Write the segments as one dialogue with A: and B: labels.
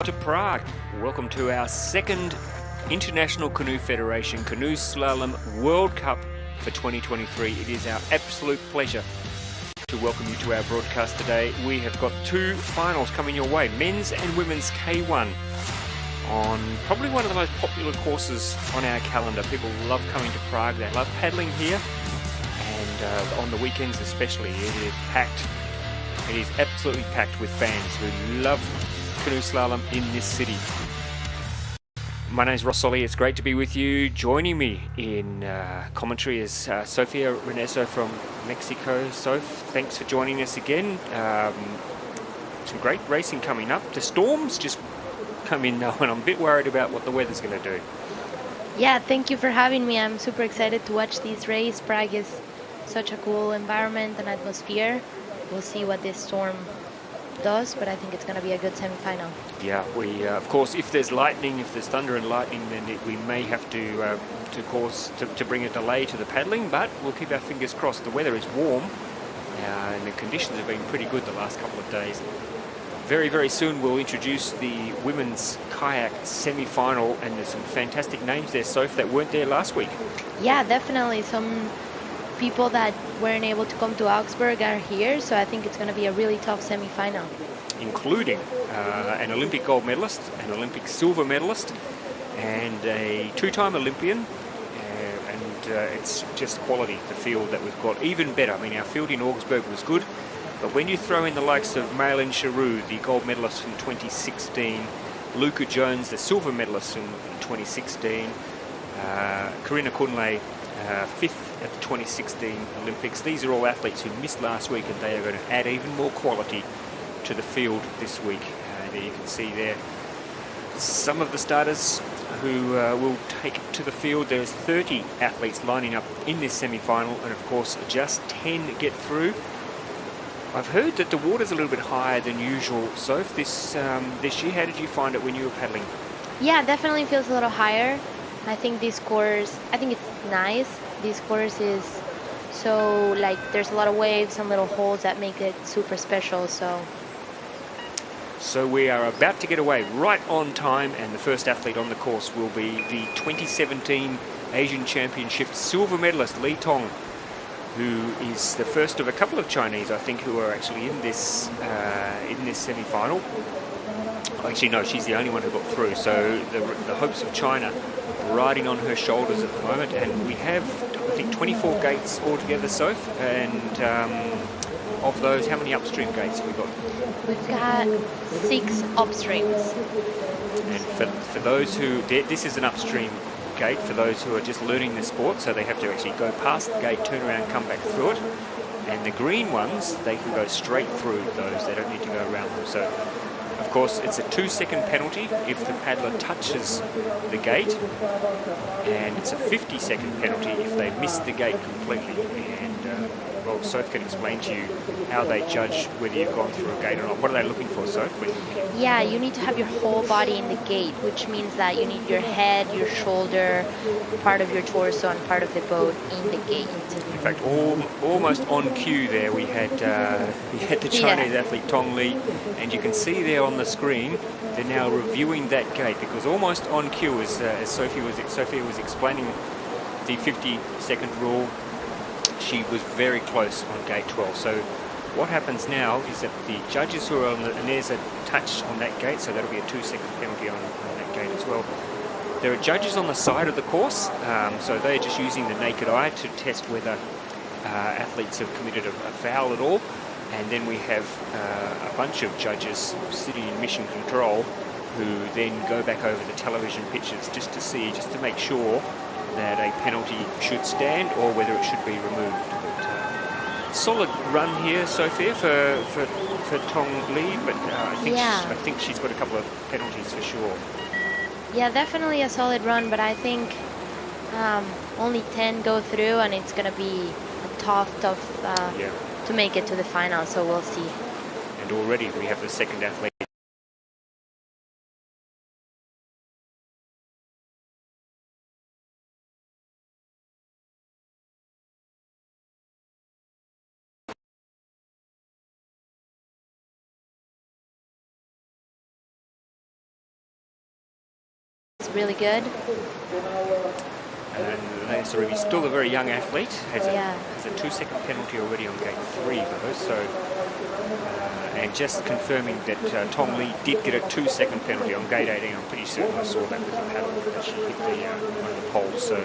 A: to Prague. Welcome to our second International Canoe Federation Canoe Slalom World Cup for 2023. It is our absolute pleasure to welcome you to our broadcast today. We have got two finals coming your way, men's and women's K1 on probably one of the most popular courses on our calendar. People love coming to Prague, they love paddling here, and on the weekends especially, it is packed. It is absolutely packed with fans who love canoe slalom in this city. My name is Ross Solly. It's great to be with you. Joining me in commentary is Sofia Reneso from Mexico. Soph, thanks for joining us again. Some great racing coming up. The storms just come in now, and I'm a bit worried about what the weather's going to do.
B: Yeah, thank you for having me. I'm super excited to watch this race. Prague is such a cool environment and atmosphere. We'll see what this storm does, but I think it's going to be a good semi-final.
A: Yeah, we of course, if there's lightning, if there's thunder and lightning, then we may have to bring a delay to the paddling, but we'll keep our fingers crossed. The weather is warm, and the conditions have been pretty good the last couple of days. Very, very soon we'll introduce the women's kayak semi-final, and there's some fantastic names there, Soph, that weren't there last week.
B: Yeah, definitely. Some people that weren't able to come to Augsburg are here, so I think it's going to be a really tough semi-final.
A: Including an Olympic gold medalist, an Olympic silver medalist, and a two-time Olympian, and it's just quality, the field that we've got. Even better, I mean, our field in Augsburg was good, but when you throw in the likes of Malin Giroux, the gold medalist from 2016, Luca Jones, the silver medalist in 2016, Karina Kunle, fifth at the 2016 Olympics. These are all athletes who missed last week, and they are going to add even more quality to the field this week. There you can see there some of the starters who will take to the field. There's 30 athletes lining up in this semi-final, and of course just 10 get through. I've heard that the water's a little bit higher than usual. Soph, this year, how did you find it when you were paddling?
B: Yeah, definitely feels a little higher. I think this course, I think it's nice. This course is so, like, there's a lot of waves and little holes that make it super special,
A: So we are about to get away right on time, and the first athlete on the course will be the 2017 Asian Championship silver medalist Li Tong, who is the first of a couple of Chinese, I think, who are actually in this semi-final. Actually, no, she's the only one who got through. So the hopes of China riding on her shoulders at the moment, and we have, I think, 24 gates altogether, Soph, and of those, how many upstream gates have we got?
B: we've got 6 upstreams.
A: And for those who, this is an upstream gate for those who are just learning the sport, so they have to actually go past the gate, turn around, come back through it. And the green ones, they can go straight through those, they don't need to go around them. So, of course, it's a 2-second penalty if the paddler touches the gate, and it's a 50-second penalty if they miss the gate completely. And well, Soph can explain to you how they judge whether you've gone through a gate or not. What are they looking for, Soph?
B: Yeah, you need to have your whole body in the gate, which means that you need your head, your shoulder, part of your torso, and part of the boat in the gate.
A: In fact, almost on cue there, we had the Chinese athlete Tong Li, and you can see there on the screen they're now reviewing that gate, because almost on cue, as Sophia was explaining the 50-second rule, she was very close on gate 12. So what happens now is that the judges who are on and there's a touch on that gate, so that'll be a 2-second penalty on that gate as well. There are judges on the side of the course, so they're just using the naked eye to test whether athletes have committed a foul at all. And then we have a bunch of judges sitting in mission control who then go back over the television pictures just to make sure that a penalty should stand or whether it should be removed. But, solid run here, Sophia, for Tong Li, but I think she's got a couple of penalties for sure.
B: Yeah, definitely a solid run, but I think only 10 go through, and it's going to be a tough to make it to the final, so we'll see.
A: And already we have the second athlete
B: really good.
A: And Leia Saribi's still a very young athlete. Has a 2-second penalty already on gate 3 though. So, and just confirming that Tong Lee did get a 2-second penalty on gate 18. I'm pretty certain I saw that with the paddle that she hit one of the poles. So,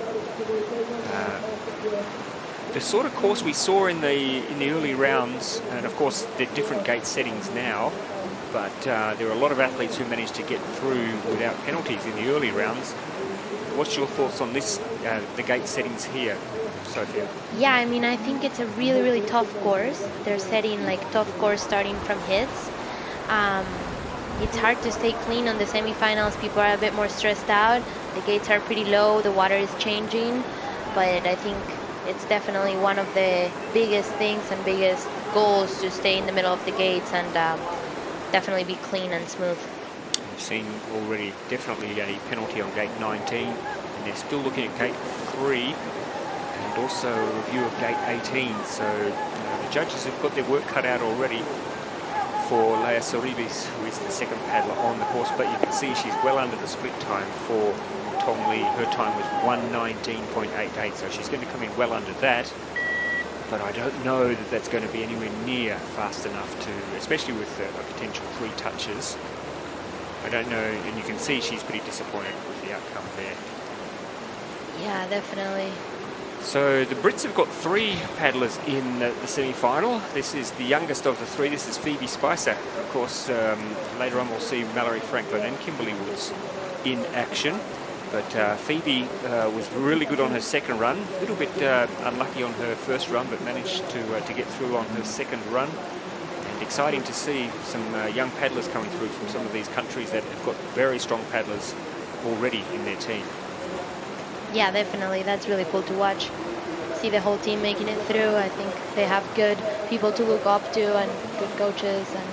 A: the sort of course we saw in the early rounds, and of course they're different gate settings now, but there are a lot of athletes who managed to get through without penalties in the early rounds. What's your thoughts on this, the gate settings here, Sophia?
B: Yeah, I mean, I think it's a really, really tough course. They're setting like tough course starting from hits. It's hard to stay clean on the semifinals. People are a bit more stressed out. The gates are pretty low. The water is changing, but I think it's definitely one of the biggest things and biggest goals to stay in the middle of the gates and definitely be clean and smooth.
A: We've seen already definitely a penalty on gate 19, and they're still looking at gate 3 and also a review of gate 18. So the judges have got their work cut out already for Leia Soribis, who is the second paddler on the course, but you can see she's well under the split time for Tong Lee. Her time was 1:19.88, so she's going to come in well under that. But I don't know that that's going to be anywhere near fast enough to, especially with a potential 3 touches. I don't know, and you can see she's pretty disappointed with the outcome there.
B: Yeah, definitely.
A: So the Brits have got 3 paddlers in the semi-final. This is the youngest of the 3. This is Phoebe Spicer. Of course, later on we'll see Mallory Franklin and Kimberly Woods in action. But Phoebe was really good on her second run. A little bit unlucky on her first run, but managed to get through on her second run. And exciting to see some young paddlers coming through from some of these countries that have got very strong paddlers already in their team.
B: Yeah, definitely. That's really cool to watch. See the whole team making it through. I think they have good people to look up to and good coaches. And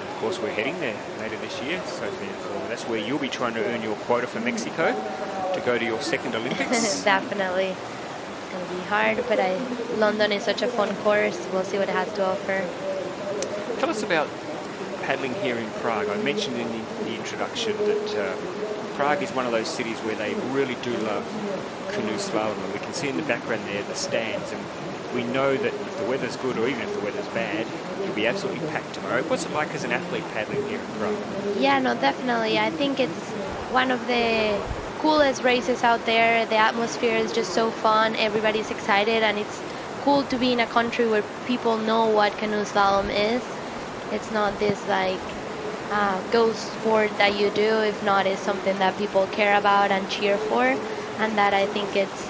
A: of course, we're heading there later this year, so that's where you'll be trying to earn your quota for Mexico to go to your second Olympics.
B: Definitely. It's going to be hard, but London is such a fun course. We'll see what it has to offer.
A: Tell us about paddling here in Prague. I mentioned in the introduction that Prague is one of those cities where they really do love canoe slalom, and we can see in the background there the stands, and we know that if the weather's good or even if the weather's bad, it'll be absolutely packed tomorrow. What's it like as an athlete paddling here in Prague?
B: Yeah, no, definitely. I think it's one of the coolest races out there. The atmosphere is just so fun. Everybody's excited, and it's cool to be in a country where people know what canoe slalom is. It's not this like ghost sport that you do. If not, it's something that people care about and cheer for, and that I think it's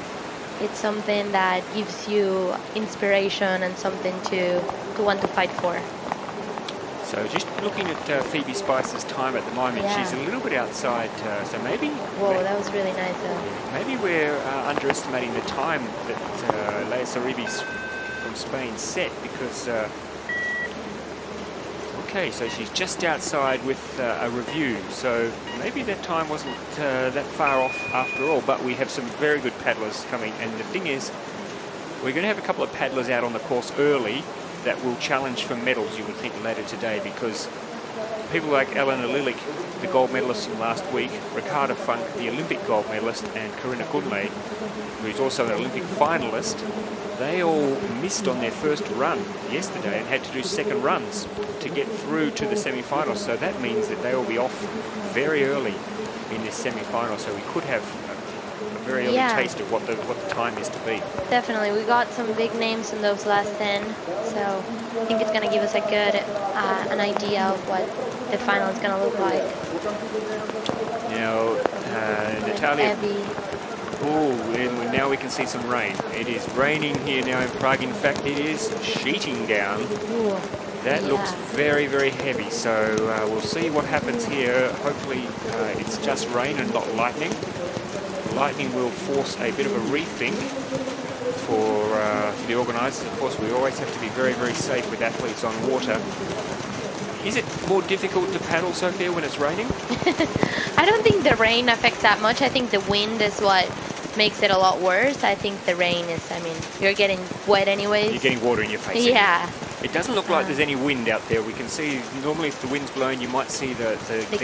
B: something that gives you inspiration and something to want to fight for.
A: So just looking at Phoebe Spicer's time at the moment, she's a little bit outside, so maybe...
B: Whoa, that was really nice though.
A: Maybe we're underestimating the time that Leia Soribis from Spain set, because... okay, so she's just outside with a review, so maybe that time wasn't that far off after all, but we have some very good paddlers coming, and the thing is, we're going to have a couple of paddlers out on the course early that will challenge for medals, you would think, later today, because people like Eleanor Lilik, the gold medalist from last week, Ricarda Funk, the Olympic gold medalist, and Corinna Gunley, who's also an Olympic finalist, they all missed on their first run yesterday and had to do second runs to get through to the semi-final. So that means that they will be off very early in this semi-final. So we could have a very early taste of what the time is to beat.
B: Definitely. We got some big names in those last 10. So I think it's going to give us a good an idea of what the final is going to look like.
A: Now, Natalia... Oh, and now we can see some rain. It is raining here now in Prague. In fact, it is sheeting down.
B: Ooh,
A: that looks very, very heavy. So we'll see what happens here. Hopefully it's just rain and not lightning. Lightning will force a bit of a rethink for the organisers. Of course, we always have to be very, very safe with athletes on water. Is it more difficult to paddle, Sophia, when it's raining?
B: I don't think the rain affects that much. I think the wind is what makes it a lot worse. I think the rain is, I mean, you're getting wet anyways.
A: You're getting water in your face.
B: Yeah.
A: It doesn't look like there's any wind out there. We can see, normally if the wind's blowing, you might see the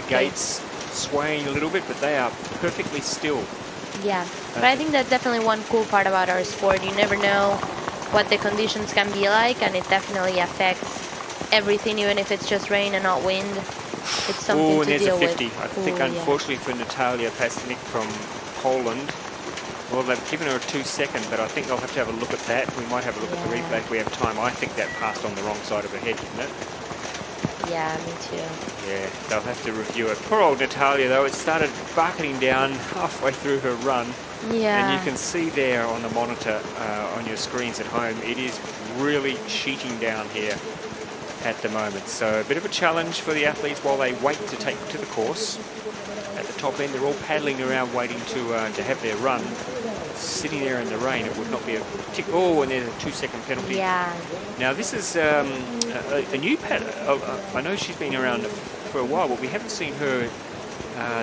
A: gates swaying a little bit, but they are perfectly still.
B: Yeah, but I think that's definitely one cool part about our sport. You never know what the conditions can be like, and it definitely affects everything, even if it's just rain and not wind. It's something
A: And
B: to
A: there's
B: deal
A: a 50.
B: with.
A: I think, unfortunately, for Natalia Pasnik from Poland, well, they've given her a 2-second, but I think I'll have to have a look at that. We might have a look at the replay if we have time. I think that passed on the wrong side of her head, didn't it?
B: Yeah, me too.
A: Yeah, they'll have to review it. Poor old Natalia, though, it started bucketing down halfway through her run.
B: Yeah.
A: And you can see there on the monitor on your screens at home, it is really sheeting down here at the moment. So a bit of a challenge for the athletes while they wait to take to the course. At the top end, they're all paddling around waiting to have their run. Sitting there in the rain, it would not be a particular... Oh, and there's a 2-second penalty.
B: Yeah.
A: Now, this is a new paddler. I know she's been around for a while, but we haven't seen her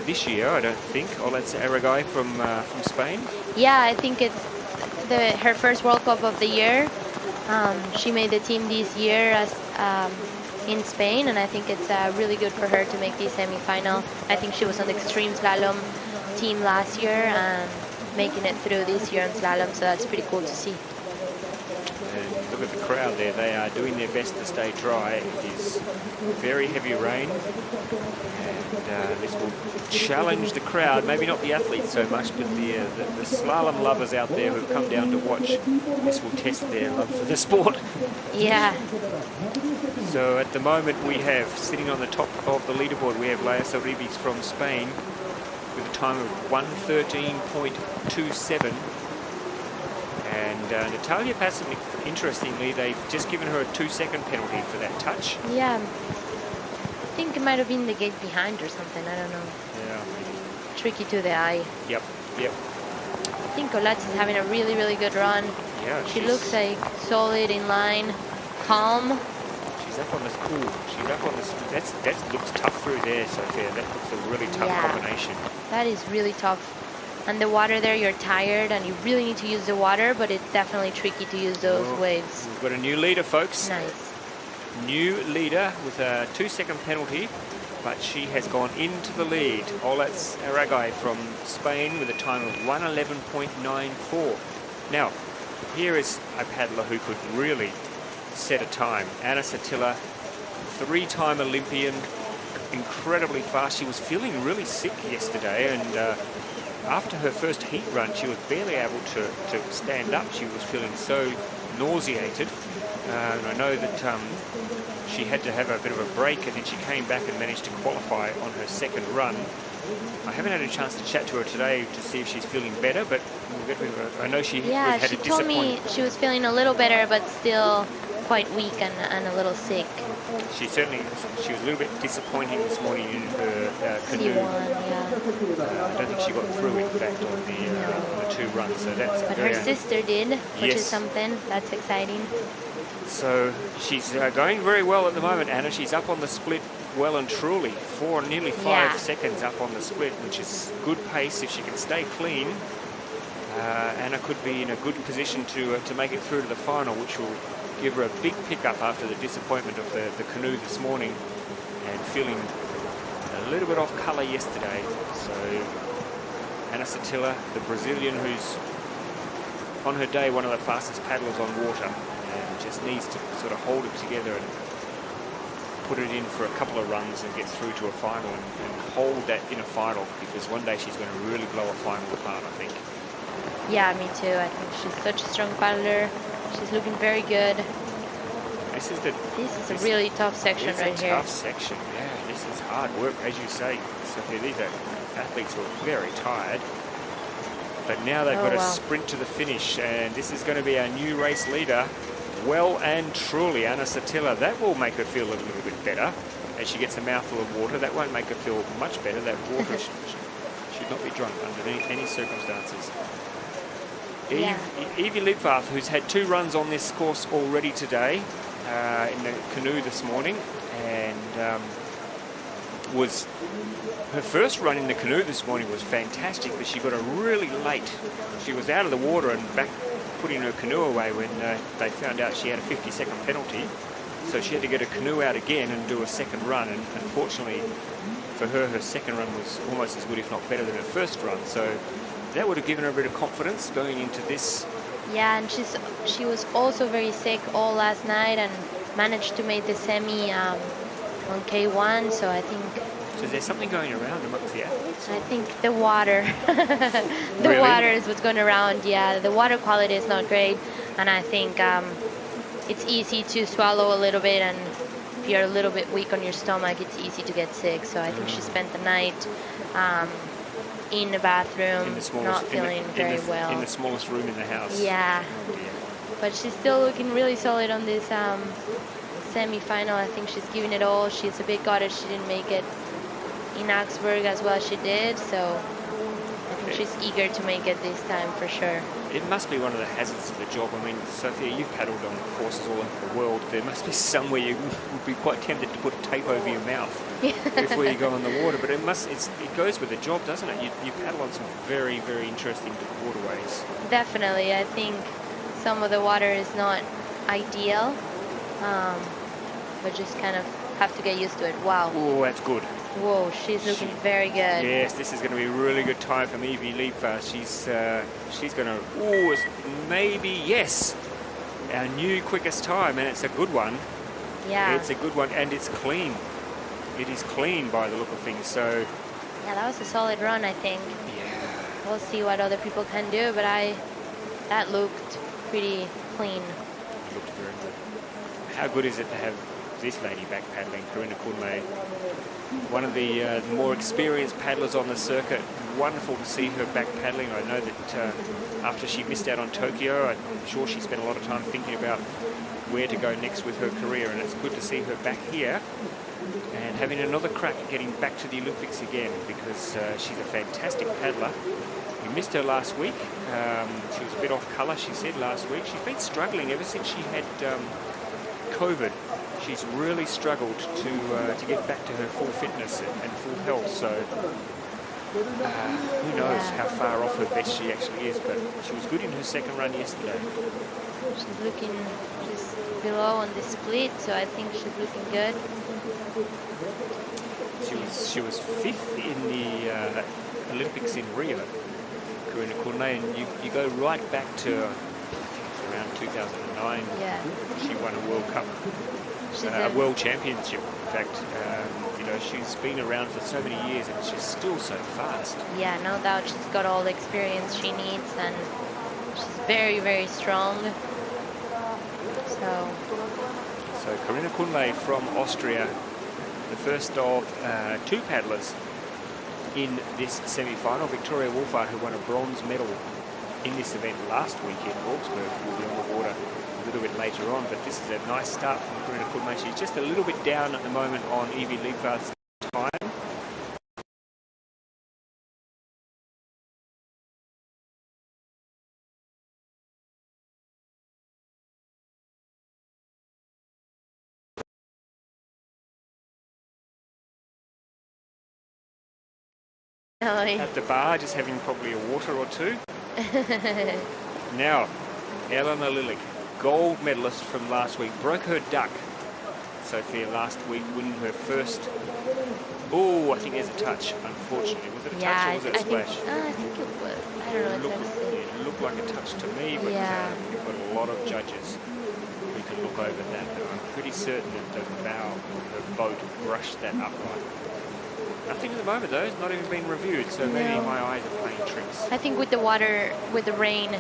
A: this year, I don't think. Oh, that's Aragai from Spain.
B: Yeah, I think it's her first World Cup of the year. She made the team this year as in Spain, and I think it's really good for her to make the semi-final. I think she was on the extreme slalom team last year and making it through this year in slalom, so that's pretty cool to see.
A: And look at the crowd there. They are doing their best to stay dry. It is very heavy rain, and this will challenge the crowd. Maybe not the athletes so much, but the slalom lovers out there who've come down to watch. This will test their love for the sport.
B: Yeah.
A: So at the moment we have, sitting on the top of the leaderboard, we have Laia Sorribes from Spain with a time of 1:13.27. And Natalia Pasnik, interestingly, they've just given her a 2-second penalty for that touch.
B: Yeah. I think it might have been the gate behind or something, I don't know.
A: Yeah.
B: Tricky to the eye.
A: Yep.
B: I think Olatz is having a really, really good run.
A: Yeah.
B: She looks like solid, in line, calm.
A: She's up on this pool. She's up on this. That looks tough through there, Sophia. That looks a really tough combination.
B: That is really tough. And the water there, you're tired and you really need to use the water, but it's definitely tricky to use those waves.
A: We've got a new leader, folks.
B: Nice.
A: New leader with a 2-second penalty, but she has gone into the lead. Olatz Aragai from Spain with a time of 1:11.94. Now, here is a paddler who could really set a time. Anna Satilla, 3-time Olympian, incredibly fast. She was feeling really sick yesterday, and after her first heat run, she was barely able to stand up. She was feeling so nauseated. And I know that she had to have a bit of a break, and then she came back and managed to qualify on her second run. I haven't had a chance to chat to her today to see if she's feeling better, but I know she had a disappointment.
B: She told me she was feeling a little better, but still quite weak and a little sick.
A: She was a little bit disappointing this morning in her canoe.
B: C1,
A: I don't think she got through, in fact, on the 2 runs. So that's
B: but her sister did, which is something. That's exciting.
A: So she's going very well at the moment, Anna. She's up on the split well and truly. Nearly 5 seconds up on the split, which is good pace. If she can stay clean, Anna could be in a good position to make it through to the final, which will give her a big pickup after the disappointment of the canoe this morning and feeling a little bit off colour yesterday. So Anna Satilla, the Brazilian, who's on her day one of the fastest paddlers on water, and just needs to sort of hold it together and put it in for a couple of runs and get through to a final and hold that in a final, because one day she's going to really blow a final apart, I think.
B: Yeah, me too. I think she's such a strong paddler. She's looking very good.
A: This is
B: a really tough section right here.
A: It's a tough section, yeah. This is hard work, as you say, Sophia. These are athletes who are very tired. But now they've got to sprint to the finish, and this is going to be our new race leader, well and truly, Anna Satilla. That will make her feel a little bit better as she gets a mouthful of water. That won't make her feel much better. That water should not be drunk under any circumstances. Evie Lidvarth, who's had 2 runs on this course already today in the canoe this morning, and her first run in the canoe this morning was fantastic, but she got a really late. She was out of the water and back putting her canoe away when they found out she had a 50-second penalty. So she had to get her canoe out again and do a second run, and unfortunately for her, her second run was almost as good, if not better, than her first run. So that would have given her a bit of confidence going into this.
B: Yeah, and she was also very sick all last night and managed to make the semi on K1. So I think.
A: So is there something going around amongst the athletes?
B: I think the water. The
A: Really?
B: water is what's going around. Yeah, the water quality is not great, and I think it's easy to swallow a little bit, and if you're a little bit weak on your stomach, it's easy to get sick. So I think she spent the night in the bathroom, not feeling very well.
A: In the smallest room in the house.
B: Yeah.
A: Oh, dear.
B: But she's still looking really solid on this semi-final. I think she's giving it all. She's a bit gutted she didn't make it in Augsburg as well as she did. So I think she's eager to make it this time for sure.
A: It must be one of the hazards of the job. I mean, Sophia, you've paddled on courses all over the world. There must be somewhere you would be quite tempted to put tape over your mouth before you go on the water. But it goes with the job, doesn't it? You paddle on some very, very interesting waterways.
B: Definitely. I think some of the water is not ideal, but just kind of have to get used to it. Wow.
A: Oh, that's good.
B: Whoa, she's looking very good.
A: Yes, this is going to be a really good time from Evie Liebfast. She's going to, maybe, yes, our new quickest time, and it's a good one.
B: Yeah.
A: It's a good one, and it's clean. It is clean by the look of things, so.
B: Yeah, that was a solid run, I think.
A: Yeah.
B: We'll see what other people can do, but that looked pretty clean.
A: It looked very good. How good is it to have this lady back paddling, Corinna Kunle? One of the more experienced paddlers on the circuit. Wonderful to see her back paddling. I know that after she missed out on Tokyo, I'm sure she spent a lot of time thinking about where to go next with her career, and it's good to see her back here and having another crack at getting back to the Olympics again, because she's a fantastic paddler. We missed her last week. She was a bit off colour, she said, last week. She's been struggling ever since she had COVID. She's really struggled to get back to her full fitness and full health. So who knows how far off her best she actually is, but she was good in her second run yesterday.
B: She's looking just below on the split, so I think she's looking good.
A: She was fifth in the Olympics in Rio, Corinna Kunle, and you go right back to around 2009.
B: Yeah.
A: She won a World Cup. A world championship, in fact. She's been around for so many years and she's still so fast.
B: Yeah, no doubt. She's got all the experience she needs and she's very, very strong.
A: So Corinna Kunle from Austria, the first of two paddlers in this semi-final. Victoria Woolfart, who won a bronze medal in this event last week in Augsburg, will be on the water a little bit later on, but this is a nice start from Corinna Kunle. She's just a little bit down at the moment on Evie Liebfast's time. At the bar, just having probably a water or two. Now, Elena Lilich, gold medalist from last week, broke her duck. Sophia last week winning her first. Oh, I think there's a touch, unfortunately. Was it a touch or was it a splash?
B: I think it was. I don't know.
A: It looked like a touch to me, but we've got a lot of judges who can look over that. And I'm pretty certain that the bow of her boat brushed that upright. Nothing at the moment, though. It's not even been reviewed, so maybe my eyes are playing tricks.
B: I think with the water, with the rain,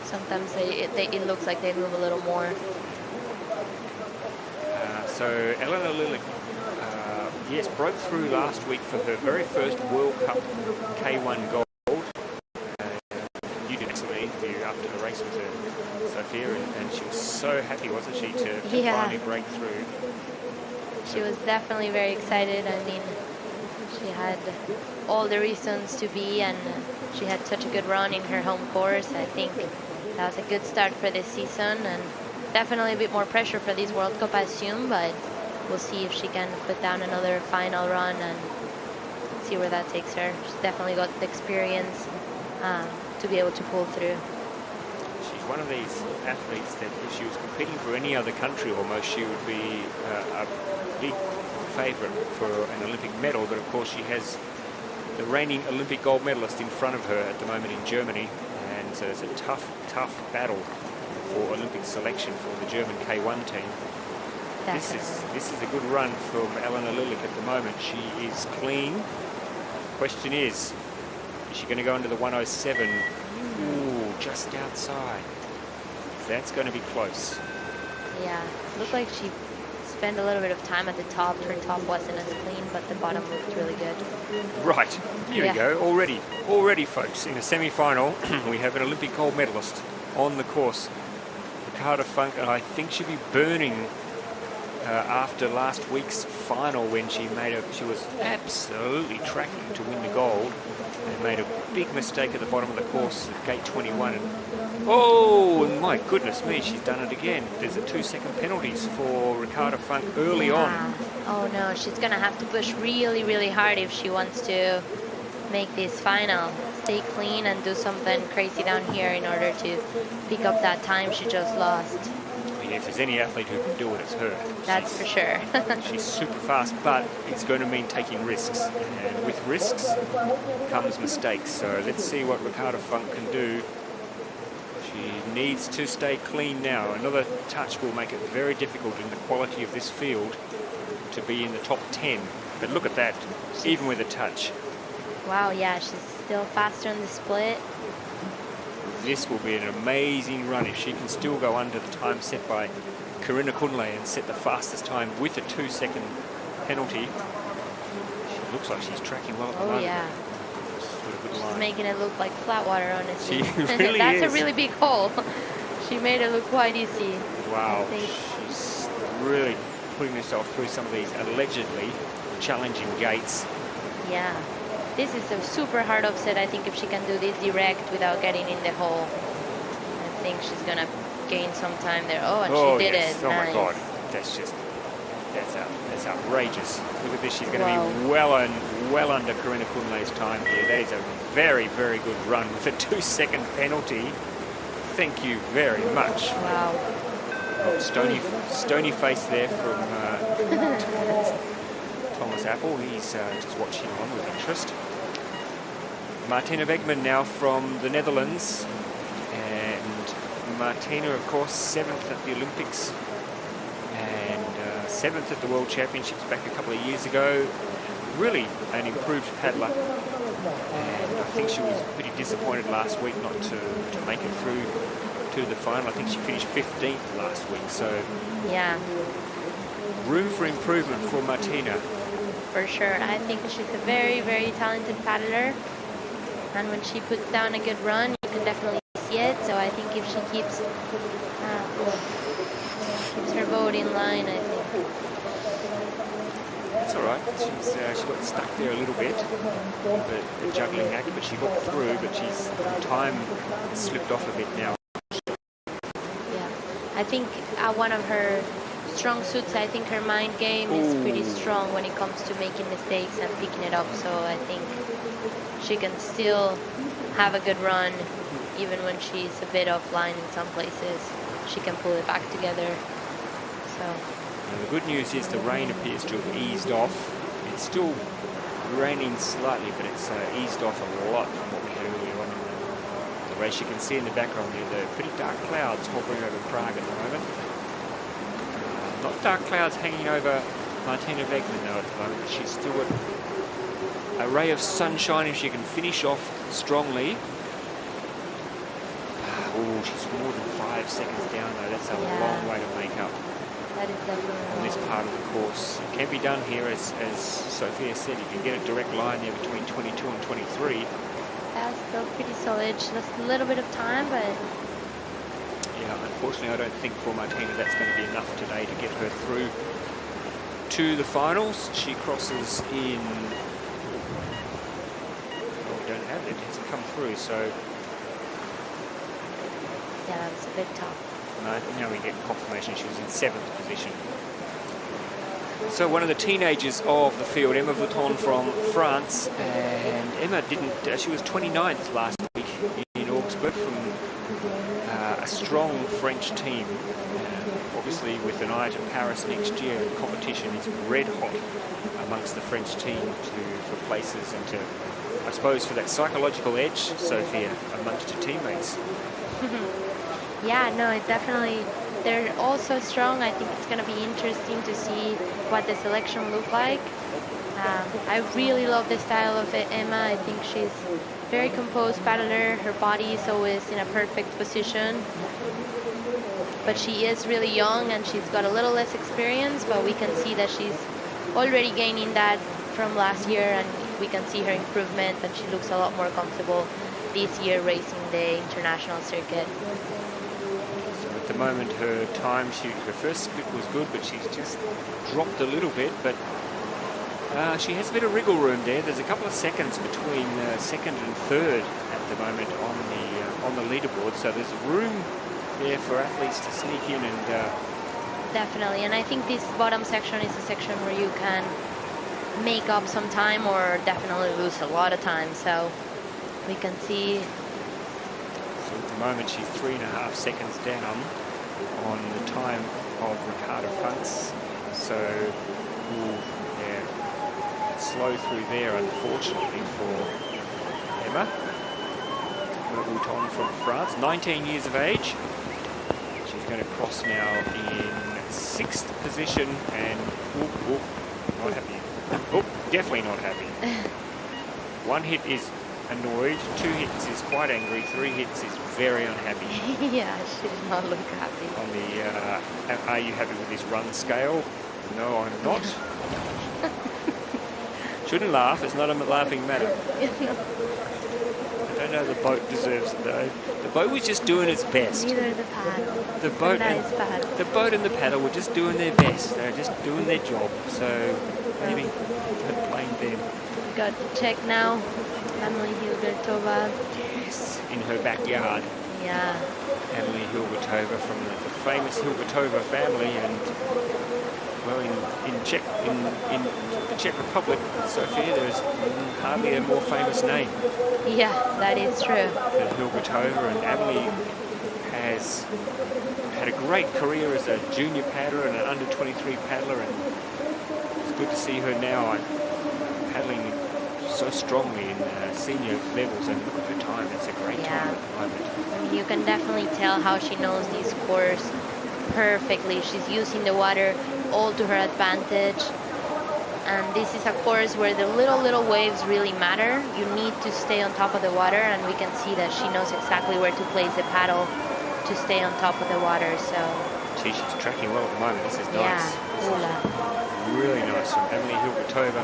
B: sometimes it looks like they move a little more.
A: So Elena Lilich, yes, broke through last week for her very first World Cup K1 gold. You did an excellent interview after the race with her, Sophia, and she was so happy, wasn't she, to finally break through.
B: She was definitely very excited. I mean, she had all the reasons to be, and she had such a good run in her home course. I think that was a good start for this season, and definitely a bit more pressure for this World Cup, I assume, but we'll see if she can put down another final run and see where that takes her. She's definitely got the experience to be able to pull through.
A: She's one of these athletes that if she was competing for any other country almost, she would be a big favourite for an Olympic medal, but of course she has the reigning Olympic gold medalist in front of her at the moment in Germany, and so it's a tough battle for Olympic selection for the German K1 team. This is a good run from Elena Lilich at the moment. She is clean. Question is she going to go into the 107? Ooh, just outside. That's going to be close.
B: Yeah, looked like she spent a little bit of time at the top. Her top wasn't as clean, but the bottom looked really good.
A: Right, here we go. Already, folks, in the semi-final, we have an Olympic gold medalist on the course. Ricarda Funk, and I think she'll be burning after last week's final when she was absolutely tracking to win the gold and made a big mistake at the bottom of the course at gate 21. And oh my goodness me, she's done it again. There's a 2-second penalties for Ricarda Funk early on.
B: Oh no, she's gonna have to push really hard if she wants to make this final. Stay clean and do something crazy down here in order to pick up that time she just lost.
A: If there's any athlete who can do it, it's her.
B: That's for sure.
A: She's super fast, but it's going to mean taking risks. And with risks comes mistakes. So let's see what Ricarda Funk can do. She needs to stay clean now. Another touch will make it very difficult in the quality of this field to be in the top 10. But look at that, even with a touch.
B: Wow, yeah, she's still faster in the split.
A: This will be an amazing run if she can still go under the time set by Karina Kunle and set the fastest time with a 2-second penalty. She looks like she's tracking well at the moment.
B: Yeah. She's making it look like flat water, honestly.
A: She really
B: That's
A: is.
B: a really big hole. She made it look quite easy.
A: Wow. She's really putting herself through some of these allegedly challenging gates.
B: Yeah. This is a super hard offset. I think if she can do this direct without getting in the hole, I think she's gonna gain some time there. Oh, and she did it.
A: Oh
B: nice.
A: my God, that's outrageous. Look at this. She's going to be well under Karina Kunle's time here. That is a very good run with a 2-second penalty. Thank you very much.
B: Wow.
A: Oh, stony face there from Thomas Apple. He's just watching on with interest. Martina Wegman now from the Netherlands, and Martina, of course, 7th at the Olympics and 7th at the World Championships back a couple of years ago. Really an improved paddler, and I think she was pretty disappointed last week not to make it through to the final. I think she finished 15th last week, so
B: yeah,
A: room for improvement for Martina.
B: For sure. I think she's a very talented paddler, and when she puts down a good run, you can definitely see it. So I think if she keeps her boat in line, I think
A: that's all right. She got stuck there a little bit, the juggling act, but she got through. But time slipped off a bit now.
B: Yeah, I think one of her strong suits, I think her mind game is pretty strong when it comes to making mistakes and picking it up. So I think she can still have a good run even when she's a bit offline in some places. She can pull it back together. So
A: now, the good news is the rain appears to have eased off. It's still raining slightly, but it's eased off a lot from what we had earlier on in the race. You can see in the background there the pretty dark clouds hovering over Prague at the moment. Not dark clouds hanging over Martina Wegman though at the moment. She's still got a ray of sunshine if she can finish off strongly. Oh, she's more than 5 seconds down though. That's a long way to make up.
B: That is definitely
A: on this part of the course. It can be done here, as Sophia said. You can get a direct line there between 22 and 23.
B: That's still pretty solid. She lost a little bit of time, but
A: yeah, unfortunately, I don't think for Martina that's going to be enough today to get her through to the finals. She crosses in. Oh, we don't have it. It hasn't come through, so.
B: Yeah, that's a bit tough.
A: Now we get confirmation she was in 7th position. So one of the teenagers of the field, Emma Vauton from France, and Emma she was 29th last week in Augsburg from a strong French team. Obviously, with an eye to Paris next year, the competition is red hot amongst the French team for places and to, I suppose, for that psychological edge, Sophia, amongst your teammates.
B: Yeah, no, it definitely, they're all so strong. I think it's going to be interesting to see what the selection look like. I really love the style of Emma. I think she's very composed paddler. Her body is always in a perfect position. But she is really young and she's got a little less experience, but we can see that she's already gaining that from last year, and we can see her improvement, and she looks a lot more comfortable this year racing the international circuit.
A: So at the moment her time, her first split was good, but she's just dropped a little bit, but she has a bit of wriggle room there. There's a couple of seconds between second and third at the moment on the leaderboard, so there's room there for athletes to sneak in and
B: definitely, and I think this bottom section is a section where you can make up some time or definitely lose a lot of time, so we can see.
A: So at the moment she's 3.5 seconds down on the time of Ricarda Funks, so slow through there, unfortunately, for Emma Mouton from France, 19 years of age. She's going to cross now in 6th position, and not happy. Definitely not happy. 1 hit is annoyed, 2 hits is quite angry, 3 hits is very unhappy.
B: Yeah, she does not look happy.
A: On the, are you happy with this run scale? No, I'm not. Shouldn't laugh, it's not a laughing matter. I don't know, the boat deserves it though. The boat was just doing its best.
B: Neither the paddle.
A: The boat and the paddle were just doing their best. They're just doing their job. So maybe don't blame them.
B: Got to check now. Emily Hilgertova.
A: Yes, in her backyard.
B: Yeah.
A: Emily Hilgertova from the famous Hilgertova family, and well, in the Czech Republic, Sophia, there's hardly a more famous name.
B: Yeah, that is true.
A: Than Hilgertova, and Emily has had a great career as a junior paddler and an under-23 paddler, and it's good to see her now paddling so strongly in senior levels, and look at her time. It's a great time at the moment.
B: I mean, you can definitely tell how she knows this course perfectly. She's using the water all to her advantage, and this is a course where the little waves really matter. You need to stay on top of the water, and we can see that she knows exactly where to place the paddle to stay on top of the water. So
A: she's tracking well at the moment. This is nice.
B: Yeah,
A: really nice from Emily Hilgertova.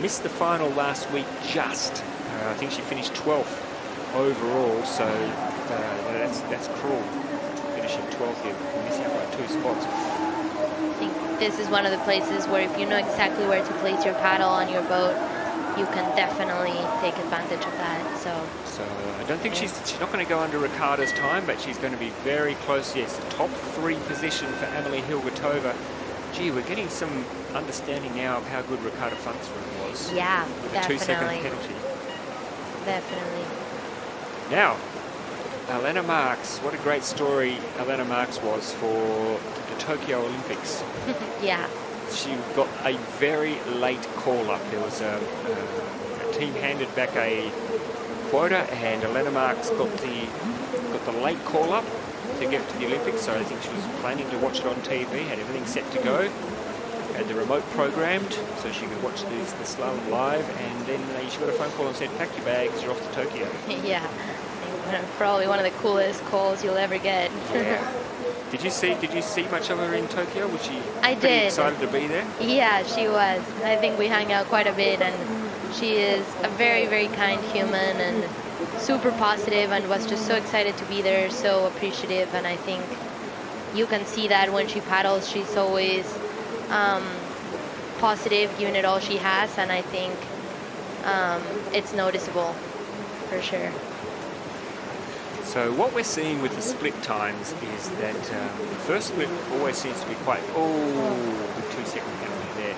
A: Missed the final last week just. I think she finished 12th overall, so that's cruel. Finishing 12th here, missing out by 2 spots.
B: I think this is one of the places where if you know exactly where to place your paddle on your boat, you can definitely take advantage of that. So
A: I don't think she's not going to go under Ricarda's time, but she's going to be very close. Yes, top 3 position for Emily Hilgertova. Gee, we're getting some understanding now of how good Ricarda Funk's run was.
B: Yeah,
A: with
B: definitely.
A: A 2-second penalty.
B: Definitely.
A: Now, Elena Marks. What a great story Elena Marks was for the Tokyo Olympics.
B: Yeah.
A: She got a very late call-up. There was a team handed back a quota, and Elena Marks got the late call-up to get to the Olympics, so I think she was planning to watch it on TV, had everything set to go, had the remote programmed so she could watch the slalom live, and then she got a phone call and said, pack your bags, you're off to Tokyo.
B: Yeah, probably one of the coolest calls you'll ever get.
A: Yeah. Did you see much of her in Tokyo? Was she
B: pretty
A: excited to be there?
B: Yeah, she was. I think we hung out quite a bit, and she is a very, very kind human and super positive, and was just so excited to be there, so appreciative. And I think you can see that when she paddles, she's always positive, giving it all she has, and I think it's noticeable for sure.
A: So what we're seeing with the split times is that the first split always seems to be quite, the 2-second penalty there,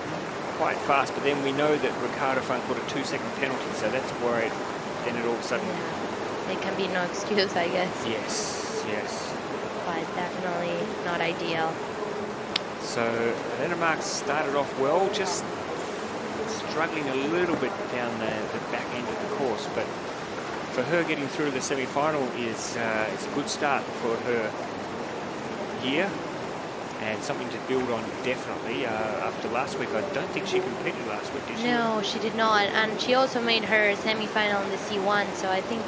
A: quite fast, but then we know that Ricarda Funk got a 2-second penalty, so that's worried. Then it all of a sudden
B: it can be no excuse, I guess.
A: Yes, yes.
B: But definitely not ideal.
A: So Elena Marks started off well, just struggling a little bit down the back end of the course, but for her getting through the semi-final is it's a good start for her year and something to build on definitely. After last week, I don't think she competed last week, did she?
B: No, she did not, and she also made her semi-final in the C1, so I think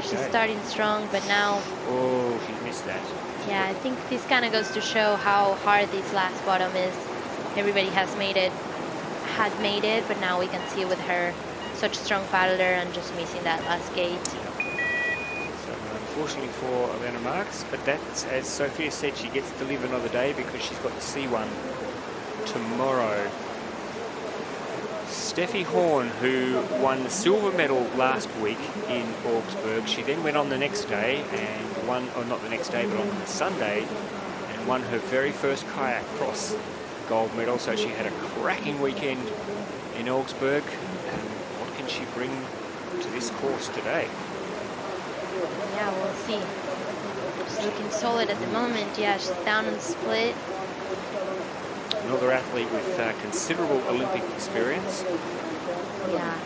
B: she's starting strong, but now...
A: Oh, she missed that.
B: Yeah, I think this kind of goes to show how hard this last bottom is. Everybody had made it, but now we can see with her such a strong paddler and just missing that last gate.
A: So unfortunately for Elena Marks, but that's, as Sophia said, she gets to live another day because she's got the C1 tomorrow. Steffi Horn, who won the silver medal last week in Augsburg, she then went on the next day and won, or not the next day, but on the Sunday, and won her very first kayak cross gold medal. So she had a cracking weekend in Augsburg. And what can she bring to this course today?
B: Yeah, we'll see. She's looking solid at the moment. Yeah, she's down in the split.
A: Another athlete with considerable Olympic experience.
B: Yeah.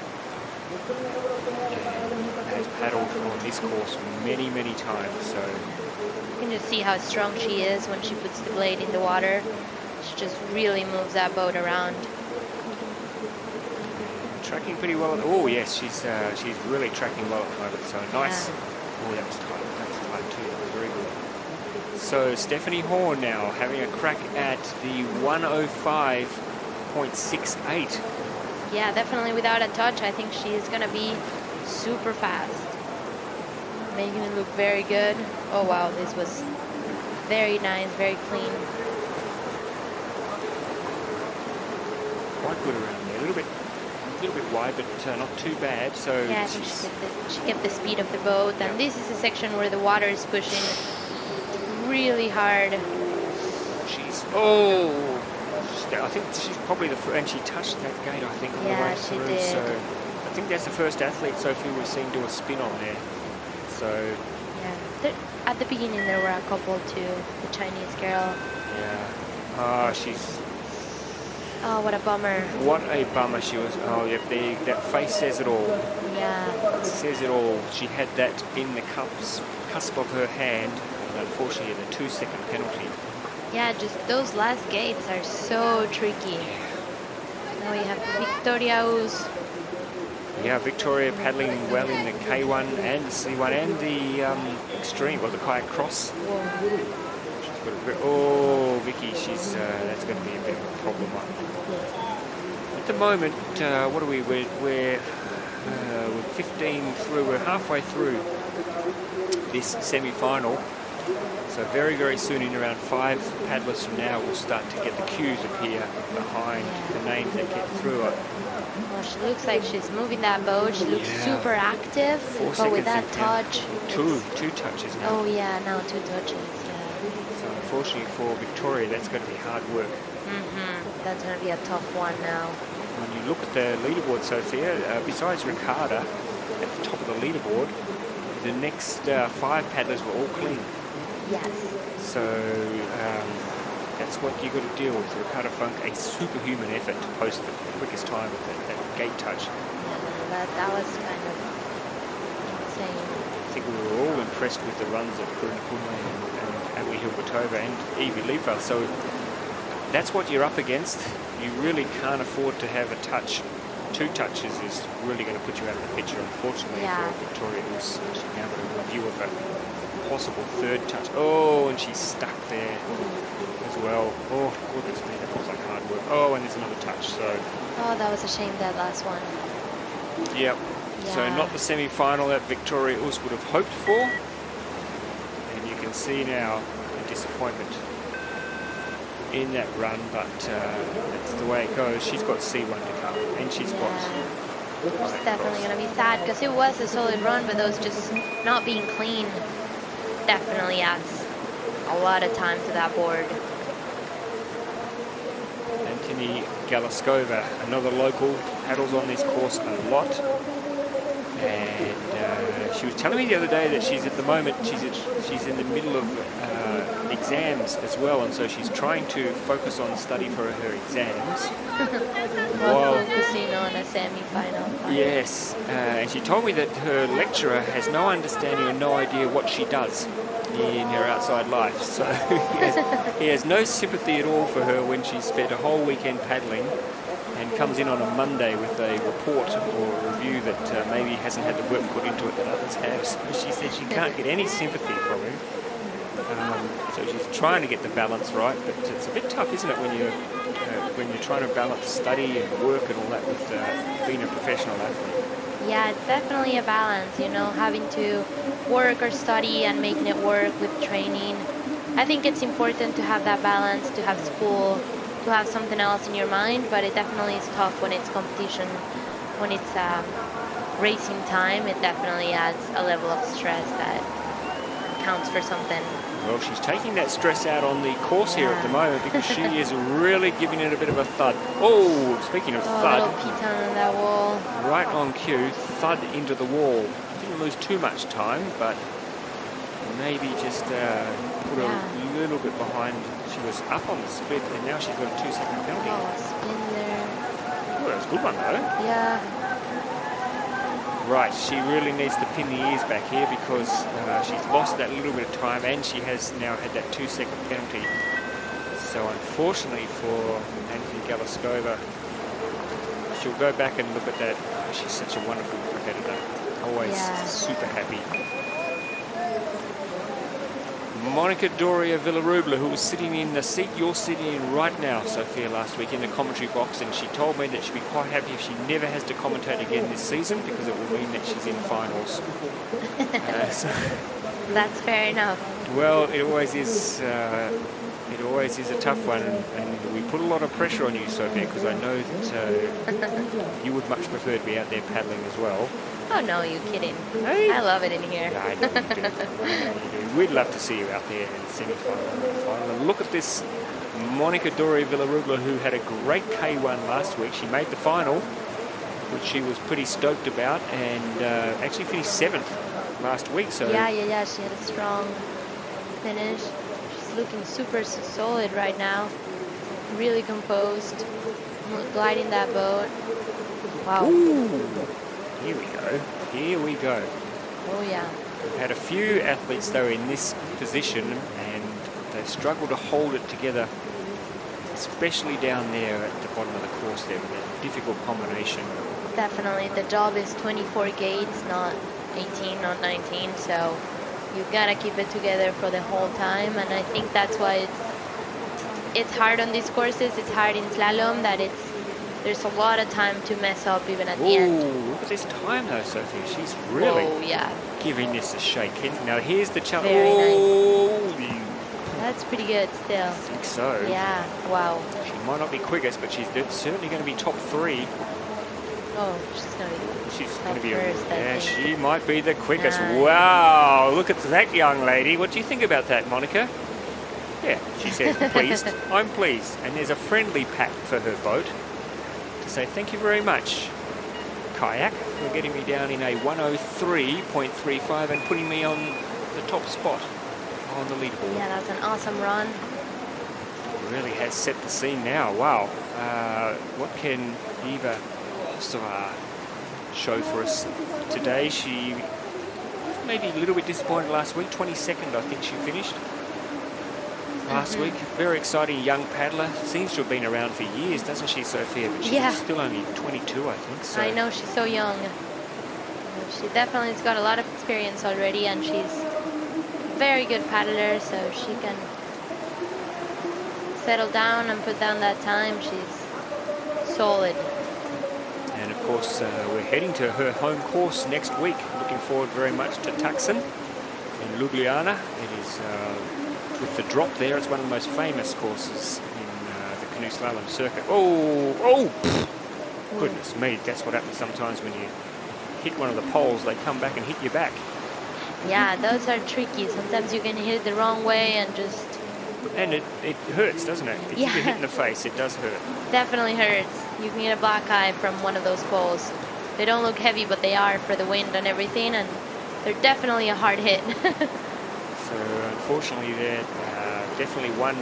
A: And has paddled on this course many, many times. So
B: you can just see how strong she is when she puts the blade in the water. She just really moves that boat around.
A: Tracking pretty well. Oh yes, she's really tracking well at the moment. So nice.
B: Yeah.
A: Oh, that was tight. That was tight too. That was very good. So Stephanie Horn now having a crack at the 105.68.
B: Yeah, definitely without a touch. I think she is going to be super fast. Making it look very good. Oh wow, this was very nice, very clean.
A: Quite good around there. A little bit wide, but not too bad. So
B: yeah, I think she kept the speed of the boat. And this is a section where the water is pushing really hard.
A: I think she's probably and she touched that gate, I think, on the way through.
B: She did.
A: So I think that's the first athlete, Sophie, we've seen do a spin on there. So
B: yeah, at the beginning there were a couple too. The Chinese girl.
A: Yeah.
B: Oh, what a bummer.
A: What a bummer she was. Oh, yeah, that face says it all.
B: Yeah.
A: It says it all. She had that in the cusp of her hand, and unfortunately the 2-second penalty.
B: Yeah, just those last gates are so tricky. Now you have Victoria who's...
A: Yeah, Victoria paddling well in the K1 and the C1 and the extreme, or the kayak cross.
B: Whoa.
A: Oh, Vicky, she's that's going to be a bit of a problem. At the moment, what are we? We're 15 through. We're halfway through this semi-final. So very, very soon, in around 5 paddlers from now, we'll start to get the cues appear behind the names that get through it.
B: Well, she looks like she's moving that boat. She looks super active,
A: 4
B: but with that
A: seconds
B: touch.
A: Two touches now.
B: Oh yeah, now 2 touches.
A: So unfortunately for Victoria, that's going to be hard work.
B: That's going to be a tough one now.
A: When you look at the leaderboard, Sophia, besides Ricarda at the top of the leaderboard, the next 5 paddlers were all clean.
B: Yes.
A: So that's what you've got to deal with. Ricarda Funk, a superhuman effort to post the quickest time with that gate touch.
B: Yeah, that was kind of insane.
A: I think we were all impressed with the runs of Karuna Pune and Abby Hilbertova and Evie Liefer. So that's what you're up against. You really can't afford to have a touch. 2 touches is really going to put you out of the picture, unfortunately, for Victoria, who's now got a review of a possible 3rd touch. Oh, and she's stuck there as well. Oh, goodness me, that looks like hard work. Oh, and there's another touch. So.
B: Oh, that was a shame, that last one.
A: Yep.
B: Yeah.
A: So not the semi-final that Victoria Us would have hoped for. And you can see now the disappointment in that run, but that's the way it goes. She's got C1 to come, and she's got...
B: It's definitely going to be sad, because it was a solid run, but those just not being clean definitely adds a lot of time to that board.
A: Antoni Galaskova, another local, paddles on this course a lot, and she was telling me the other day that she's at the moment, she's in the middle of exams as well, and so she's trying to focus on study for her exams.
B: While focusing on a semi-final.
A: Yes, and she told me that her lecturer has no understanding or no idea what she does in her outside life. So he has no sympathy at all for her when she's spent a whole weekend paddling and comes in on a Monday with a report or a review that maybe hasn't had the work put into it that others have. So she said she can't get any sympathy from him. So she's trying to get the balance right, but it's a bit tough, isn't it, when you're trying to balance study and work and all that with being a professional athlete?
B: Yeah, it's definitely a balance, you know, having to work or study and making it work with training. I think it's important to have that balance, to have school, to have something else in your mind, but it definitely is tough when it's competition, when it's racing time. It definitely adds a level of stress that counts for something.
A: Well, she's taking that stress out on the course here at the moment because she is really giving it a bit of a thud. Oh, speaking of thud.
B: A little piton on that wall.
A: Right on cue, thud into the wall. Didn't lose too much time, but maybe just put a little bit behind. She was up on the split, and now she's got a 2-second penalty.
B: Oh, spin there.
A: Oh, that was a good one, though.
B: Yeah.
A: Right, she really needs to pin the ears back here because she's lost that little bit of time and she has now had that 2-second penalty. So unfortunately for Anthony Galaskova, she'll go back and look at that. She's such a wonderful competitor, always super happy. Monica Doria Villarubla, who was sitting in the seat you're sitting in right now, Sophia, last week in the commentary box, and she told me that she'd be quite happy if she never has to commentate again this season because it will mean that she's in finals.
B: That's fair enough.
A: Well, it always is a tough one, and we put a lot of pressure on you, Sophia, because I know that you would much prefer to be out there paddling as well.
B: Oh no, you kidding?
A: Hey.
B: I love it in here.
A: I know you do. I know you do. We'd love to see you out there in the semi-final and final. And look at this Monica Doria Villarubla, who had a great K1 last week. She made the final, which she was pretty stoked about, and actually finished 7th last week. So
B: yeah. She had a strong finish. She's looking super solid right now. Really composed, gliding that boat. Wow.
A: Ooh. Here we go. Here we go.
B: Oh, yeah.
A: We've had a few athletes, though, in this position, and they've struggled to hold it together, especially down there at the bottom of the course there with that difficult combination.
B: Definitely. The job is 24 gates, not 18, not 19, so you've got to keep it together for the whole time, and I think that's why it's hard on these courses. It's hard in slalom that there's a lot of time to mess up even at the end.
A: Look at this time though, Sophie. She's really giving this a shake. Now here's the challenge.
B: Very nice. That's pretty good still.
A: I think so.
B: Yeah, wow.
A: She might not be quickest, but she's certainly going to be top 3.
B: Oh, she's going to be
A: first,
B: yeah,
A: she might be the quickest.
B: Nice.
A: Wow, look at that young lady. What do you think about that, Monica? Yeah, she says, pleased. I'm pleased. And there's a friendly pat for her boat. Say thank you very much, Kayak, for getting me down in a 103.35 and putting me on the top spot on the leaderboard.
B: Yeah, that's an awesome run.
A: It really has set the scene now. Wow. What can Eva Ostova show for us today? She was maybe a little bit disappointed last week. 22nd, I think she finished. Last week, very exciting young paddler. Seems to have been around for years, doesn't she, Sophia? But she's still only 22, I think. So.
B: I know, she's so young. She definitely has got a lot of experience already, and she's a very good paddler, so she can settle down and put down that time. She's solid.
A: And of course, we're heading to her home course next week. Looking forward very much to Tucson in Ljubljana. It is... with the drop there, it's one of the most famous courses in the canoe slalom circuit. Goodness me, that's what happens sometimes when you hit one of the poles. They come back and hit you back.
B: Yeah, those are tricky. Sometimes you can hit it the wrong way and just...
A: And it hurts, doesn't it? If you get hit in the face, it does hurt. Definitely
B: hurts. You can get a black eye from one of those poles. They don't look heavy, but they are for the wind and everything, and they're definitely a hard hit.
A: So unfortunately, there definitely one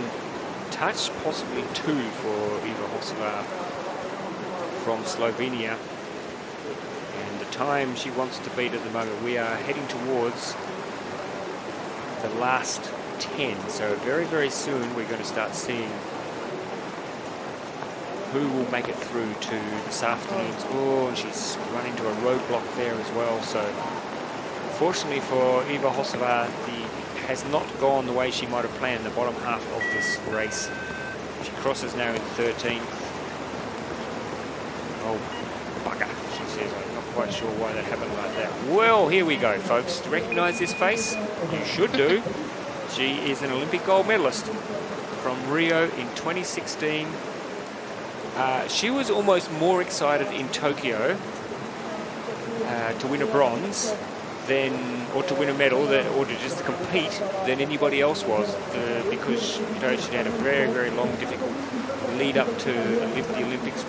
A: touch, possibly two for Eva Hosela from Slovenia. And the time she wants to beat at the moment, we are heading towards the last 10. So very, very soon we're going to start seeing who will make it through to this afternoon's. Oh, and she's run into a roadblock there as well. So unfortunately for Eva Hosela, has not gone the way she might have planned the bottom half of this race. She crosses now in 13th. Oh, bugger, she says. I'm not quite sure why that happened like that. Well, here we go, folks. Recognize this face? You should do. She is an Olympic gold medalist from Rio in 2016. She was almost more excited in Tokyo to win a bronze or to win a medal, or to just compete, than anybody else was, because she'd had a very, very long, difficult lead up to the Olympics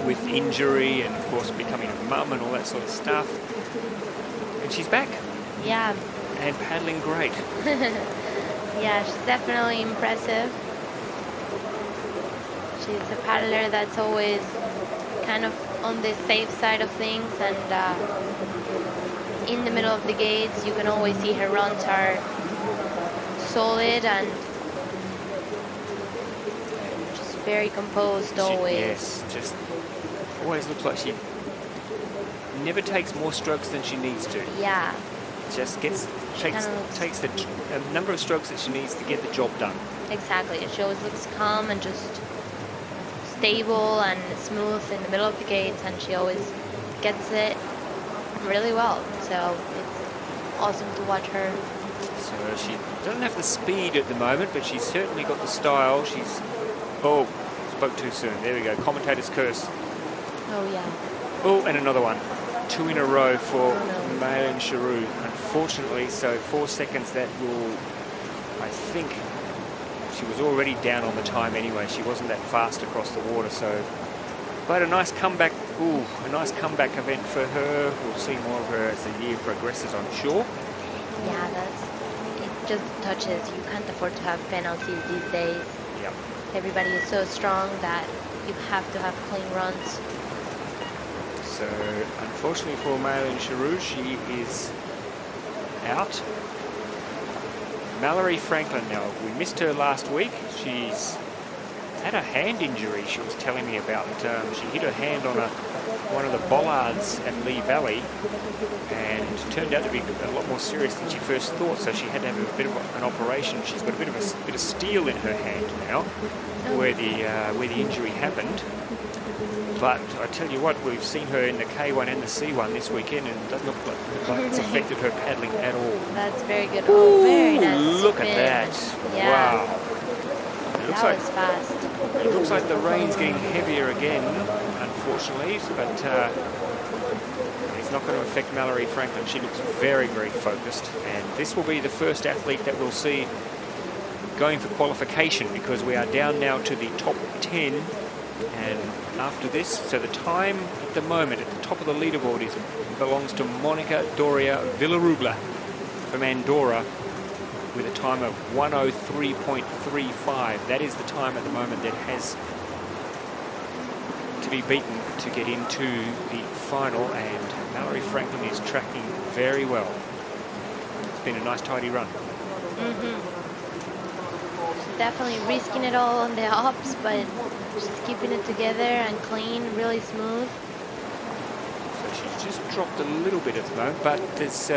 A: with injury and, of course, becoming a mum and all that sort of stuff. And she's back.
B: Yeah.
A: And paddling great.
B: Yeah, she's definitely impressive. She's a paddler that's always kind of on the safe side of things, and in the middle of the gates you can always see her runs are solid and just very composed always.
A: Yes, just always looks like she never takes more strokes than she needs to.
B: Yeah.
A: Just takes the number of strokes that she needs to get the job done.
B: Exactly. She always looks calm and just stable and smooth in the middle of the gates, and she always gets it really well. So it's awesome to watch her.
A: So she doesn't have the speed at the moment, but she's certainly got the style. Oh, spoke too soon. There we go. Commentator's curse.
B: Oh, yeah.
A: Oh, and another one. 2 in a row for Malin Charou. Unfortunately, so 4 seconds, that will, I think, she was already down on the time anyway. She wasn't that fast across the water, so. But a nice comeback. Ooh, a nice comeback event for her. We'll see more of her as the year progresses, I'm sure.
B: Yeah, it just touches. You can't afford to have penalties these days.
A: Yep. Everybody
B: is so strong that you have to have clean runs.
A: So, unfortunately for Malin Charou, she is out. Mallory Franklin now, we missed her last week. She's had a hand injury she was telling me about. She hit her hand on one of the bollards at Lee Valley, and it turned out to be a lot more serious than she first thought, so she had to have a bit of an operation. She's got a bit of steel in her hand now, where the injury happened. But I tell you what, we've seen her in the K1 and the C1 this weekend, and it doesn't look like it's affected her paddling at all.
B: That's very good. Oh, very nice.
A: Look at that.
B: Yeah.
A: Wow.
B: That was fast.
A: It looks like the rain's getting heavier again, unfortunately, but it's not going to affect Mallory Franklin. She looks very, very focused, and this will be the first athlete that we'll see going for qualification, because we are down now to the top 10. And after this, so the time at the moment at the top of the leaderboard belongs to Monica Doria Villarubla from Andorra with a time of 1:03.35. That is the time at the moment that has to be beaten to get into the final, and Mallory Franklin is tracking very well. It's been a nice tidy run.
B: Definitely risking it all on the ups, but just keeping it together and clean, really smooth.
A: So she's just dropped a little bit at the moment, but there's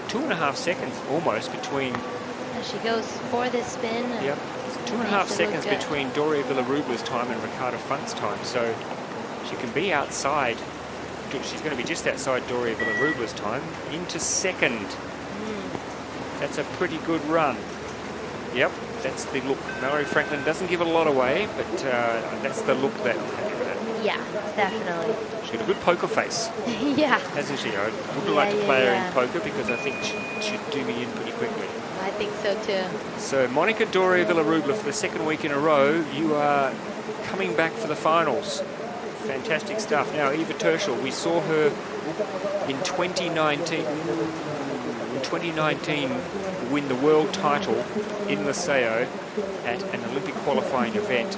A: 2.5 seconds almost between.
B: And she goes for the spin.
A: Yep, there's 2.5 seconds between Doria Villarubla's time and Ricardo Funt's time, so she can be outside. She's going to be just outside Doria Villarubla's time into second. That's a pretty good run. Yep. That's the look. Mallory Franklin doesn't give a lot away, but that's the look that.
B: Yeah, definitely.
A: She's got a good poker face.
B: Yeah.
A: Hasn't she? I would like to play her in poker, because I think she'd do me in pretty quickly.
B: I think so too.
A: So Monica Doria Villarubla, for the second week in a row, you are coming back for the finals. Fantastic stuff. Now Eva Terschel, we saw her in 2019, win the world title in Liceo at an Olympic qualifying event.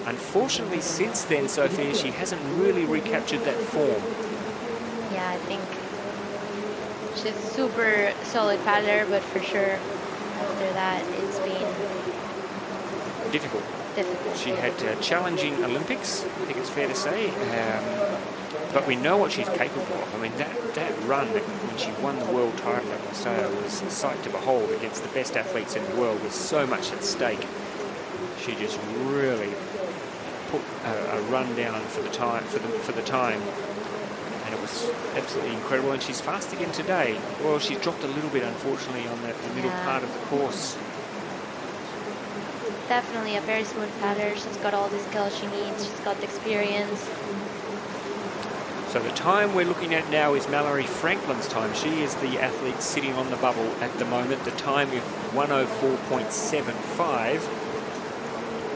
A: Unfortunately, since then, Sophia, she hasn't really recaptured that form.
B: Yeah, I think she's super solid paddler, but for sure after that it's been
A: difficult. She had challenging Olympics, I think it's fair to say, but we know what she's capable of. I mean, that run when she won the world title at Liceo was a sight to behold against the best athletes in the world with so much at stake. She just really put a run down for the time, and it was absolutely incredible. And she's fast again today. Well, she's dropped a little bit, unfortunately, on the middle part of the course.
B: Definitely a very smooth paddler. She's got all the skills she needs. She's got the experience.
A: So the time we're looking at now is Mallory Franklin's time. She is the athlete sitting on the bubble at the moment. The time of 1:04.75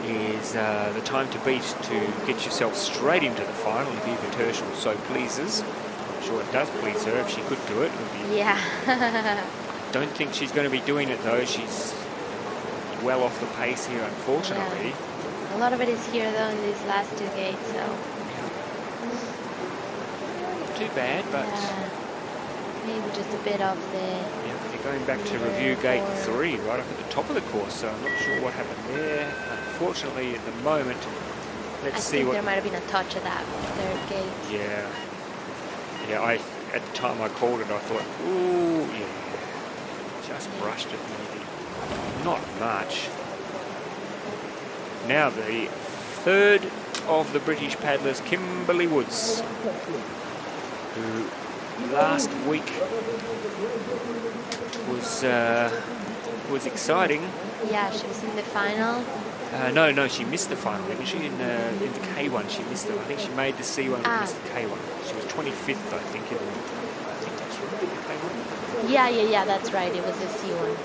A: is the time to beat to get yourself straight into the final if Eva Terschel so pleases. I'm sure it does please her. If she could do it, it would be...
B: Yeah.
A: Don't think she's going to be doing it though. She's well off the pace here, unfortunately.
B: Yeah. A lot of it is here though in these last two gates, so...
A: Not too bad, but...
B: maybe just a bit of the...
A: Yeah, they're going back to review gate 3, right up at the top of the course, so I'm not sure what happened there. Unfortunately, at the moment, let's see what...
B: there might have been a touch of that third gate.
A: Yeah. Yeah, at the time I called it, I thought, ooh, yeah. Just brushed it maybe. Not much. Now the third of the British paddlers, Kimberly Woods, who last week was exciting.
B: Yeah, she was in the final.
A: No, she missed the final, didn't she? In the K1, she missed it. I think she made the C1 but missed the K1. She was 25th, I think, I think that's right, K1.
B: Yeah, that's right. It was a C1.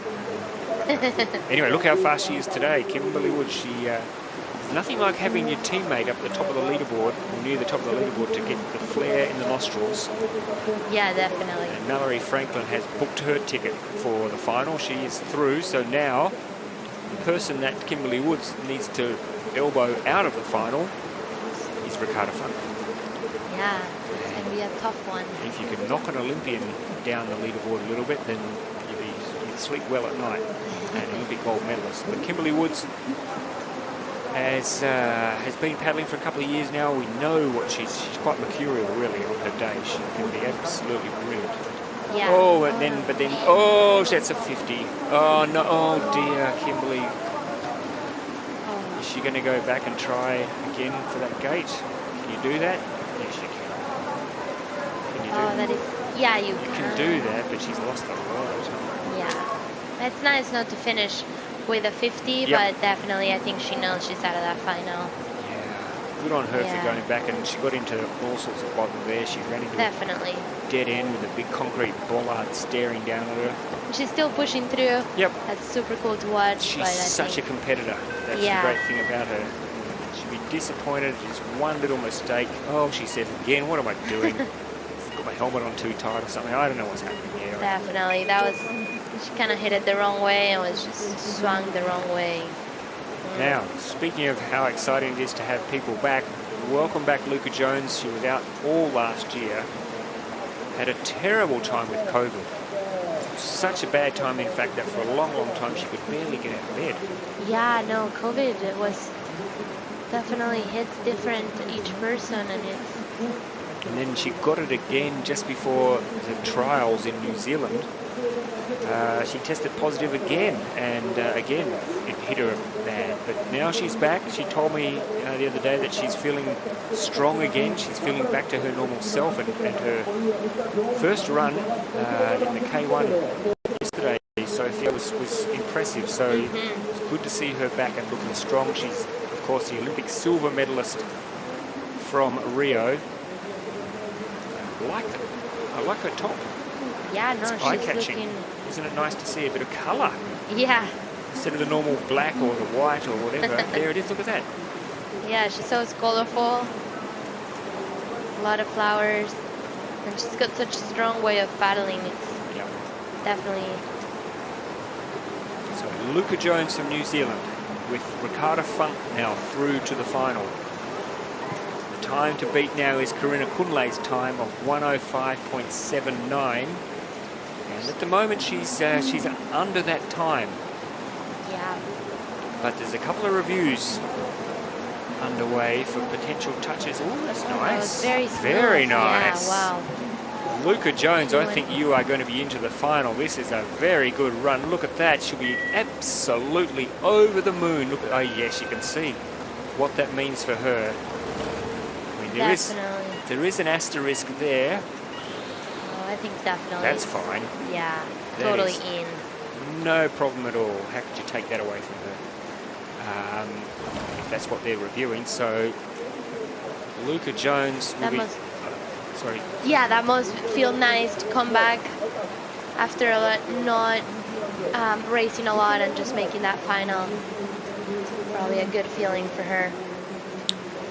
A: Anyway, look how fast she is today. Kimberly Woods, there's nothing like having your teammate up the top of the leaderboard, or near the top of the leaderboard, to get the flare in the nostrils.
B: Yeah, definitely.
A: And Mallory Franklin has booked her ticket for the final. She is through, so now the person that Kimberly Woods needs to elbow out of the final is Ricardo Funk.
B: Yeah, it's going to be a tough one.
A: If you can knock an Olympian down the leaderboard a little bit, then you'd sleep well at night. An Olympic gold medalist. But Kimberly Woods has been paddling for a couple of years now. We know what she's quite mercurial really on her day. She can be absolutely brilliant.
B: Yeah.
A: Oh, but then, oh, that's a 50. Oh no, oh dear, Kimberly.
B: Oh.
A: Is she going to go back and try again for that gate? Can you do that? Yes, you can. Can you do that?
B: That is, yeah, you
A: can do that, but she's lost a lot of time.
B: Yeah. It's nice not to finish with a 50, but definitely I think she knows she's out of that final.
A: Yeah, good on her for going back, and she got into all sorts of bother there. She ran into a dead end with a big concrete bollard staring down at her.
B: She's still pushing through.
A: Yep.
B: That's super cool to watch.
A: She's such a competitor. That's the great thing about her. She'd be disappointed at just one little mistake. Oh, she says again, what am I doing? Got my helmet on too tight or something. I don't know what's happening here.
B: Definitely. That was... She kind of hit it the wrong way and was just swung the wrong way.
A: Now, speaking of how exciting it is to have people back, welcome back Luca Jones. She was out all last year. Had a terrible time with COVID. Such a bad time, in fact, that for a long, long time she could barely get out of bed.
B: Yeah, no, COVID was definitely hits different each person, and it's...
A: And then she got it again just before the trials in New Zealand. She tested positive again, and again it hit her bad. But now she's back. She told me the other day that she's feeling strong again. She's feeling back to her normal self, and her first run in the K1 yesterday, Sophia, was impressive. So it's good to see her back and looking strong. She's, of course, the Olympic silver medalist from Rio. I like her top.
B: Yeah, no,
A: it's
B: she's
A: eye-catching.
B: looking...
A: Isn't it nice to see a bit of colour?
B: Yeah.
A: Instead of the normal black or the white or whatever. There it is, look at that.
B: Yeah, she's so colorful. A lot of flowers. And she's got such a strong way of paddling. It's definitely...
A: So Luca Jones from New Zealand with Ricarda Funk now through to the final. The time to beat now is Corinna Kunle's time of 105.79. And at the moment she's under that time.
B: Yeah.
A: But there's a couple of reviews underway for potential touches. Oh, that's nice.
B: That was very smooth.
A: Very nice.
B: Yeah, wow.
A: Luca Jones, I think you are going to be into the final. This is a very good run. Look at that. She'll be absolutely over the moon. Look at, oh yes, you can see what that means for her. I mean, there is an asterisk there.
B: Oh, I think definitely.
A: That's fine.
B: Yeah,
A: That
B: totally
A: is
B: in.
A: No problem at all. How could you take that away from her? If that's what they're reviewing. So Luca Jones will be... sorry.
B: Yeah, that must feel nice to come back after not racing a lot and just making that final. Probably a good feeling for her.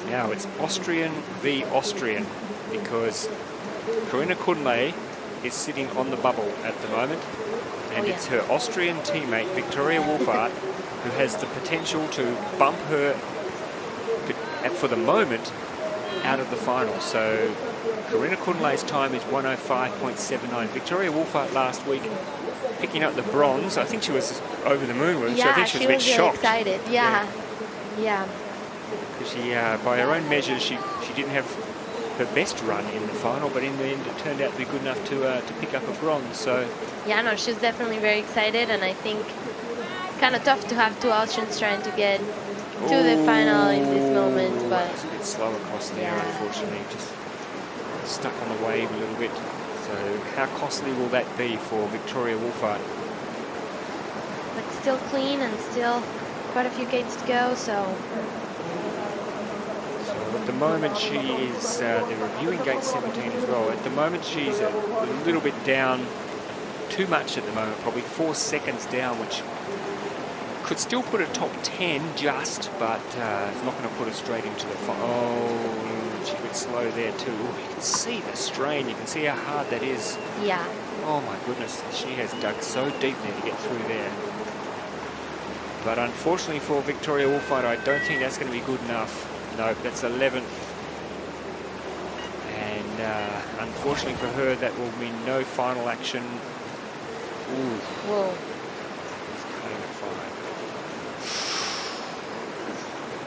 A: Now it's Austrian v Austrian because Corinna Kunle is sitting on the bubble at the moment, and it's her Austrian teammate Victoria Wohlfahrt who has the potential to bump her, for the moment, out of the final. So Corinna Kunle's time is 105.79. Victoria Wohlfahrt last week picking up the bronze. I think she was over the moon with it.
B: Yeah,
A: I think she was a bit
B: really
A: shocked.
B: Excited. Yeah.
A: She, by her own measures, she didn't have her best run in the final, but in the end it turned out to be good enough to pick up a bronze. So
B: yeah, no, she's definitely very excited, and I think kind of tough to have two Austrians trying to get to the final in this moment. But
A: it's a bit slow across there, unfortunately, just stuck on the wave a little bit. So how costly will that be for Victoria Wohlfahrt?
B: But still clean and still quite a few gates to go. So
A: at the moment she is, they're reviewing gate 17 as well. At the moment she's a little bit down, too much at the moment, probably 4 seconds down, which could still put her top 10 just, but it's not going to put her straight into the final. Oh, she's a bit slow there too. Ooh, you can see the strain, you can see how hard that is.
B: Yeah.
A: Oh my goodness, she has dug so deep there to get through there. But unfortunately for Victoria Wohlfahrt, I don't think that's going to be good enough. No, that's 11th. And unfortunately for her, that will mean no final action. Ooh.
B: Whoa.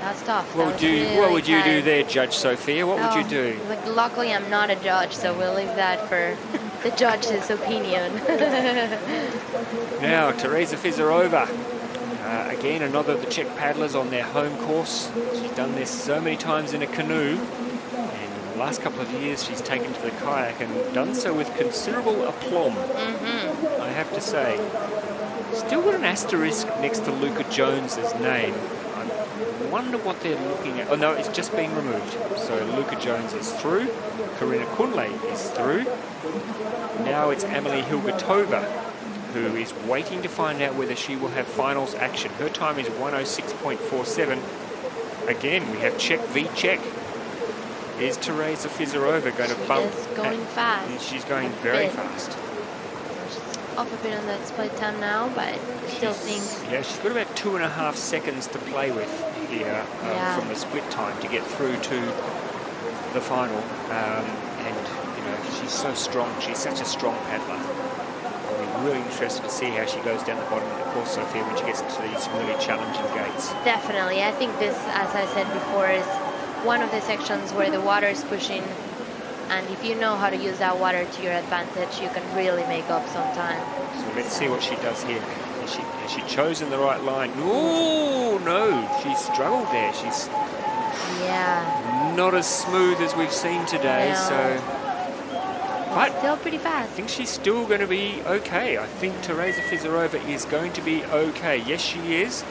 B: That's tough.
A: What would you do there, Judge Sophia? What would you do?
B: Like, luckily, I'm not a judge, so we'll leave that for the judge's opinion.
A: Now, Teresa Fizerova. Again, another of the Czech paddlers on their home course. She's done this so many times in a canoe. And in the last couple of years, she's taken to the kayak and done so with considerable aplomb, I have to say. Still got an asterisk next to Luca Jones's name. I wonder what they're looking at. Oh no, it's just been removed. So Luca Jones is through. Corinna Kunle is through. Now it's Amelie Hilgertova, who is waiting to find out whether she will have finals action. Her time is 106.47. Again, we have Czech v Czech. Is Teresa Fizerova going to bump?
B: She is going fast.
A: She's going very fast.
B: Off a bit on that split time now, but still think...
A: Yeah, she's got about 2.5 seconds to play with here from the split time to get through to the final. And, you know, she's so strong. She's such a strong paddler. I'll be really interested to see how she goes down the bottom of the course, Sophia, when she gets to these really challenging gates.
B: Definitely. I think this, as I said before, is one of the sections where the water is pushing. And if you know how to use that water to your advantage, you can really make up some time.
A: So let's see what she does here. Has she chosen the right line? Oh, no, she struggled there. She's not as smooth as we've seen today.
B: No.
A: So, but
B: still pretty fast.
A: I think she's still going to be okay. I think Teresa Fizerova is going to be okay. Yes, she is.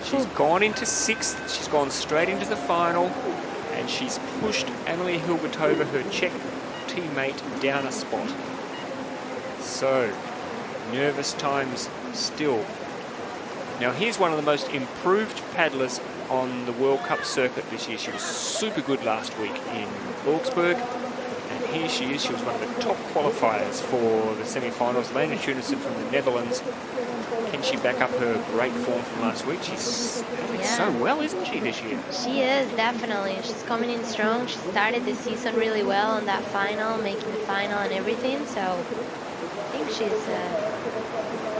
A: She's gone into 6th. She's gone straight into the final. And she's pushed Amelie Hilgertova, her Czech teammate, down a spot. So, nervous times still. Now, here's one of the most improved paddlers on the World Cup circuit this year. She was super good last week in Augsburg. And here she is. She was one of the top qualifiers for the semi-finals. Lena Tunissen from the Netherlands. Can she back up her great form from last week? She's playing so well, isn't she, this year?
B: She is, definitely. She's coming in strong. She started the season really well in that final, making the final and everything. So I think she's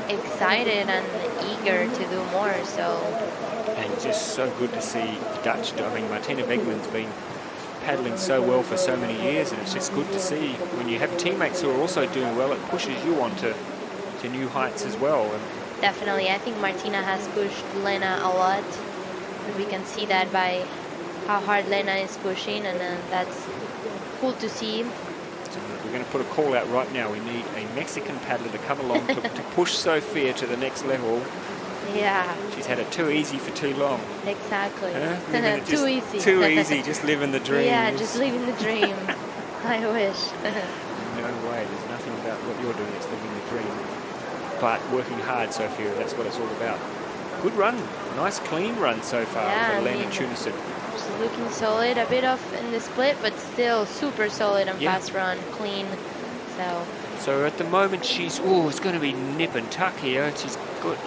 B: excited and eager to do more.
A: And just so good to see the Dutch. I mean, Martina Wegman's been paddling so well for so many years, and it's just good to see when you have teammates who are also doing well, it pushes you on to new heights as well. And
B: definitely, I think Martina has pushed Lena a lot. And we can see that by how hard Lena is pushing, and that's cool to see.
A: So we're going to put a call out right now. We need a Mexican paddler to come along to push Sofia to the next level.
B: Yeah.
A: She's had it too easy for too long.
B: Exactly.
A: Too easy. Too easy, just living the dream.
B: Yeah, just living the dream. I wish.
A: No way, there's nothing about what you're doing that's living the dream. But working hard, Sofia, that's what it's all about. Good run. Nice clean run so far for Lena Tunissen.
B: She's looking solid, a bit off in the split, but still super solid and fast run, clean. So
A: at the moment she's, it's going to be nip and tuck here. She's got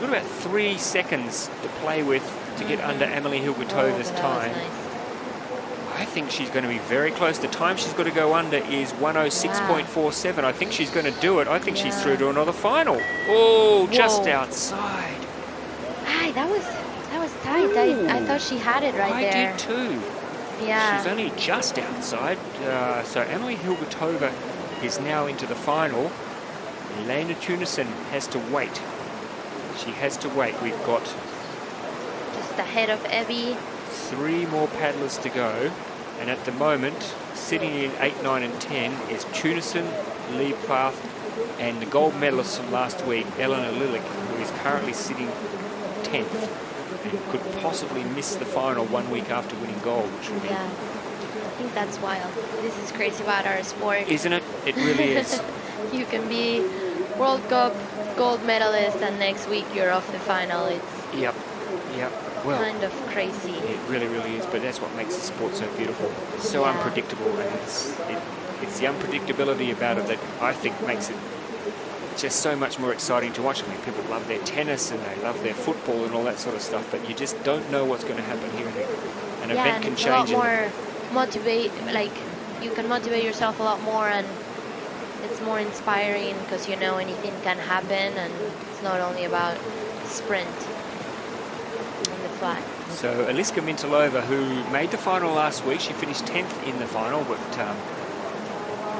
A: about 3 seconds to play with to get under Amelie Hilgertova's time.
B: Nice.
A: I think she's going to be very close. The time she's got to go under is 106.47. I think she's going to do it. I think she's through to another final. Oh, just outside.
B: Ay, that was tight. I thought she had it right there.
A: I did too.
B: Yeah.
A: She's only just outside. So Amelie Hilgertova is now into the final. Lena Tunissen has to wait. She has to wait. We've got
B: just ahead of Evie.
A: 3 more paddlers to go. And at the moment, sitting in 8, 9 and 10 is Tunissen, Liebvaart, and the gold medalist from last week, Eleanor Lillick, who is currently sitting 10th and could possibly miss the final 1 week after winning gold, which would be...
B: Yeah, I think that's wild. This is crazy about our sport.
A: Isn't it? It really is.
B: You can be World Cup gold medalist and next week you're off the final. It's
A: Yep. Well,
B: kind of crazy.
A: It really, really is, but that's what makes the sport so beautiful. It's so unpredictable, and it's the unpredictability about it that I think makes it just so much more exciting to watch. I mean, people love their tennis and they love their football and all that sort of stuff, but you just don't know what's going to happen here. An event can change.
B: A lot more you can motivate yourself a lot more, and it's more inspiring because you know anything can happen, and it's not only about sprint in the flat.
A: So Eliska Mintalova, who made the final last week, she finished 10th in the final, but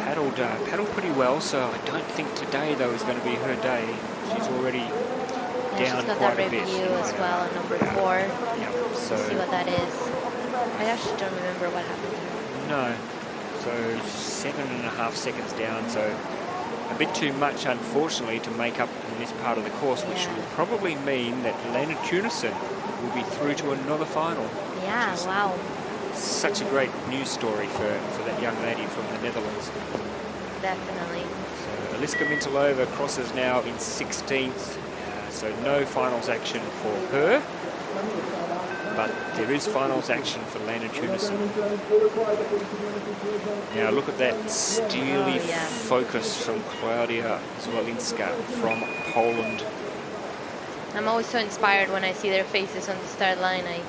A: paddled pretty well. So I don't think today though is going to be her day. She's already down
B: she's got
A: quite
B: that
A: a bit.
B: review as well on number 4.
A: Yep. So
B: see what that is. I actually don't remember what happened to her.
A: No. So 7.5 seconds down. So a bit too much, unfortunately, to make up in this part of the course, which will probably mean that Lena Tunissen will be through to another final.
B: Yeah, wow.
A: Such a great news story for that young lady from the Netherlands.
B: Definitely.
A: So Eliska Mintalova crosses now in 16th. So no finals action for her. But there is finals action for Lena Tunissen. Now look at that steely focus from Klaudia Zwolinska from Poland.
B: I'm always so inspired when I see their faces on the start line. I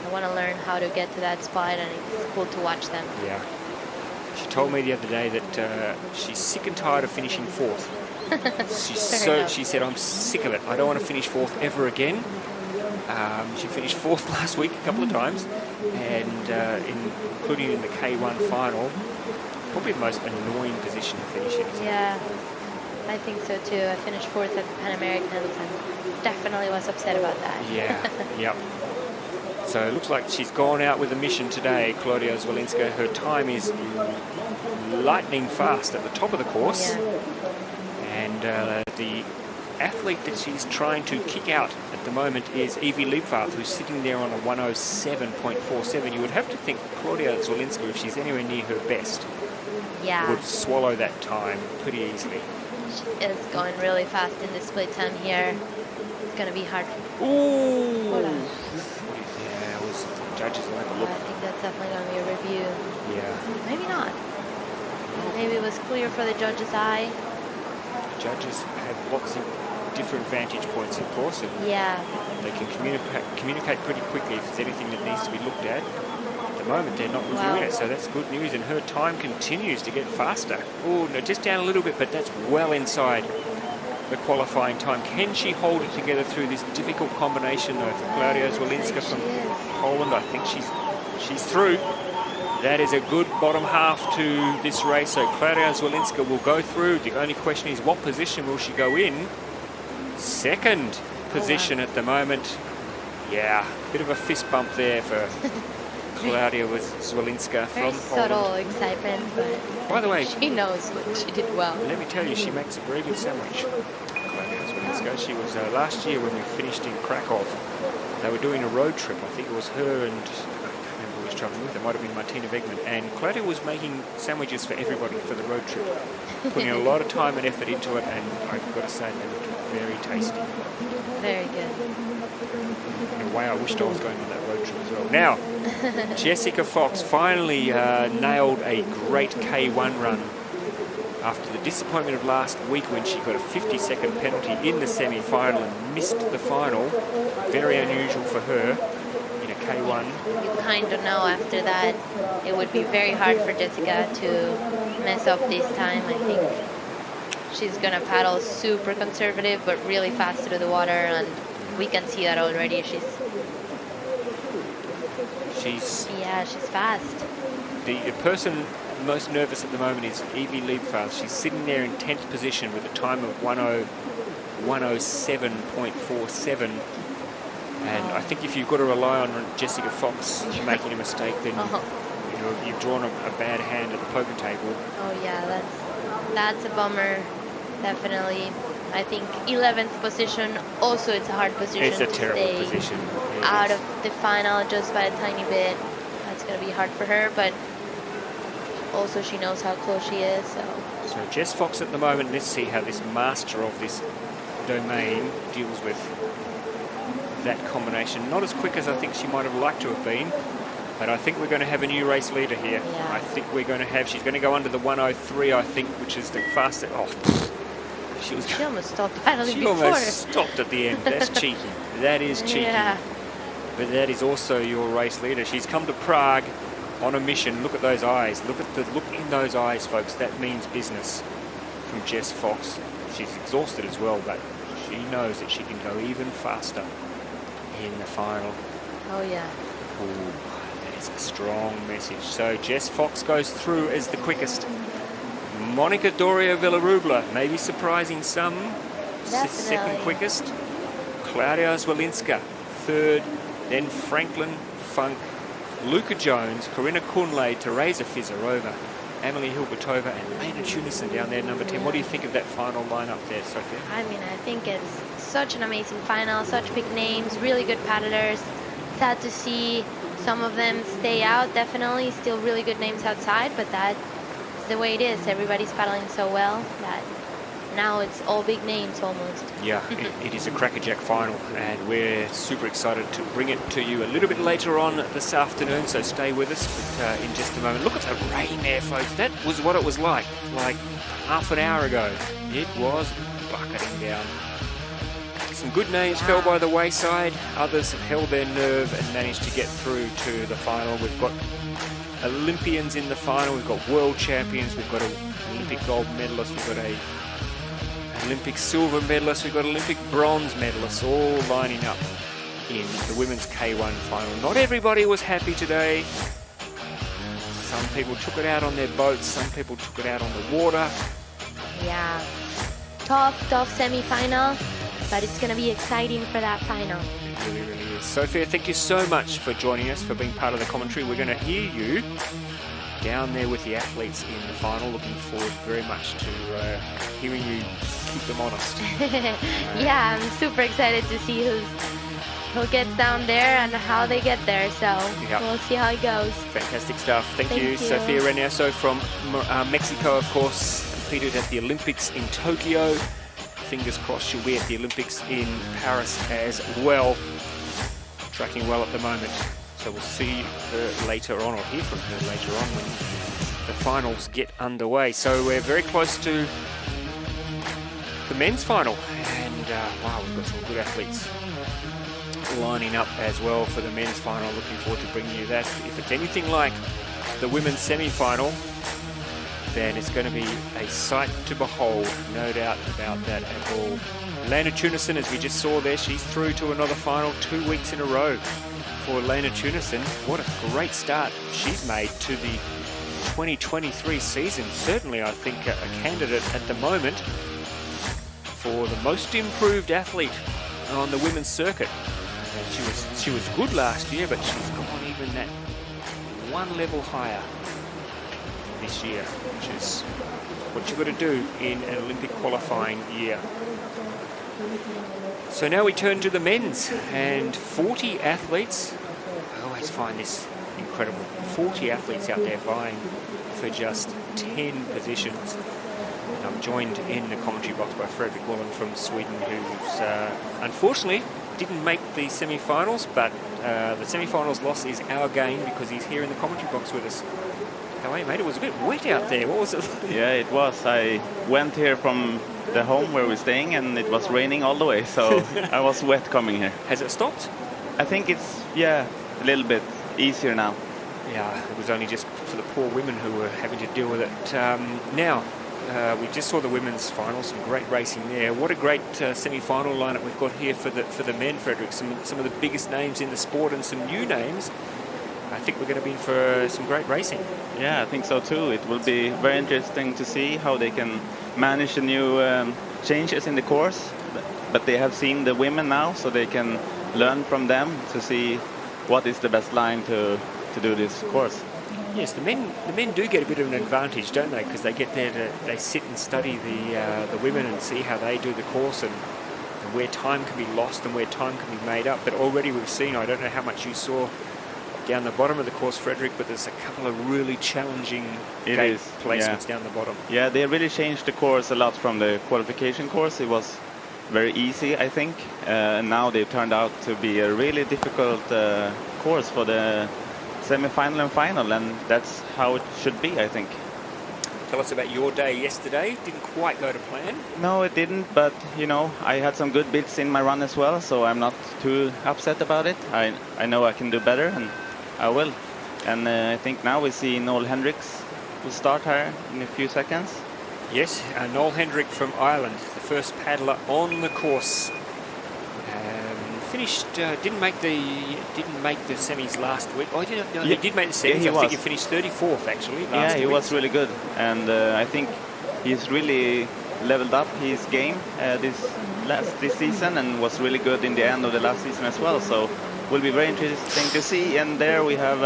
B: want to learn how to get to that spot, and it's cool to watch them.
A: Yeah. She told me the other day that she's sick and tired of finishing 4th. She said, I'm sick of it. I don't want to finish 4th ever again. She finished 4th last week a couple of times, and including in the K1 final. Probably the most annoying position to finish in.
B: Yeah, I think so too. I finished 4th at the Pan Americans and definitely was upset about that.
A: Yeah, yep. So it looks like she's gone out with a mission today, Klaudia Zwolinska. Her time is lightning fast at the top of the course.
B: Yeah.
A: And the athlete that she's trying to kick out at the moment is Evie Liebvaart, who's sitting there on a 107.47. You would have to think Klaudia Zwolinska, if she's anywhere near her best, would swallow that time pretty easily.
B: She is going really fast in the split time here. It's going to be hard.
A: Ooh! Yeah, the judges will have a look.
B: I think that's definitely going to be a review.
A: Yeah.
B: Maybe not. Maybe it was clear for the judge's eye.
A: The judges have lots of different vantage points, of course, and
B: Yeah.
A: they can communicate pretty quickly if there's anything that needs to be looked at. At the moment, they're not reviewing it, so that's good news, and her time continues to get faster. Oh, no, just down a little bit, but that's well inside the qualifying time. Can she hold it together through this difficult combination of Klaudia Zwolinska from Poland? I think she's through. That is a good bottom half to this race, so Klaudia Zwolinska will go through. The only question is, what position will she go in? Second position at the moment. Yeah, bit of a fist bump there for Klaudia Zwolinska from
B: Very
A: Poland.
B: subtle excitement, but
A: By the way,
B: she knows what she did well.
A: let me tell you, she makes a very good sandwich. Klaudia Zwolinska. She was last year when we finished in Krakow. They were doing a road trip. I think it was her and I can't remember who was traveling with. It might have been Martina Wegman. And Klaudia was making sandwiches for everybody for the road trip, putting a lot of time and effort into it. And I've got to say, they looked very tasty.
B: Very good.
A: In a way, I wished I was going on that road trip as well. Now, Jessica Fox finally nailed a great K1 run after the disappointment of last week when she got a 50-second penalty in the semi-final and missed the final. Very unusual for her in a K1.
B: You kind of know after that it would be very hard for Jessica to mess up this time. I think she's going to paddle super conservative but really fast through the water, and we can see that already. She's fast.
A: The person most nervous at the moment is Evie Liebfeld. She's sitting there in 10th position with a time of 107.47. And I think if you've got to rely on Jessica Fox making a mistake, then you've drawn a bad hand at the poker table.
B: Oh yeah, that's a bummer. Definitely. I think 11th position, also it's a hard position.
A: It's a
B: to
A: terrible
B: stay
A: position.
B: out of the final just by a tiny bit. That's going to be hard for her, but also she knows how close she is.
A: So Jess Fox at the moment, let's see how this master of this domain deals with that combination. Not as quick as I think she might have liked to have been, but I think we're going to have a new race leader here.
B: Yeah.
A: I think we're going to have, she's going to go under the 103, I think, which is the fastest. Oh, she
B: almost stopped paddling
A: She
B: before.
A: almost stopped at the end. That's cheeky. That is cheeky.
B: Yeah.
A: But that is also your race leader. She's come to Prague on a mission. Look at those eyes. Look at the look in those eyes, folks. That means business from Jess Fox. She's exhausted as well, but she knows that she can go even faster in the final.
B: Oh yeah.
A: Ooh, that is a strong message. So Jess Fox goes through as the quickest. Monica Doria Villarubla, maybe surprising some, second quickest. Klaudia Zwolinska, third. Then Franklin Funk, Luca Jones, Corinna Kunle, Teresa Fizarova, Emily Hilbertova, and Lena Tunison down there, number 10. What do you think of that final lineup there, Sophia?
B: I mean, I think it's such an amazing final, such big names, really good paddlers. Sad to see some of them stay out, definitely. Still really good names outside, but that's the way it is. Everybody's paddling so well that now it's all big names almost.
A: Yeah, it is a Prague Czech final, and we're super excited to bring it to you a little bit later on this afternoon, so stay with us. But in just a moment, look at the rain there, folks. That was what it was like half an hour ago. It was bucketing down. Some good names fell by the wayside. Others have held their nerve and managed to get through to the final. We've got Olympians in the final. We've got world champions. We've got an Olympic gold medalist. We've got a Olympic silver medalist. We've got Olympic bronze medalists all lining up in the women's K1 final. Not everybody was happy today. Some people took it out on their boats. Some people took it out on the water.
B: Yeah, tough semi-final, but it's going to be exciting for that final.
A: It really, really is. Sophia, thank you so much for joining us, for being part of the commentary. We're going to hear you down there with the athletes in the final. Looking forward very much to hearing you keep them honest.
B: Yeah, I'm super excited to see who gets down there and how they get there. So We'll see how it goes.
A: Fantastic stuff. Thank you. Sophia Reynoso from Mexico, of course, competed at the Olympics in Tokyo. Fingers crossed she'll be at the Olympics in Paris as well. Tracking well at the moment. So we'll see her later on, or hear from her later on when the finals get underway. So we're very close to the men's final, and wow, we've got some good athletes lining up as well for the men's final. Looking forward to bringing you that. If it's anything like the women's semi-final, then it's going to be a sight to behold, no doubt about that at all. Lena Tunison, as we just saw there, she's through to another final 2 weeks in a row for Lena Tunison. What a great start she's made to the 2023 season. Certainly, I think, a candidate at the moment for the most improved athlete on the women's circuit. She was good last year, but she's gone even that one level higher this year, which is what you've got to do in an Olympic qualifying year. So now we turn to the men's, and 40 athletes. I always find this incredible. 40 athletes out there vying for just 10 positions. And I'm joined in the commentary box by Fredrik Wåhlin from Sweden, who's unfortunately didn't make the semi-finals, but the semi-finals loss is our gain because he's here in the commentary box with us. How are you, mate? It was a bit wet out there. What was it?
C: Yeah, it was. I went here from the home where we're staying, and it was raining all the way, so I was wet coming here.
A: Has it stopped?
C: I think it's, yeah, a little bit easier now.
A: Yeah, it was only just for the poor women who were having to deal with it. Now, we just saw the women's final, some great racing there. What a great semi-final lineup we've got here for the men, Fredrik. Some of the biggest names in the sport and some new names. I think we're going to be in for some great racing.
C: Yeah, I think so too. It will be very interesting to see how they can manage the new changes in the course. But they have seen the women now, so they can learn from them to see what is the best line to do this course.
A: Yes, the men do get a bit of an advantage, don't they? Because they get there they sit and study the women and see how they do the course and where time can be lost and where time can be made up. But already we've seen, I don't know how much you saw down the bottom of the course, Fredrik, but there's a couple of really challenging gate placements down the bottom. Yeah,
C: they really changed the course a lot from the qualification course. It was very easy, I think, and now they've turned out to be a really difficult course for the semi-final and final, and that's how it should be, I think.
A: Tell us about your day yesterday. Didn't quite go to plan.
C: No, it didn't, but you know, I had some good bits in my run as well, so I'm not too upset about it. I know I can do better, and I will. And I think now we see Noel Hendricks will start here in a few seconds.
A: Yes, Noel Hendrick from Ireland, the first paddler on the course. Finished, didn't make the semis last week. Oh, he did make the semis. I think he finished 34th actually.
C: Yeah, he was really good, and I think he's really leveled up his game this season, and was really good in the end of the last season as well. So will be very interesting to see. And there we have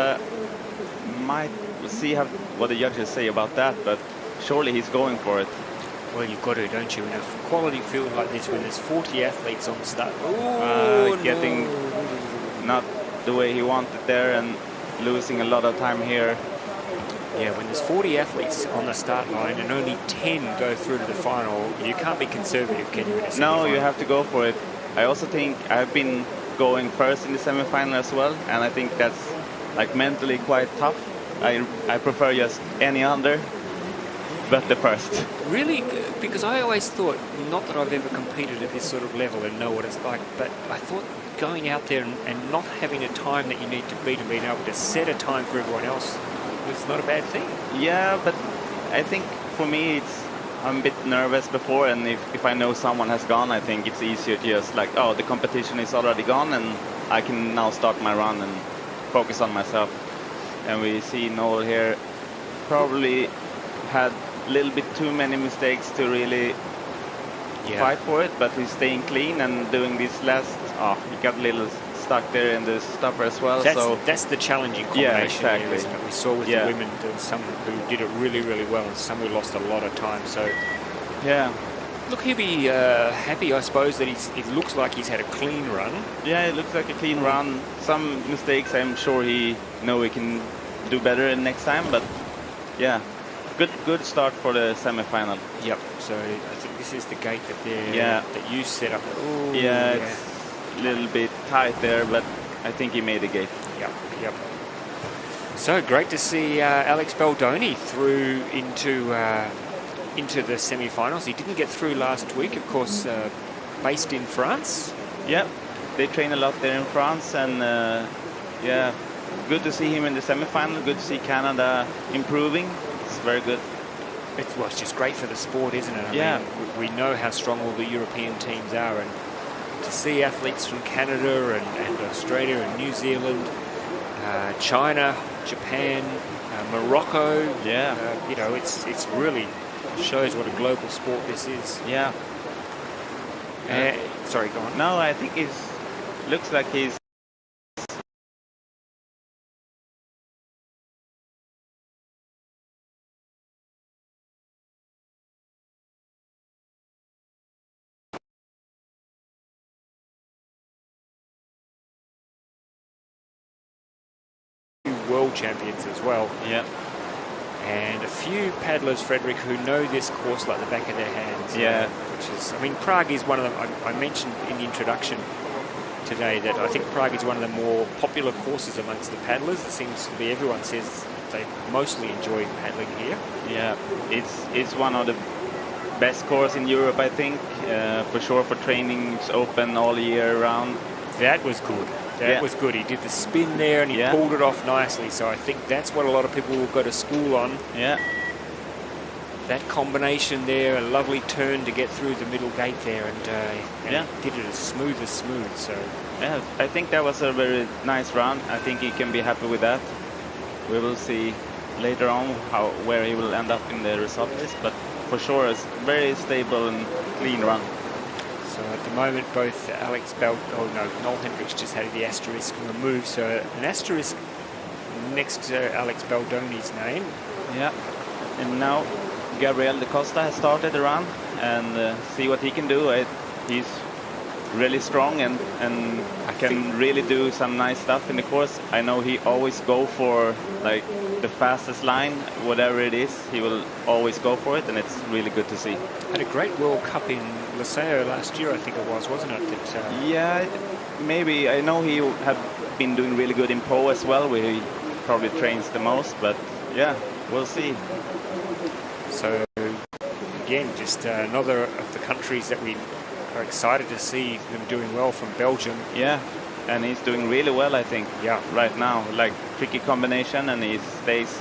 C: we'll see what the judges say about that, but surely he's going for it.
A: Well, you've got to, don't you? In a quality field like this, when there's 40 athletes on the start,
C: getting not the way he wanted there and losing a lot of time here.
A: Yeah, when there's 40 athletes on the start line and only 10 go through to the final, you can't be conservative, can you?
C: No, you have to go for it. I also think I've been going first in the semi-final as well, and I think that's like mentally quite tough. I prefer just any under, but the first.
A: Really? Because I always thought, not that I've ever competed at this sort of level and know what it's like, but I thought going out there and not having a time that you need to beat and being able to set a time for everyone else was not a bad thing.
C: Yeah, but I think for me I'm a bit nervous before, and if I know someone has gone, I think it's easier to just like, oh, the competition is already gone and I can now start my run and focus on myself. And we see Noel here probably had a little bit too many mistakes to really fight for it, but he's staying clean and doing this last. He got a little stuck there in the stopper as well.
A: That's the challenging combination.
C: Yeah, exactly.
A: Here, we saw with the women, there was some who did it really, really well, and some who lost a lot of time. So
C: yeah,
A: look, he'll be happy, I suppose, that it looks like he's had a clean run.
C: Yeah, it looks like a clean run. Some mistakes, I'm sure he can do better next time, but yeah. Good start for the semi-final.
A: Yep. So I think this is the gate that you set up. Ooh,
C: it's a little bit tight there, but I think he made the gate.
A: Yep. So great to see Alex Baldoni through into the semi-finals. He didn't get through last week, of course, based in France.
C: Yeah, they train a lot there in France, and yeah, good to see him in the semi-final. Good to see Canada improving. It's very good.
A: It's just great for the sport, isn't it? I mean, we know how strong all the European teams are, and to see athletes from Canada and Australia and New Zealand, China, Japan, Morocco.
C: Yeah.
A: You know, it's really shows what a global sport this is.
C: Yeah.
A: Sorry, go on.
C: No, I think looks like he's
A: world champions as well.
C: Yeah.
A: And a few paddlers, Frederick, who know this course like the back of their hands.
C: Yeah.
A: Which is, I mean, Prague is one of them. I mentioned in the introduction today that I think Prague is one of the more popular courses amongst the paddlers. It seems to be, everyone says they mostly enjoy paddling here.
C: Yeah, it's one of the best courses in Europe, I think, for sure. For training, it's open all year round.
A: That was good. That was good. He did the spin there and he pulled it off nicely. So I think that's what a lot of people will go to school on.
C: Yeah.
A: That combination there, a lovely turn to get through the middle gate there, and did it as smooth as smooth. So
C: yeah, I think that was a very nice run. I think he can be happy with that. We will see later on where he will end up in the result list, but for sure it's very stable and clean run.
A: So at the moment, both Noel Hendricks just had the asterisk removed. So an asterisk next to Alex Baldoni's name.
C: Yeah, and now Gabriel da Costa has started the run, and see what he can do. He's really strong and can really do some nice stuff in the course. I know he always go for like the fastest line, whatever it is, he will always go for it, and it's really good to see.
A: Had a great World Cup in Liceo last year, I think it was, wasn't it?
C: Yeah, maybe. I know he have been doing really good in Pro as well, where he probably trains the most, but yeah, we'll see.
A: So again, just another of the countries that we are excited to see them doing well from Belgium.
C: Yeah, and he's doing really well, I think. Yeah, right now, like tricky combination, and he stays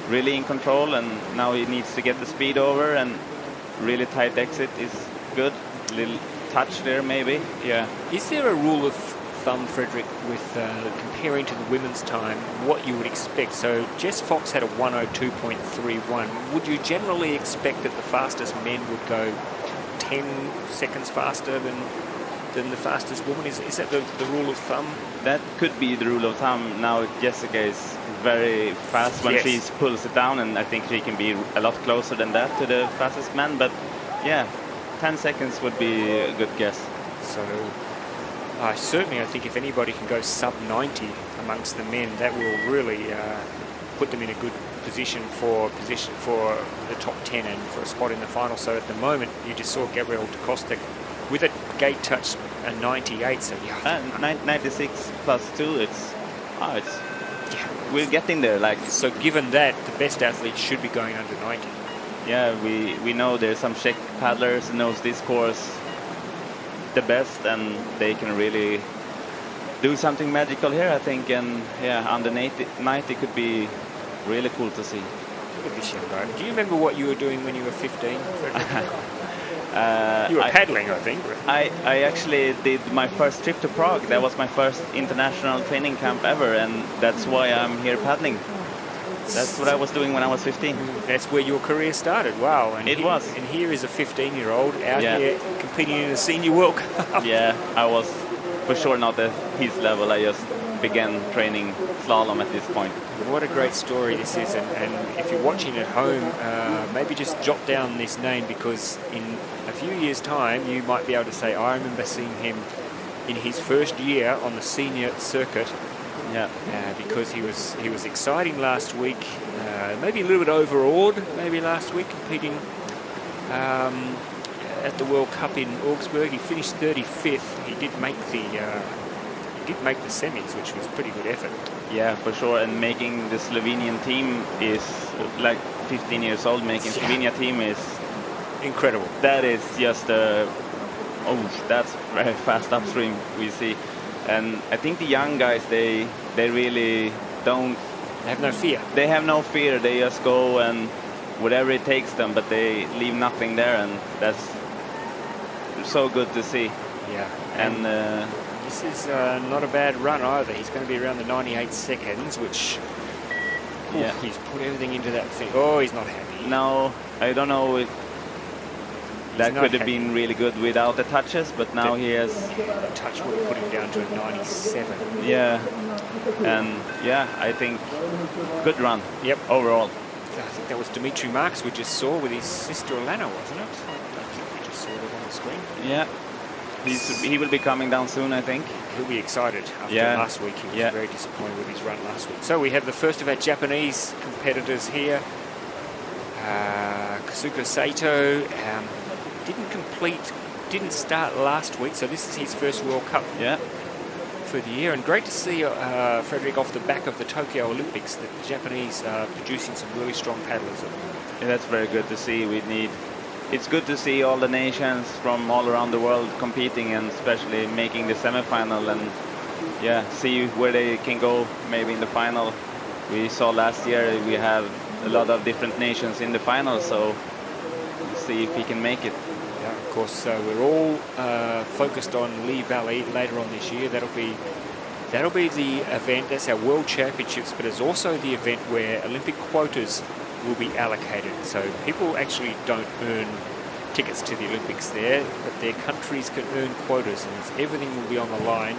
C: really in control, and now he needs to get the speed over, and really tight exit is good. Little touch there, maybe. Yeah.
A: Is there a rule of thumb, Frederick, with comparing to the women's time, what you would expect? So Jess Fox had a 1:02.31. Would you generally expect that the fastest men would go 10 seconds faster than the fastest woman? Is that the rule of thumb?
C: That could be the rule of thumb. Now Jessica is very fast when she pulls it down, and I think she can be a lot closer than that to the fastest man. But yeah, 10 seconds would be a good guess.
A: So certainly I think if anybody can go sub 90 amongst the men, that will really put them in a good position for the top 10 and for a spot in the final. So at the moment, you just saw Gabriel da Costa with a gate touch a 98. So yeah,
C: 96 plus 2. We're getting there. Like,
A: so given that, the best athletes should be going under 90.
C: Yeah, we know there's some Czech paddlers who knows this course the best, and they can really do something magical here, I think. And yeah, under 90 could be really cool to see.
A: Do you remember what you were doing when you were 15? You were paddling, I think.
C: I actually did my first trip to Prague. That was my first international training camp ever, and that's why I'm here paddling. That's what I was doing when I was 15.
A: That's where your career started. Wow. And
C: it was.
A: And here is a 15-year-old out here competing in a senior World Cup.
C: Yeah, I was for sure not at his level. I just began training slalom at this point.
A: What a great story this is. And if you're watching at home, maybe just jot down this name, because in a few years' time, you might be able to say, I remember seeing him in his first year on the senior circuit.
C: Yeah,
A: because he was exciting last week, maybe a little bit overawed maybe last week, competing at the World Cup in Augsburg. He finished 35th. He did make the did make the semis, which was pretty good effort.
C: Yeah, for sure. And making the Slovenian team is like 15 years old. Making Slovenia team is
A: incredible.
C: That is just that's very fast upstream we see. And I think the young guys, they really don't.
A: They have no fear.
C: They have no fear. They just go and whatever it takes them, but they leave nothing there, and that's so good to see.
A: Yeah.
C: And
A: this is not a bad run either. He's going to be around the 98 seconds, which he's put everything into that thing. Oh, he's not happy.
C: No, I don't know if that could have been really good without the touches, but now he has...
A: The touch would have put him down to a 97.
C: Yeah, and yeah, I think good run.
A: Yep.
C: Overall.
A: I think that was Dimitri Marks we just saw with his sister Alana, wasn't it? I think we just saw that on the screen.
C: Yeah. He will be coming down soon, I think.
A: He'll be excited after last week. He was very disappointed with his run last week. So we have the first of our Japanese competitors here. Kazuka Sato didn't start last week, so this is his first World Cup for the year. And great to see Frederick off the back of the Tokyo Olympics that the Japanese are producing some really strong paddlers.
C: Yeah, that's very good to see. It's good to see all the nations from all around the world competing, and especially making the semi-final, and see where they can go maybe in the final. We saw last year we have a lot of different nations in the final, so we'll see if he can make it.
A: Yeah, of course. We're all focused on Lee Valley later on this year. That'll be the event. That's our World Championships, but it's also the event where Olympic quotas will be allocated. So people actually don't earn tickets to the Olympics there, but their countries can earn quotas, and everything will be on the line.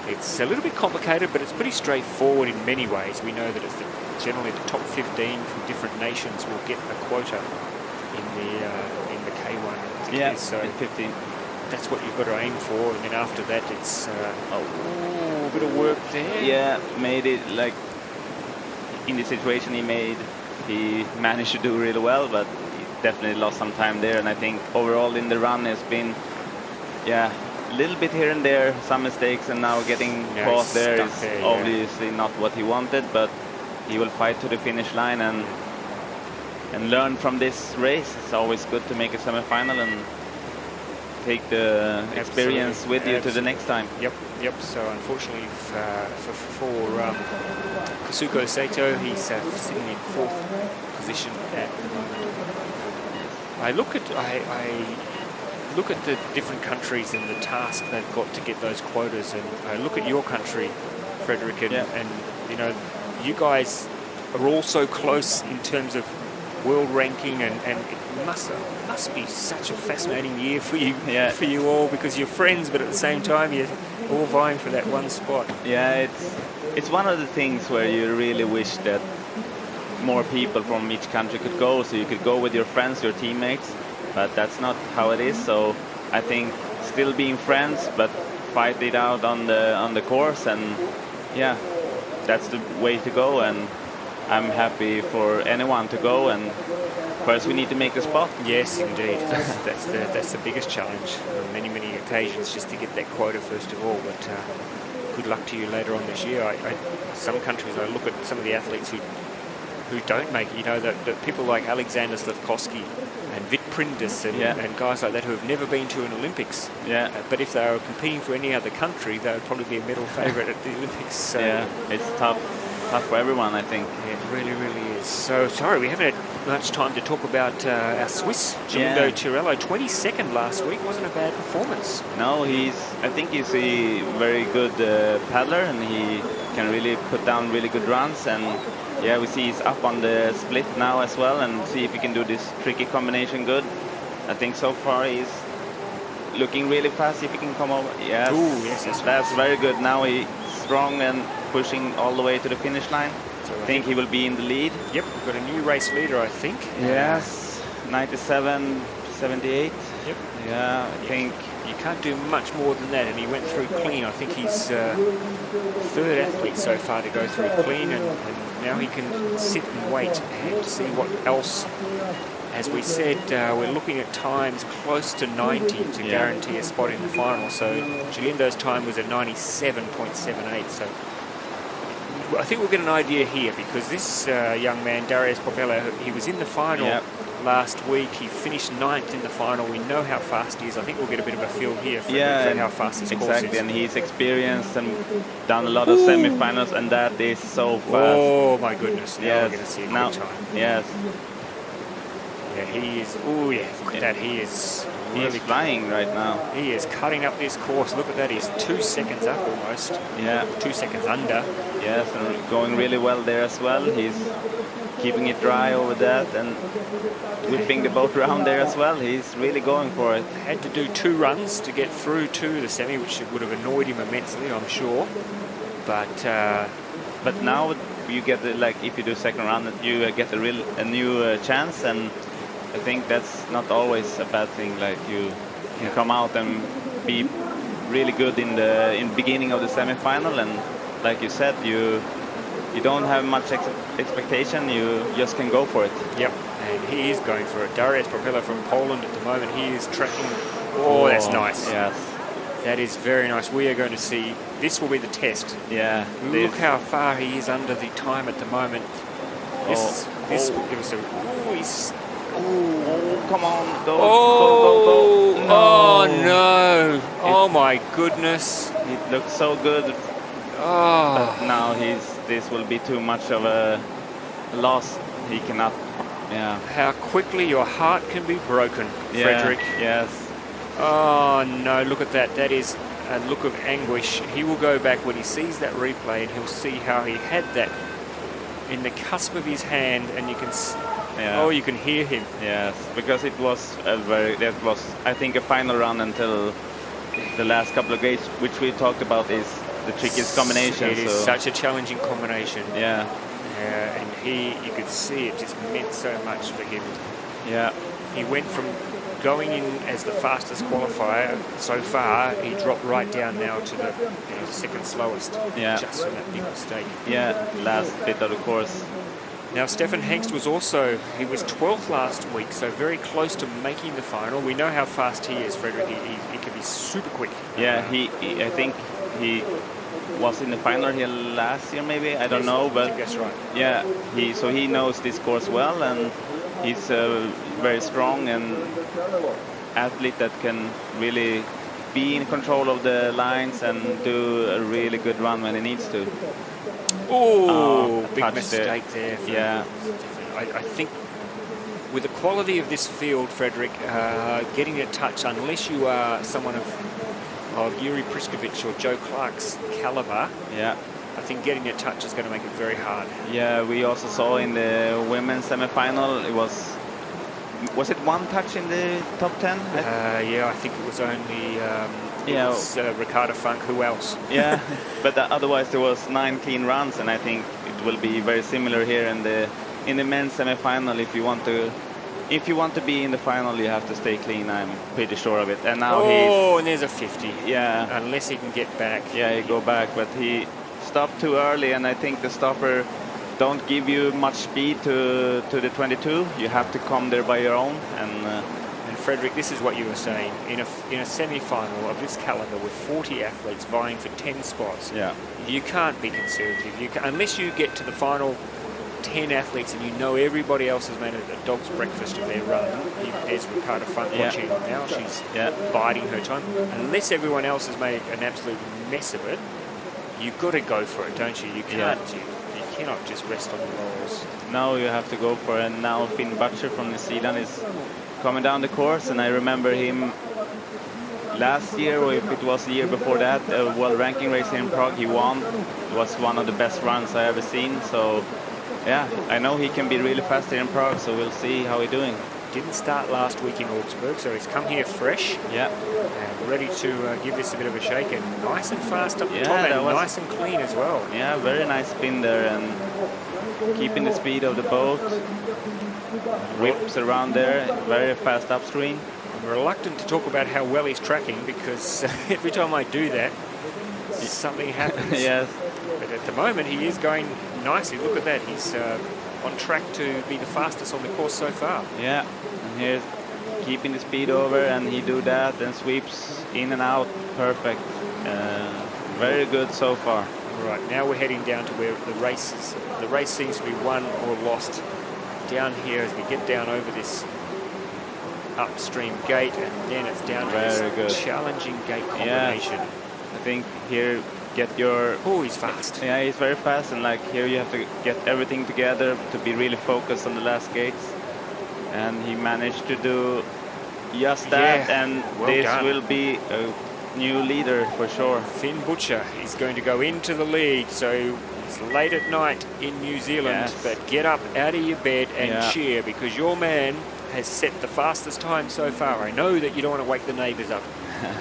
A: It's a little bit complicated, but it's pretty straightforward in many ways. We know that it's generally the top 15 from different nations will get a quota in the K1.
C: Yeah,
A: so
C: 15.
A: That's what you've got to aim for, and then after that it's a bit of work there.
C: Yeah, made it like in the situation he managed to do really well, but he definitely lost some time there. And I think overall in the run has been a little bit here and there, some mistakes, and now getting caught there is obviously not what he wanted, but he will fight to the finish line and learn from this race. It's always good to make a semi-final and take the experience with you to the next time.
A: Yep. So unfortunately for Kazuka Sato, he's sitting in 4th position at the moment. I look at the different countries and the task they've got to get those quotas, and I look at your country, Frederick, and you know, you guys are all so close in terms of world ranking, and it must be such a fascinating year for you all, because you're friends, but at the same time you're all vying for that one spot.
C: Yeah, it's one of the things where you really wish that more people from each country could go, so you could go with your friends, your teammates, but that's not how it is. So I think still being friends, but fight it out on the course, and that's the way to go. And I'm happy for anyone to go, and first we need to make a spot.
A: Yes, indeed. That's the biggest challenge on many occasions, just to get that quota first of all. But good luck to you later on this year. Some countries, I look at some of the athletes who don't make it. You know, that people like Alexander Slavkovsky and Vit Prindis and guys like that who have never been to an Olympics.
C: Yeah.
A: But if they were competing for any other country, they would probably be a medal favourite at the Olympics. So
C: it's tough for everyone, I think.
A: Yeah, it really is. So sorry, we haven't had much time to talk about our Swiss, Gilindo Tirello. 22nd last week, wasn't a bad performance.
C: No, I think he's a very good paddler, and he can really put down really good runs. And we see he's up on the split now as well, and see if he can do this tricky combination good. I think so far he's looking really fast. If he can come over, yes, that's very good. Now he's strong and pushing all the way to the finish line. So I think he will be in the lead. Yep,
A: we've got a new race leader, I think.
C: Yes, 97, 78.
A: Yep.
C: Yeah, I think
A: you can't do much more than that, and he went through clean. I think he's third athlete so far to go through clean, and now he can sit and wait and see what else As we said, we're looking at times close to 90 to guarantee a spot in the final. So Gilindo's time was at 97.78. So I think we'll get an idea here, because this young man, Darius Popella, he was in the final last week. He finished 9th in the final. We know how fast he is. I think we'll get a bit of a feel here for how fast this course is.
C: And he's experienced and done a lot of semi-finals, and that is so fast.
A: Oh my goodness! Now we're going to see a quick time.
C: Yes.
A: Yeah, he is. Oh yeah, look at that. He is really
C: flying right now.
A: He is cutting up this course. Look at that. He's 2 seconds up almost.
C: Yeah.
A: 2 seconds under.
C: Yes, and going really well there as well. He's keeping it dry over that and whipping the boat around there as well. He's really going for it.
A: Had to do 2 runs to get through to the semi, which would have annoyed him immensely, I'm sure.
C: But now you get if you do second run, you get a new chance, and I think that's not always a bad thing. Like you come out and be really good in the beginning of the semi-final, and like you said, you don't have much expectation. You just can go for it.
A: Yep, and he is going for it. Darius Popella from Poland at the moment. He is tracking. Oh, that's nice.
C: Yes.
A: That is very nice. We are going to see. This will be the test.
C: Yeah.
A: Look how far he is under the time at the moment. This will give us a.
C: Oh, come on. Go.
A: No. Oh, no. Oh, my goodness.
C: It looks so good.
A: Oh.
C: But now this will be too much of a loss. He cannot. Yeah.
A: How quickly your heart can be broken, Frederick.
C: Yes.
A: Oh, no. Look at that. That is a look of anguish. He will go back when he sees that replay, and he'll see how he had that in the cusp of his hand, and you can you can hear him.
C: Yes, because it was I think a final run until the last couple of gates, which we talked about is the trickiest combination.
A: It is such a challenging combination.
C: Yeah.
A: And you could see it just meant so much for him.
C: Yeah.
A: He went from going in as the fastest qualifier so far, he dropped right down now to the second slowest.
C: Yeah.
A: Just from that big mistake.
C: Yeah, last bit of the course.
A: Now, Stefan Hengst was he was 12th last week, so very close to making the final. We know how fast he is, Frederick. He can be super quick.
C: Yeah, I think he was in the final here last year, maybe. I don't know, but
A: I think that's right.
C: Yeah, he knows this course well, and he's very strong and athlete that can really be in control of the lines and do a really good run when he needs to.
A: Oh, big mistake there.
C: Yeah.
A: I think with the quality of this field, Frederick, getting a touch, unless you are someone of Yuri Priskovich or Joe Clark's caliber, I think getting a touch is going to make it very hard. Yeah,
C: we also saw in the women's semi-final, it was it one touch in the top 10?
A: Yeah, I think it was only Ricardo Funk. Who else?
C: Yeah, but otherwise there was 9 clean runs, and I think it will be very similar here in the men's semi-final. If you want to be in the final, you have to stay clean. I'm pretty sure of it. And now
A: and there's a 50.
C: Yeah,
A: unless he can get back.
C: Yeah, he go back, but he stopped too early, and I think the stopper don't give you much speed to the 22. You have to come there by your own.
A: And Frederick, this is what you were saying. In a semi-final of this caliber with 40 athletes vying for 10 spots, you can't be conservative. Unless you get to the final 10 athletes and you know everybody else has made a dog's breakfast of their run. There's Ricardo Funk watching now. She's biding her time. Unless everyone else has made an absolute mess of it, you've got to go for it, don't you? You can't. You cannot just rest on your laurels.
C: No, you have to go for it. And now Finn Butcher from New Zealand is coming down the course, and I remember him last year, or if it was the year before that, a world ranking race in Prague. He won. It was one of the best runs I ever seen. So yeah, I know he can be really fast here in Prague, so we'll see how he's doing.
A: Didn't start last week in Augsburg, so he's come here fresh.
C: Yeah.
A: And ready to give this a bit of a shake, and nice and fast up the top, and nice and clean as well.
C: Yeah, very nice spin there, and keeping the speed of the boat. Whips around there, very fast upstream.
A: I'm reluctant to talk about how well he's tracking, because every time I do that, something happens.
C: Yes.
A: But at the moment, he is going nicely. Look at that. He's on track to be the fastest on the course so far.
C: Yeah, and here's keeping the speed over, and he do that and sweeps in and out. Perfect. Very good so far.
A: Right, now we're heading down to where the race seems to be won or lost down here as we get down over this upstream gate, and then it's down to this challenging gate combination.
C: Yeah. I think here get your...
A: Oh, he's fast.
C: Yeah, he's very fast, and like here you have to get everything together to be really focused on the last gates. And he managed to do just that, and well this done. Will be a new leader for sure.
A: Finn Butcher is going to go into the lead, so it's late at night in New Zealand, but get up out of your bed and cheer, because your man has set the fastest time so far. I know that you don't want to wake the neighbours up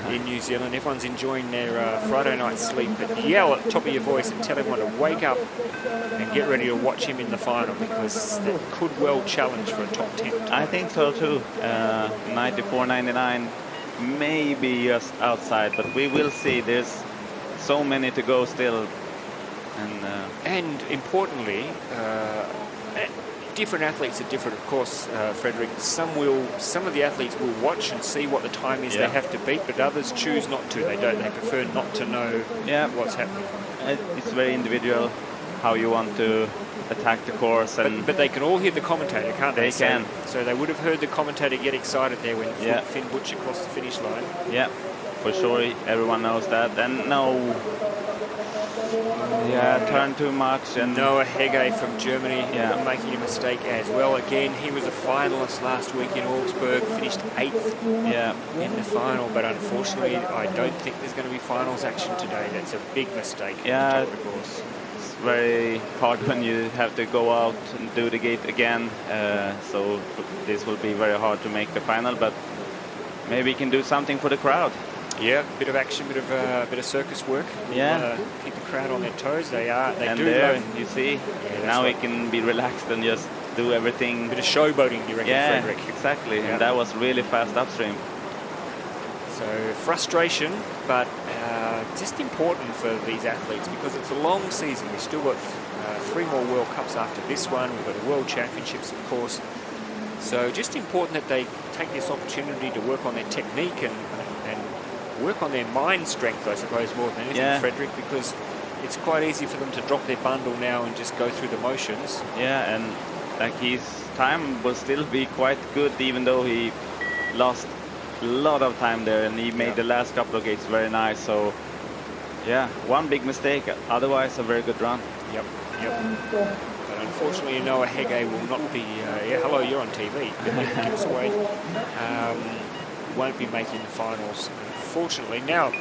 A: in New Zealand. Everyone's enjoying their Friday night sleep, but yell at the top of your voice and tell everyone to wake up and get ready to watch him in the final, because that could well challenge for a top 10 time.
C: I think so too. 94.99 maybe just outside, but we will see. There's so many to go still,
A: and importantly, different athletes are different, of course, Frederick. Some of the athletes will watch and see what the time is they have to beat, but others choose not to. They prefer not to know what's happening.
C: It's very individual how you want to attack the course, and
A: but they can all hear the commentator, can't they?
C: They can.
A: So they would have heard the commentator get excited there when Finn Butcher crossed the finish line.
C: Yeah, for sure. Everyone knows that. And turn too much. And
A: Noah Hege from Germany making a mistake as well. Again, he was a finalist last week in Augsburg, finished 8th in the final, but unfortunately I don't think there's going to be finals action today. That's a big mistake.
C: Yeah,
A: of course.
C: It's very hard when you have to go out and do the gate again, so this will be very hard to make the final, but maybe you can do something for the crowd.
A: Yeah, bit of action, bit of circus work.
C: Yeah,
A: keep the crowd on their toes. They do.
C: There, you see, now we can be relaxed and just do everything.
A: Bit of showboating, you reckon, Frederick?
C: Exactly. Yeah. And that was really fast upstream.
A: So frustration, but just important for these athletes, because it's a long season. We've still got 3 more World Cups after this one. We've got the World Championships, of course. So just important that they take this opportunity to work on their technique and work on their mind strength, I suppose, more than anything, Frederick, because it's quite easy for them to drop their bundle now and just go through the motions.
C: Yeah, and like his time will still be quite good, even though he lost a lot of time there, and he made the last couple of gates very nice. So yeah, one big mistake, otherwise a very good run.
A: Yep. But unfortunately, Noah Hege will not be hello, you're on TV. Give us away. Won't be making the finals, unfortunately. Now,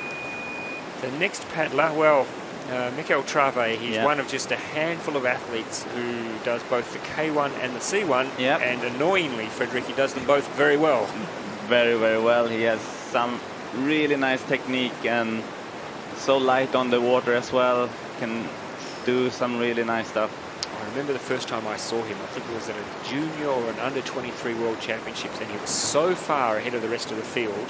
A: the next paddler, Mikael Trave, he's one of just a handful of athletes who does both the K1 and the C1, and annoyingly, Frederick, he does them both very well.
C: Very, very well. He has some really nice technique, and so light on the water as well, can do some really nice stuff.
A: I remember the first time I saw him, I think it was at a junior or an under-23 World Championships, and he was so far ahead of the rest of the field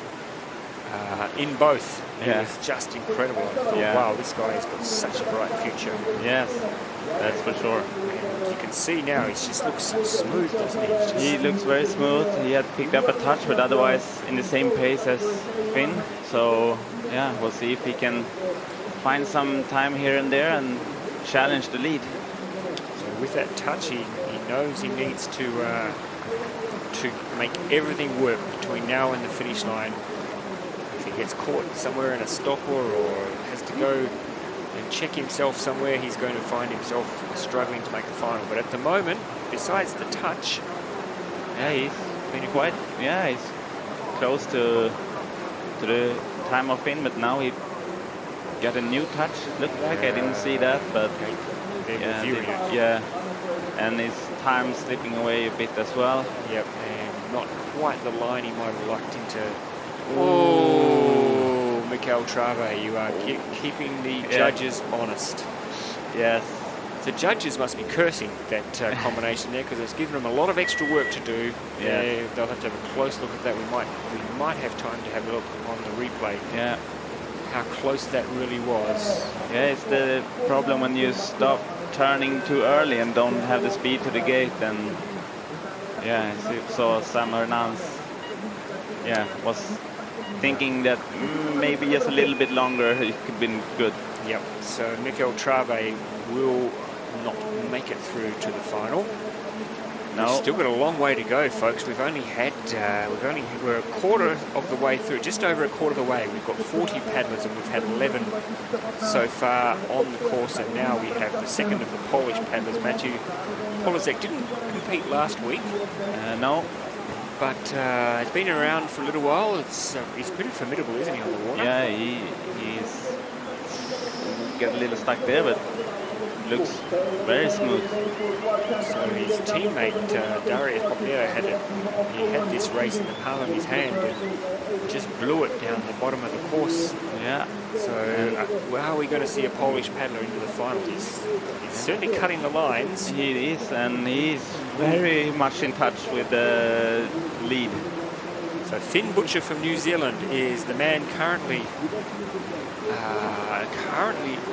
A: in both. It was just incredible. I thought, wow, this guy has got such a bright future.
C: Yes, that's for sure.
A: And you can see now, he just looks so smooth, doesn't he?
C: He looks very smooth. He had picked up a touch, but otherwise in the same pace as Finn. So yeah, we'll see if he can find some time here and there and challenge the lead.
A: With that touch, he knows he needs to make everything work between now and the finish line. If he gets caught somewhere in a stopper or has to go and check himself somewhere, he's going to find himself struggling to make the final. But at the moment, besides the touch,
C: he's been quite, he's close to the time of Finn, but now he got a new touch. Looked like I didn't see that, but. And his time slipping away a bit as well.
A: Yep, and not quite the line he might have lucked into. Oh, Mikael Trave, you are keeping the judges honest.
C: Yes.
A: The judges must be cursing that combination there, because it's given them a lot of extra work to do. Yeah. They'll have to have a close look at that. We might have time to have a look on the replay.
C: Yeah.
A: How close that really was.
C: Yeah, it's the problem when you stop turning too early and don't have the speed to the gate. And yeah, so Sam Hernandez, yeah, was thinking that maybe just a little bit longer it could have been good.
A: Yep. So Mikel Trave will not make it through to the final.
C: No.
A: We've still got a long way to go, folks. We're a quarter of the way through, just over a quarter of the way. We've got 40 paddlers and we've had 11 so far on the course, and now we have the second of the Polish paddlers. Matthew Polizek didn't compete last week.
C: No.
A: But he's been around for a little while. He's pretty formidable, isn't he, on the water?
C: Yeah, he's got a little stuck there, but looks very smooth.
A: So his teammate Darius Popliero had this race in the palm of his hand and just blew it down the bottom of the course.
C: Yeah.
A: So how are we going to see a Polish paddler into the final? He's certainly cutting the lines.
C: He is, and he's very much in touch with the lead.
A: So Finn Butcher from New Zealand is the man currently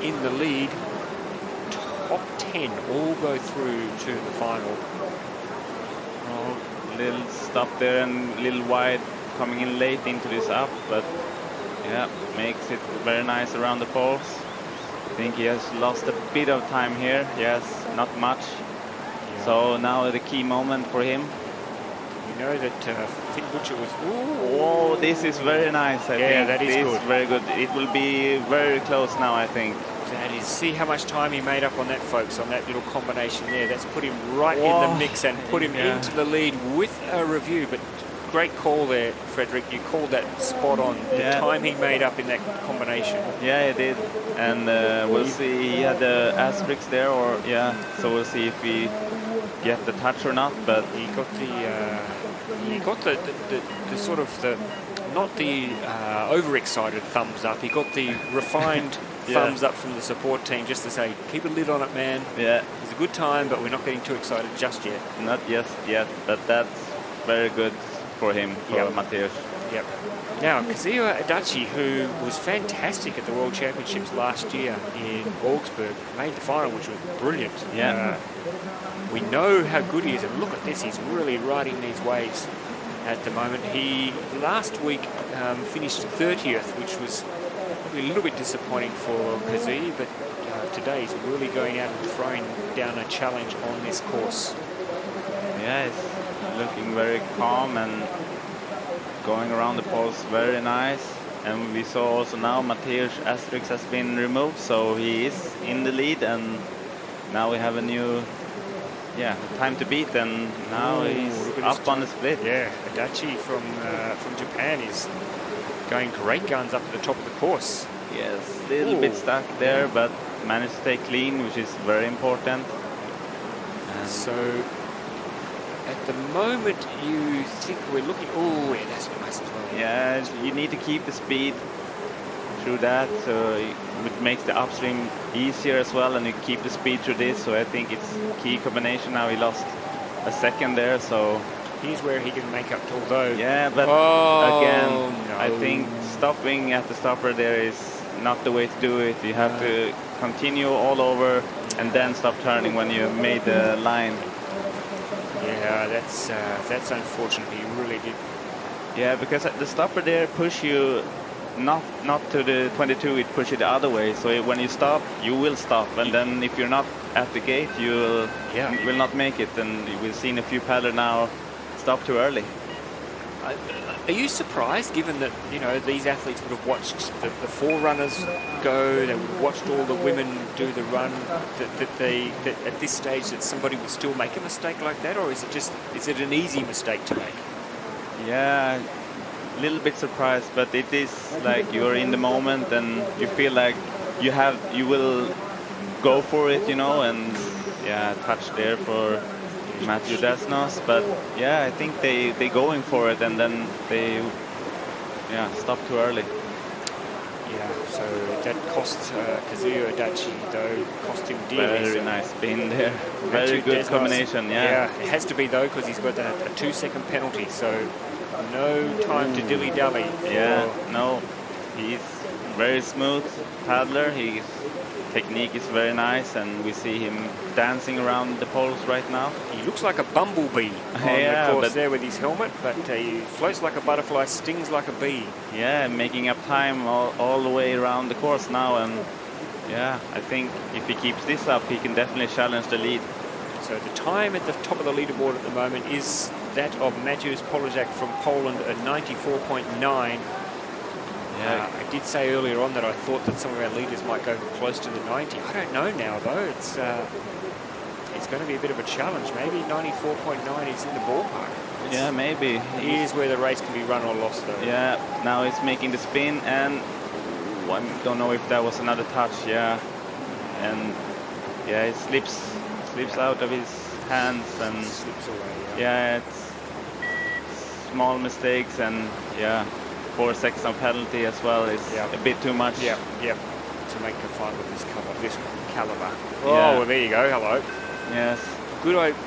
A: in the lead. Top 10 all go through to the final.
C: Oh, little stop there and little wide coming in late into this up, but yeah, makes it very nice around the poles. I think he has lost a bit of time here. Yes, not much. Yeah. So now the key moment for him.
A: You know that Finn Butcher was...
C: Oh, this is very nice. I think
A: that is good.
C: Very good. It will be very close now, I think.
A: That is, see how much time he made up on that, folks, on that little combination there. That's put him right in the mix and put him into the lead with a review. But great call there, Frederick. You called that spot on. The time he made up in that combination.
C: Yeah, he did. And we'll see. He had the asterisks there, or so we'll see if he get the touch or not. But
A: he got the sort of the not the overexcited thumbs up. He got the refined thumbs up from the support team just to say, keep a lid on it, man.
C: Yeah.
A: It's a good time, but we're not getting too excited just yet.
C: Not just yet, but that's very good for him, for Mateusz.
A: Yep. Now, Kazuya Adachi, who was fantastic at the World Championships last year in Augsburg, made the final, which was brilliant.
C: Yeah.
A: We know how good he is, and look at this, he's really riding these waves at the moment. He, last week, finished 30th, which was a little bit disappointing for Kazuya, but today he's really going out and throwing down a challenge on this course.
C: Yeah, he's looking very calm and going around the poles very nice. And we saw also now Mateusz asterisk has been removed, so he is in the lead, and now we have a new time to beat, and now he's up on the split.
A: Yeah, Adachi from Japan is going great guns up to the top of the course.
C: Yes, a little bit stuck there, but managed to stay clean, which is very important. And
A: so at the moment you think we're looking... Oh, yeah, that's nice as well.
C: Yeah, you need to keep the speed through that, so it makes the upstream easier as well, and you keep the speed through this, so I think it's key combination. Now he lost a second there, so
A: here's where he can make up, although...
C: Yeah, but again, I think stopping at the stopper there is not the way to do it. You have to continue all over and then stop turning when you made the line.
A: Yeah, that's unfortunate. He really did.
C: Yeah, because the stopper there push you not to the 22, it pushes you the other way. So when you stop, you will stop, and then if you're not at the gate, you will not make it. And we've seen a few paddlers now stop too early.
A: Are you surprised, given that these athletes would have watched the forerunners go, they would have watched all the women do the run, that at this stage that somebody would still make a mistake like that, or is it an easy mistake to make?
C: Yeah, a little bit surprised, but it is like you're in the moment and you feel like you will go for it, and touch there for Matthew Desnos, but I think they going for it, and then they stop too early.
A: Yeah, so that cost Kazuya Adachi, though, cost him dearly.
C: Very nice spin there. Very good combination,
A: Yeah, it has to be, though, because he's got a 2-second penalty, so no time to dilly-dally.
C: Yeah, no, he's very smooth paddler. He's technique is very nice, and we see him dancing around the poles right now.
A: He looks like a bumblebee on the course there with his helmet, but he floats like a butterfly, stings like a bee.
C: Yeah, making up time all the way around the course now, and yeah, I think if he keeps this up, he can definitely challenge the lead.
A: So the time at the top of the leaderboard at the moment is that of Mateusz Polozak from Poland at 94.9.
C: Yeah.
A: I did say earlier on that I thought that some of our leaders might go close to the 90. I don't know now, though. It's going to be a bit of a challenge. Maybe 94.9 is in the ballpark.
C: Yeah, maybe.
A: Here's where the race can be run or lost, though.
C: Yeah, now he's making the spin, and I don't know if that was another touch. Yeah, and yeah, it slips out of his hands and
A: slips away.
C: Yeah, it's small mistakes, and yeah, 4 seconds of penalty as well is a bit too much.
A: Yeah. To make a fight with this caliber. Oh,
C: Yeah.
A: well, there you go. Hello.
C: Yes.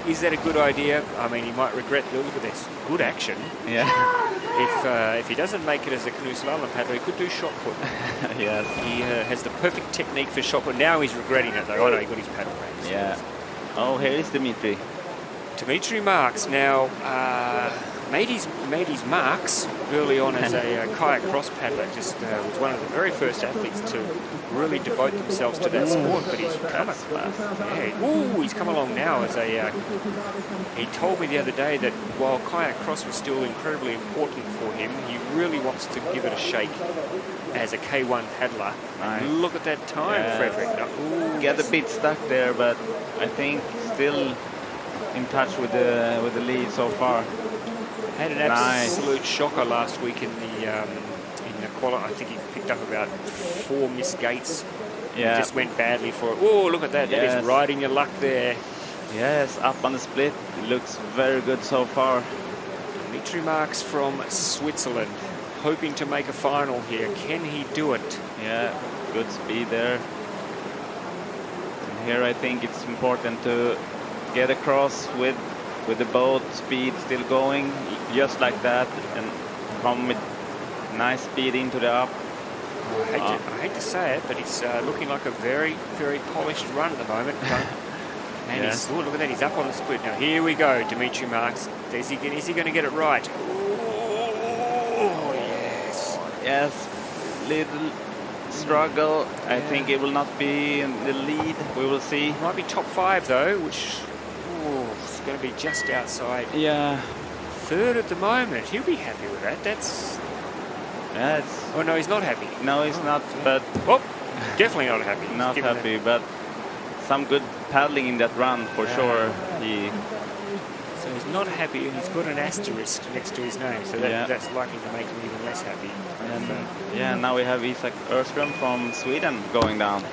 A: Is that a good idea? I mean, he might regret. Look at this. Good action.
C: Yeah.
A: If he doesn't make it as a canoe slalom paddler, he could do shot put.
C: Yes.
A: He has the perfect technique for shot put. Now he's regretting it, though. I know he got his paddle range.
C: Yeah. Oh, here is Dimitri.
A: Dimitri Marks now made his marks early on as a kayak cross paddler. Just was one of the very first athletes to really devote themselves to that sport. But he's come he's come along now as a. He told me the other day that while kayak cross was still incredibly important for him, he really wants to give it a shake as a K1 paddler.
C: Nice.
A: Look at that time, Frederick.
C: Get a bit stuck there, but I think still in touch with the lead so far.
A: Had an absolute shocker last week in the qualify. I think he picked up about 4 missed gates.
C: Yeah.
A: Just went badly for it. Oh, look at that. That is riding your luck there.
C: Yes, up on the split. It looks very good so far.
A: Dimitri Marks from Switzerland, hoping to make a final here. Can he do it?
C: Yeah, good speed there. And here I think it's important to get across with the boat speed still going, just like that, and come with nice speed into the up.
A: I hate to say it, but it's looking like a very, very polished run at the moment. And he's, look at that, he's up on the split. Now here we go, Dimitri Marks. Is he going to get it right? Oh, yes.
C: Yes, little struggle. I think it will not be in the lead. We will see.
A: Might be top 5 though, which is going to be just outside.
C: Yeah.
A: 3rd at the moment. He'll be happy with that. Oh no, he's not happy.
C: No, he's not. But
A: definitely not happy.
C: Not happy, but some good paddling in that run for sure.
A: So he's not happy, and he's got an asterisk next to his name, so that's likely to make him even less happy.
C: And now we have Isak Örström from Sweden going down.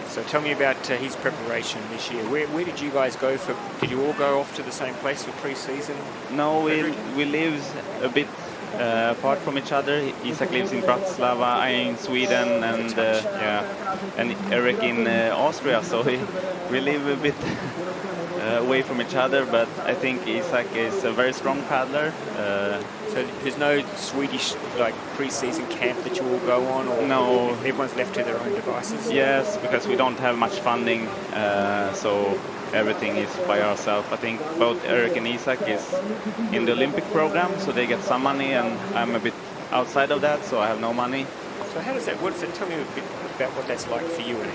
A: So tell me about his preparation this year. Where did you guys go for? Did you all go off to the same place for pre-season?
C: No, we live a bit apart from each other. Isak lives in Bratislava, I in Sweden, and Eric in Austria. So we live a bit away from each other. But I think Isak is a very strong paddler.
A: So there's no Swedish pre-season camp that you all go on, or
C: no?
A: Everyone's left to their own devices.
C: Yes, because we don't have much funding, so everything is by ourselves. I think both Eric and Isak is in the Olympic program, so they get some money, and I'm a bit outside of that, so I have no money.
A: So how does that? Tell me a bit about what that's like for you, and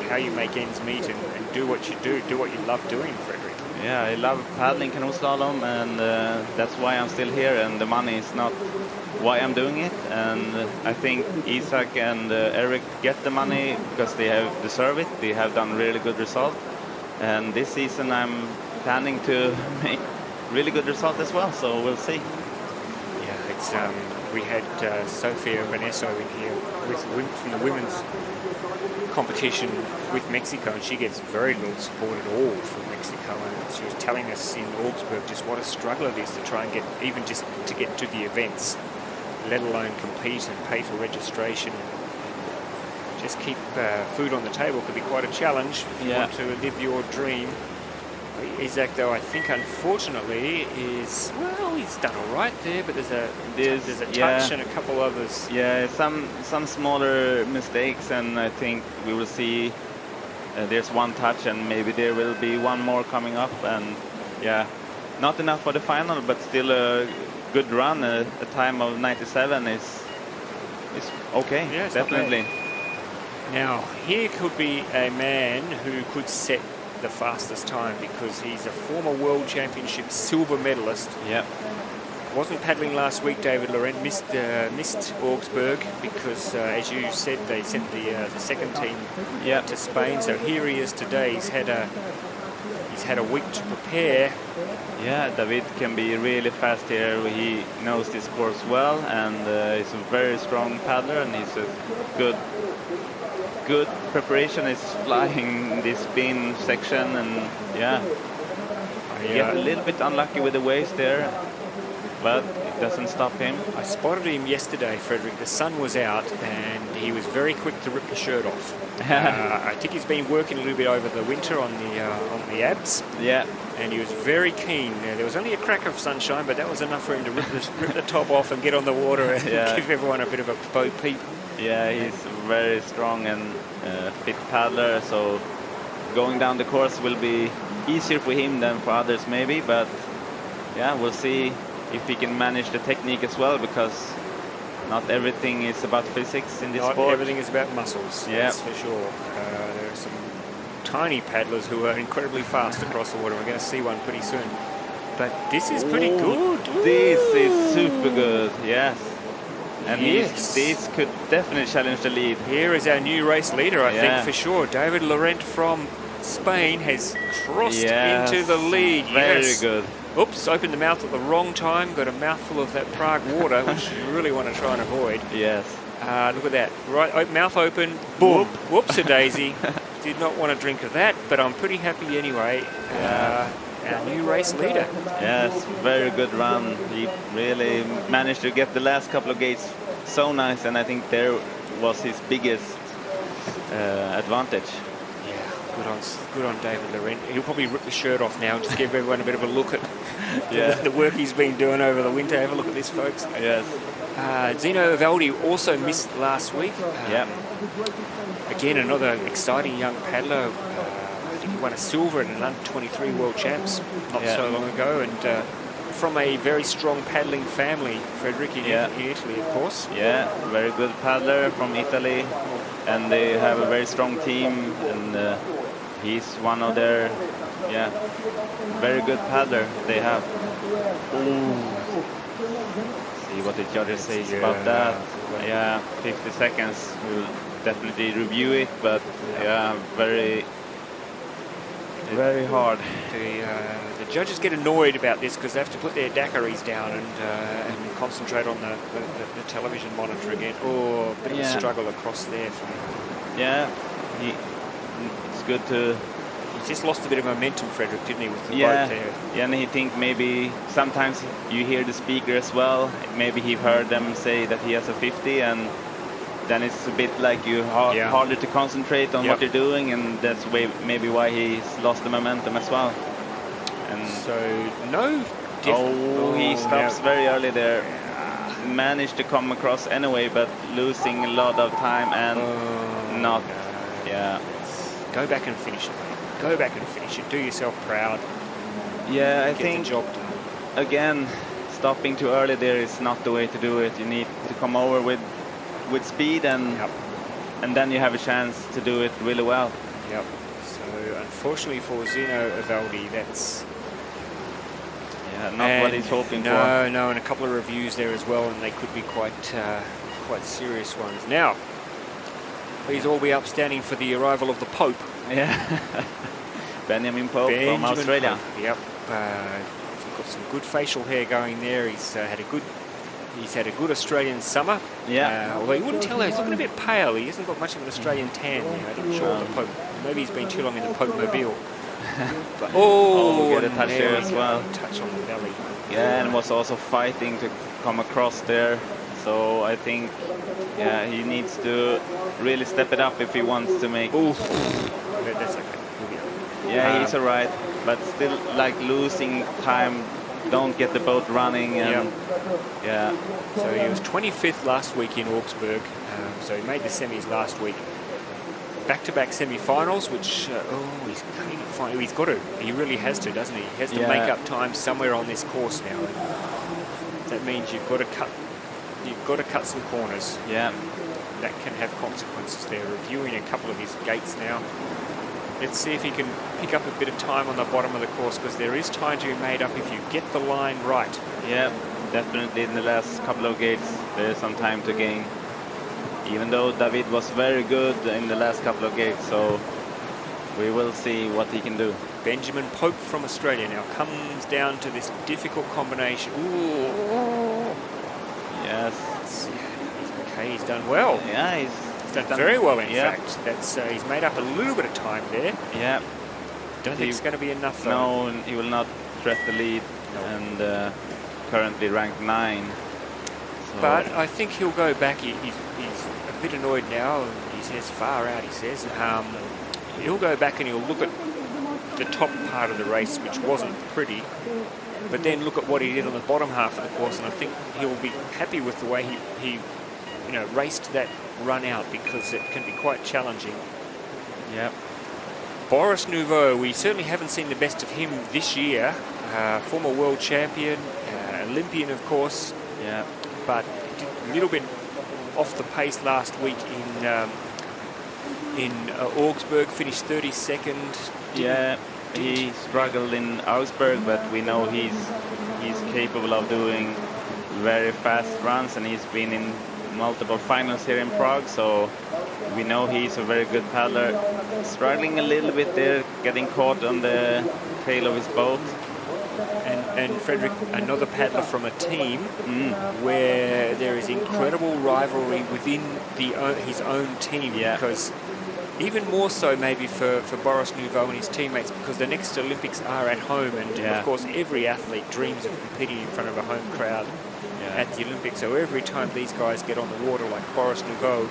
A: how you make ends meet and do what you do what you love doing, Frederick.
C: Yeah, I love paddling canoe slalom, and that's why I'm still here, and the money is not why I'm doing it. And I think Isak and Eric get the money because they have deserved it. They have done really good result, and this season I'm planning to make really good result as well, so we'll see.
A: Yeah, it's we had Sofia Benesso in here from the women's competition with Mexico, and she gets very little support at all from Mexico, and she was telling us in Augsburg just what a struggle it is to try and get even just to get to the events, let alone compete and pay for registration. Just keep food on the table could be quite a challenge if you want to live your dream. Isaac, though, I think unfortunately is, well, he's done all right there, but there's a touch and a couple others.
C: Yeah, some smaller mistakes, and I think we will see there's one touch, and maybe there will be one more coming up, and yeah, not enough for the final, but still a good run. A time of 97 is okay.
A: Yeah,
C: definitely.
A: Now, here could be a man who could set the fastest time, because he's a former World Championship silver medalist.
C: Yeah.
A: Wasn't paddling last week. David Laurent missed Augsburg because, as you said, they sent the second team to Spain. So here he is today. He's had a week to prepare.
C: Yeah, David can be really fast here. He knows this course well, and he's a very strong paddler, and he's a good preparation. Is flying this spin section, and get a little bit unlucky with the waves there, but it doesn't stop him.
A: I spotted him yesterday, Frederick. The sun was out, and he was very quick to rip the shirt off. I think he's been working a little bit over the winter on the abs.
C: Yeah.
A: And he was very keen. There was only a crack of sunshine, but that was enough for him to rip the top off and get on the water and give everyone a bit of a bo peep.
C: Yeah, he's very strong and fit paddler, so going down the course will be easier for him than for others maybe, but yeah, we'll see if he can manage the technique as well, because not everything is about physics in this sport.
A: Not everything is about muscles, that's for sure. There are some tiny paddlers who are incredibly fast across the water. We're going to see one pretty soon. But this is pretty good.
C: This is super good, yes. And this could definitely challenge the lead.
A: Here is our new race leader, I think, for sure. David Laurent from Spain has crossed into the lead.
C: Very good.
A: Oops, opened the mouth at the wrong time. Got a mouthful of that Prague water, which you really want to try and avoid.
C: Yes.
A: Look at that. Right, mouth open. Boom. Whoops-a-daisy. Did not want to drink of that, but I'm pretty happy anyway. Our new race leader.
C: Yes, very good run. He really managed to get the last couple of gates so nice, and I think there was his biggest advantage.
A: Yeah, good on David Laurent. He'll probably rip the shirt off now and just give everyone a bit of a look at the work he's been doing over the winter. Have a look at this, folks.
C: Yes.
A: Zino Valdi also missed last week. Again, another exciting young paddler. I think he won a silver in an under-23 World Champs not so long ago, and from a very strong paddling family, Frederick, in Italy, of course.
C: Yeah, very good paddler from Italy, and they have a very strong team, and he's one of their, very good paddler they have. See what the judges say about that. Yeah, 50 seconds. We'll definitely review it, but very hard.
A: The judges get annoyed about this because they have to put their daiquiris down and concentrate on the television monitor again. Oh, a bit of a struggle across there for me.
C: Yeah, it's good to...
A: He just lost a bit of momentum, Frederick, didn't he, with the boat there?
C: Yeah, and he think maybe sometimes you hear the speaker as well. Maybe he heard them say that he has a 50, and then it's a bit like you harder to concentrate on what you're doing, and that's maybe why he's lost the momentum as well. And
A: so
C: he stops very early there. Managed to come across anyway, but losing a lot of time and
A: Go back and finish it. Go back and finish it. Do yourself proud.
C: Yeah, I
A: think
C: the job done. Again, stopping too early there is not the way to do it. You need to come over with speed, and then you have a chance to do it really well.
A: Yep. So unfortunately for Zino Valdi, that's
C: not what he's hoping for.
A: No, and a couple of reviews there as well, and they could be quite serious ones. Now, please all be upstanding for the arrival of the Pope.
C: Yeah. Benjamin Pope from Australia.
A: Pope. Yep. He's got some good facial hair going there. He's had a good Australian summer.
C: Yeah.
A: Although you wouldn't tell that, he's looking a bit pale. He hasn't got much of an Australian tan there. I'm not sure the Pope. Maybe he's been too long in the Pope mobile. But,
C: get a touch there as well.
A: Touch on the belly.
C: Yeah, and was also fighting to come across there. So I think, he needs to really step it up if he wants to make.
A: That's okay.
C: Yeah, he's alright, but still like losing time, don't get the boat running, and yeah.
A: So he was 25th last week in Augsburg, so he made the semis last week. Back-to-back semi-finals, which he's got to. He really has to, doesn't he? He has to make up time somewhere on this course now. And that means you've got to cut some corners.
C: Yeah.
A: That can have consequences. They're reviewing a couple of his gates now. Let's see if he can pick up a bit of time on the bottom of the course, because there is time to be made up if you get the line right.
C: Yeah, definitely in the last couple of gates there's some time to gain. Even though David was very good in the last couple of gates, so we will see what he can do.
A: Benjamin Pope from Australia now comes down to this difficult combination. Ooh.
C: Yes.
A: Okay, he's done well.
C: Yeah, he's
A: done very well, in fact. That's he's made up a little bit of time there.
C: Yeah.
A: Don't think it's going to be enough, though.
C: No, he will not threat the lead, and currently ranked 9. So.
A: But I think he'll go back. He's a bit annoyed now. He says far out, he says. He'll go back and he'll look at the top part of the race, which wasn't pretty, but then look at what he did on the bottom half of the course, and I think he'll be happy with the way he raced that run out, because it can be quite challenging.
C: Yep.
A: Boris Nouveau, we certainly haven't seen the best of him this year. Former world champion, Olympian, of course.
C: Yeah.
A: But a little bit off the pace last week in Augsburg, finished 32nd.
C: Yeah, he struggled in Augsburg, but we know he's capable of doing very fast runs, and he's been in multiple finals here in Prague, so we know he's a very good paddler. Struggling a little bit there, getting caught on the tail of his boat.
A: And Frederick, another paddler from a team where there is incredible rivalry within his own team, because even more so maybe for Boris Nouveau and his teammates, because the next Olympics are at home, and of course every athlete dreams of competing in front of a home crowd at the Olympics. So every time these guys get on the water, like Boris Nouveau,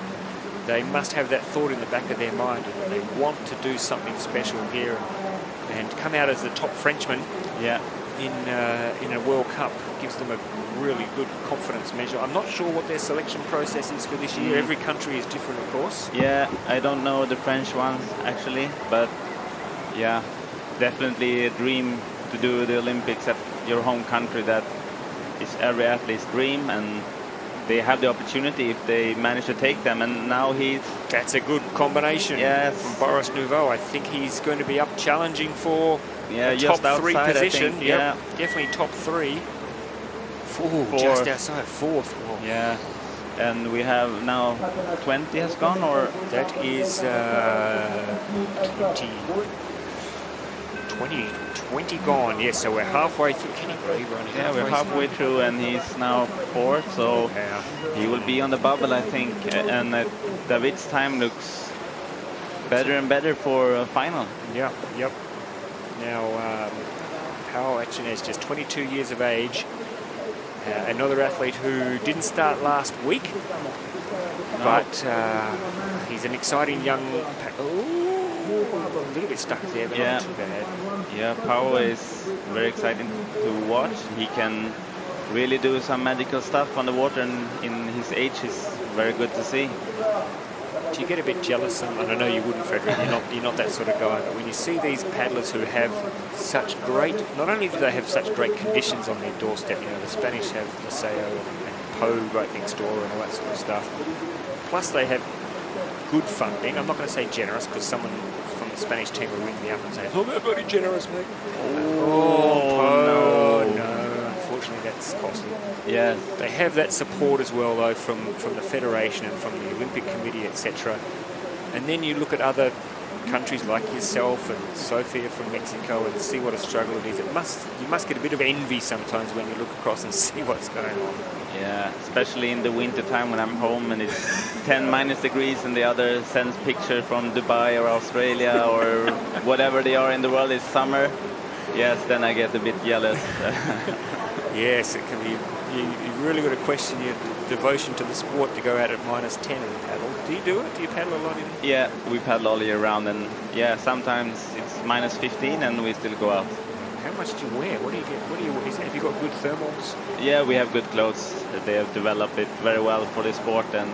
A: they must have that thought in the back of their mind, and they want to do something special here and come out as the top Frenchman in a World Cup. Gives them a really good confidence measure. I'm not sure what their selection process is for this year. Every country is different, of course.
C: Yeah, I don't know the French ones actually, but yeah, definitely a dream to do the Olympics at your home country. That is every athlete's dream, and they have the opportunity if they manage to take them. And now
A: that's a good combination from Boris Nouveau. I think he's going to be up challenging for a top 3 position.
C: Yeah,
A: definitely top 3. Just outside 4th. Oh.
C: Yeah, and we have now 20 has gone, or
A: that is 20 gone. Yes, so we're halfway through. Can you believe we're only
C: we're halfway through, and he's now 4th, so he will be on the bubble, I think. And David's time looks better and better for a final.
A: Yeah, yep. Now, Paul Etienne is just 22 years of age. Another athlete who didn't start last week, but he's an exciting young... a little bit stuck there, but not too bad.
C: Yeah, Pao is very exciting to watch. He can really do some magical stuff on the water, and in his age is very good to see.
A: Do you get a bit jealous? And I know you wouldn't, Frederick. You're not that sort of guy. But when you see these paddlers who have such great, not only do they have such great conditions on their doorstep, the Spanish have Maceo and Poe right next door and all that sort of stuff. Plus they have good funding. I'm not going to say generous, because someone from the Spanish team will ring me up and say, "Oh, they're bloody generous, mate." No. Unfortunately, that's costly.
C: Yeah,
A: they have that support as well, though, from the federation and from the Olympic Committee, etc. And then you look at other countries like yourself and Sofia from Mexico and see what a struggle it is. You must get a bit of envy sometimes when you look across and see what's going on.
C: Yeah, especially in the winter time when I'm home and it's 10 - degrees, and the other sends pictures from Dubai or Australia or whatever they are in the world is summer. Yes, then I get a bit jealous.
A: Yes, it can be. You really got to question your devotion to the sport to go out at -10 and paddle. Do you do it? Do you paddle a lot?
C: Yeah, we paddle all year round, and yeah, sometimes it's minus 15 and we still go out.
A: How much do you wear? What do you get? Have you got good thermals?
C: Yeah, we have good clothes. They have developed it very well for the sport, and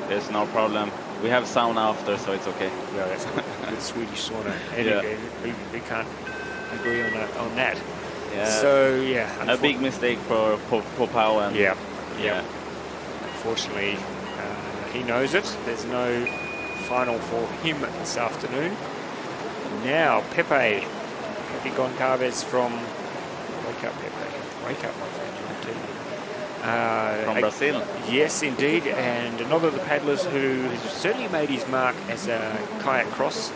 C: there's no problem. We have sauna after, so it's okay.
A: Yeah, that's good. Good Swedish sauna.
C: Yeah.
A: We can't agree on that.
C: Yeah.
A: So yeah,
C: A big mistake for Pau. And
A: yeah.
C: yeah.
A: Unfortunately, he knows it. There's no final for him this afternoon. Now Pepe Goncalves from Wake Up Pepe. Wake up, my friend.
C: From Brazil.
A: Yes, indeed, and another of the paddlers who has certainly made his mark as a kayak cross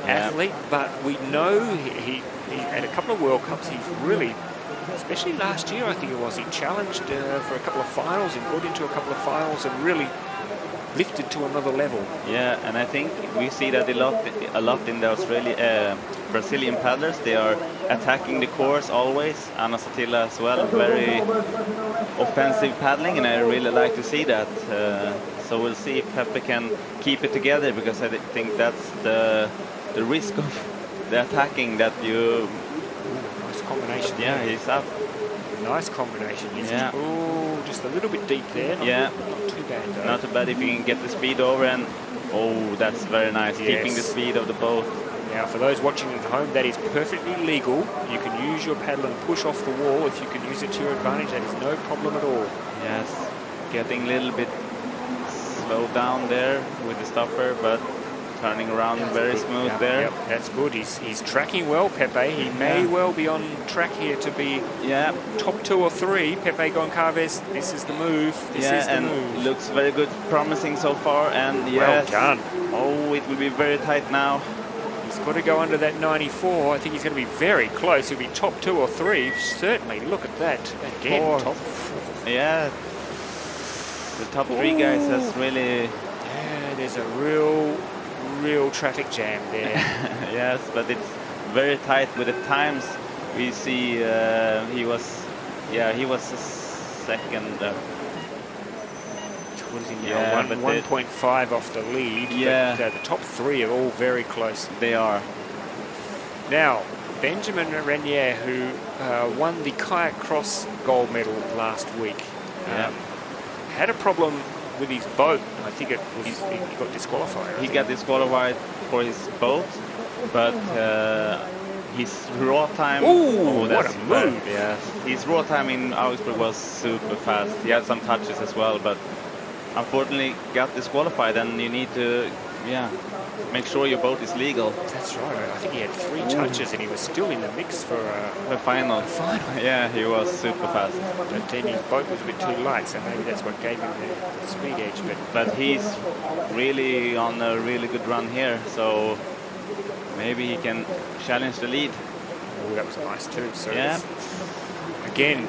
A: athlete, but we know he had a couple of World Cups. He's really, especially last year, I think it was, he challenged for a couple of finals and got into a couple of finals and really lifted to another level.
C: Yeah, and I think we see that a lot in the Brazilian paddlers. They are attacking the course always. Ana Satila as well, very offensive paddling, and I really like to see that. So we'll see if Pepe can keep it together, because I think that's the risk of the attacking that you.
A: Nice combination.
C: Yeah, he's up.
A: Nice combination. He's just a little bit deep there. Not too bad though.
C: Not too bad if you can get the speed over, and that's very nice.
A: Yes.
C: Keeping the speed of the boat.
A: Now, for those watching at home, that is perfectly legal. You can use your paddle and push off the wall. If you can use it to your advantage, that is no problem at all.
C: Yes, getting a little bit slowed down there with the stopper, but turning around very smooth there.
A: Yep, that's good. He's tracking well, Pepe. He may well be on track here to be top 2 or 3. Pepe Goncalves, this is the move. This is the move.
C: Looks very good, promising so far, and
A: well done.
C: Oh, it will be very tight now.
A: He's got to go under that 94. I think he's going to be very close. He'll be top 2 or 3. Certainly. Look at that. Again, top 4.
C: Yeah. The top 3 guys has really.
A: Yeah, there's a real traffic jam there.
C: Yes, but it's very tight with the times. We see he was a second.
A: What is he now? 1.5 off the lead.
C: Yeah.
A: But, the top 3 are all very close.
C: They are.
A: Now, Benjamin Renier, who won the kayak cross gold medal last week, had a problem with his boat. I think he got disqualified.
C: He got disqualified for his boat, but his raw time.
A: Oh, what a move!
C: Yeah, his raw time in Augsburg was super fast. He had some touches as well, but unfortunately got disqualified. And you need to, make sure your boat is legal.
A: That's right. I think he had 3 touches, and he was still in the mix for
C: the final. Yeah, he was super fast.
A: But then his boat was a bit too light, so maybe that's what gave him the speed edge.
C: But he's really on a really good run here, so maybe he can challenge the lead.
A: Oh, that was nice too. So again,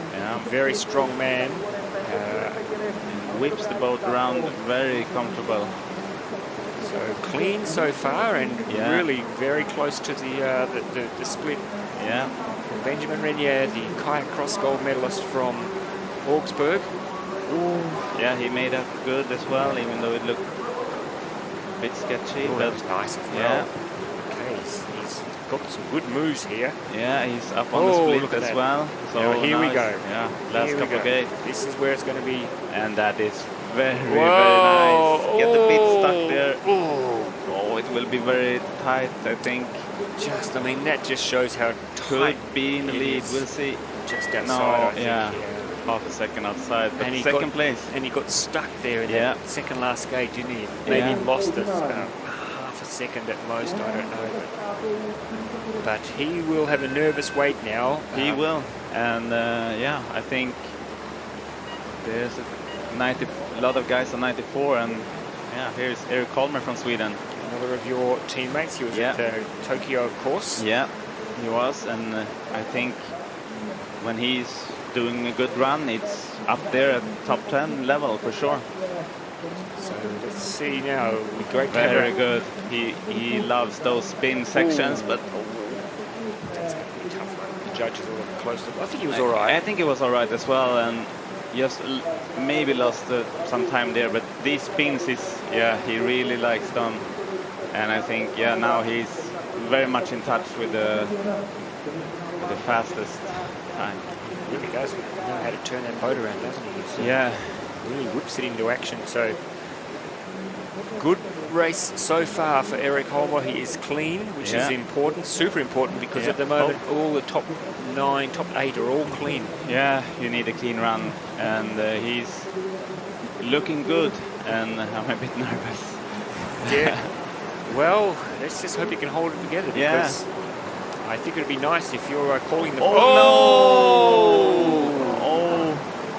A: very strong man.
C: Whips the boat around very comfortable.
A: So clean so far, and really very close to the split.
C: Yeah.
A: From Benjamin Renier, the kayak cross gold medalist from Augsburg.
C: Yeah, he made up good as well, even though it looked a bit sketchy.
A: But that was nice as well. Okay, he's got some good moves here.
C: Yeah, he's up on the split as well. So
A: here we go.
C: Yeah, last couple of gates.
A: This is where it's going to be.
C: And that is very nice. Get the bit stuck there. Oh, it will be very tight, I think.
A: I mean, that just shows how tight.
C: Could be in the lead. We'll see.
A: Just outside, I think.
C: Half a second outside, but
A: and
C: second place.
A: And he got stuck there in that second last gate, didn't he? Maybe lost it half a second at most, I don't know. But he will have a nervous wait now.
C: He will. And I think there's a lot of guys on 94, and here's Eric Kolmer from Sweden.
A: Another of your teammates. He was at the Tokyo course.
C: Yeah, he was, and I think when he's doing a good run, it's up there at top 10 level for sure.
A: So let's see now. Great,
C: very good. He loves those spin sections, but
A: that's going to be a tough one. The judges are close to. I think he was all right.
C: I think he was all right as well, and just maybe lost some time there. But these spins he really likes them. And I think, yeah, now he's very much in touch with the fastest time.
A: He really does know how to turn that boat around, doesn't he?
C: Yeah.
A: Really whips it into action. So good race so far for Erik Holmer. He is clean, which is important, super important, because at the moment all the top 9, top 8 are all clean.
C: Yeah, you need a clean run, and he's looking good, and I'm a bit nervous.
A: Yeah. Well, let's just hope you can hold it together, because I think it'd be nice if you're calling the...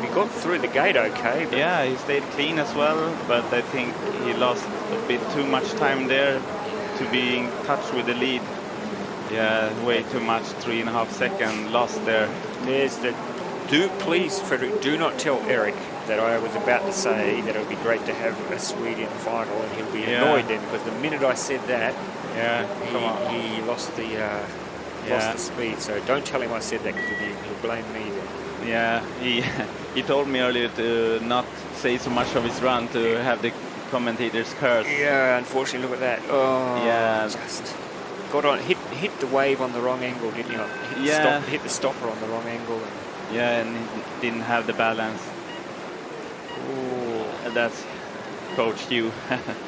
A: He got through the gate okay. But
C: yeah, he stayed clean as well, but I think he lost a bit too much time there to be in touch with the lead. Yeah, way too much, 3.5 seconds lost there.
A: There's the... Please, Frederick, do not tell Erik that I was about to say that it would be great to have a Swede in the final, and he'll be annoyed then, because the minute I said that, he lost the speed. So don't tell him I said that, because he'll blame me then.
C: Yeah, he told me earlier to not say so much of his run, to have the commentators curse.
A: Yeah, unfortunately, look at that. Oh,
C: yeah,
A: just got on, hit the wave on the wrong angle, didn't you? Hit the stopper on the wrong angle.
C: Yeah, and he didn't have the balance.
A: Oh,
C: that's Coach Hugh.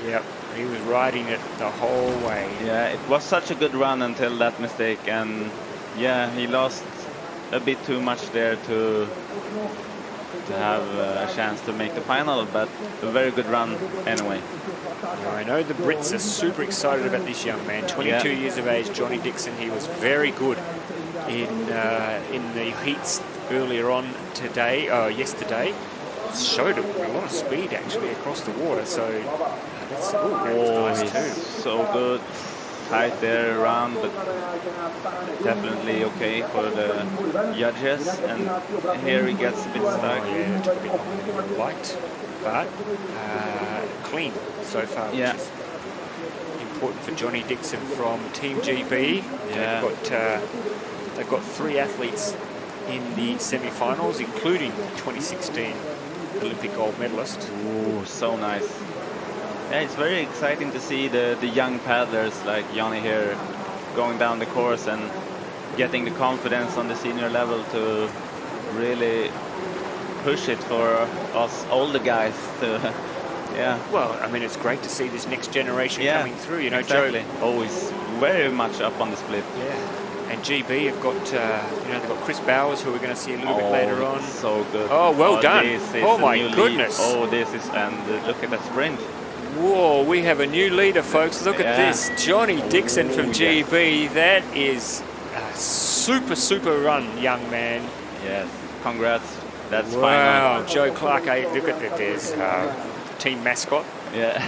A: Yep, he was riding it the whole way.
C: Yeah, it was such a good run until that mistake, and yeah, he lost a bit too much there to have a chance to make the final, but a very good run anyway.
A: Now, I know the Brits are super excited about this young man, 22 years of age, Johnny Dixon. He was very good in the heats earlier on yesterday. Showed a lot of speed actually across the water, so that's nice too.
C: So good. Tight there around, but definitely okay for the judges, and here he gets a bit stuck.
A: Yeah, took a bit light, but clean so far, which is important for Johnny Dixon from Team GB.
C: Yeah.
A: They've got 3 athletes in the semi-finals, including 2016 Olympic gold medalist.
C: Ooh, so nice. Yeah, it's very exciting to see the young paddlers like Johnny here going down the course and getting the confidence on the senior level to really push it for us older guys to,
A: Well, I mean, it's great to see this next generation coming through. You know,
C: exactly. Always very much up on the split.
A: Yeah. And GB have got, they've got Chris Bowers, who we're going to see a little bit later on.
C: So good.
A: Oh, well done. Oh, my goodness.
C: Lead. Oh, this is, and look at that sprint.
A: Whoa, we have a new leader, folks. Look at this. Johnny Dixon from GB. That is a super, super run, young man.
C: Yes, congrats. That's final.
A: Wow, Joe Clark, look at that. There's team mascot.
C: Yeah.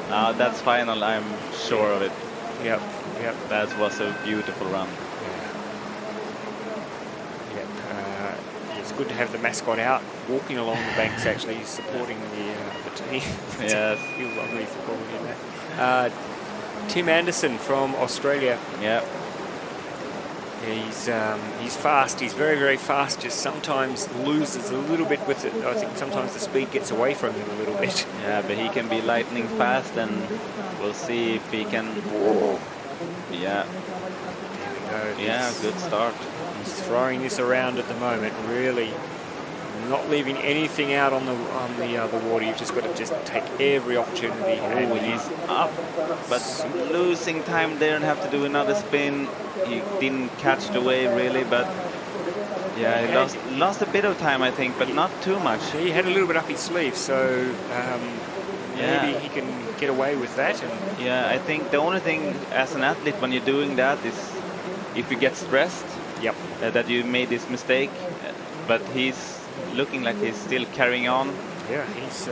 C: That's final, I'm sure of it.
A: Yep.
C: That was a beautiful run.
A: It's good to have the mascot out, walking along the banks, actually, supporting the team.
C: Yes.
A: Feels lovely for calling him that. Tim Anderson from Australia.
C: Yep.
A: He's fast. He's very, very fast. Just sometimes loses a little bit with it. I think sometimes the speed gets away from him a little bit.
C: Yeah, but he can be lightning fast, and we'll see if he can. Yeah.
A: There we go.
C: Yeah, good start.
A: He's throwing this around at the moment, really not leaving anything out on the water. You've just got to take every opportunity.
C: Oh, he's up, but losing time there and have to do another spin. He didn't catch the wave really, but yeah, he lost a bit of time, I think, but not too much.
A: He had a little bit up his sleeve, so maybe he can get away with that.
C: Yeah, I think the only thing as an athlete when you're doing that is if you get stressed.
A: Yep.
C: That you made this mistake, but he's looking like he's still carrying on.
A: Yeah, he's.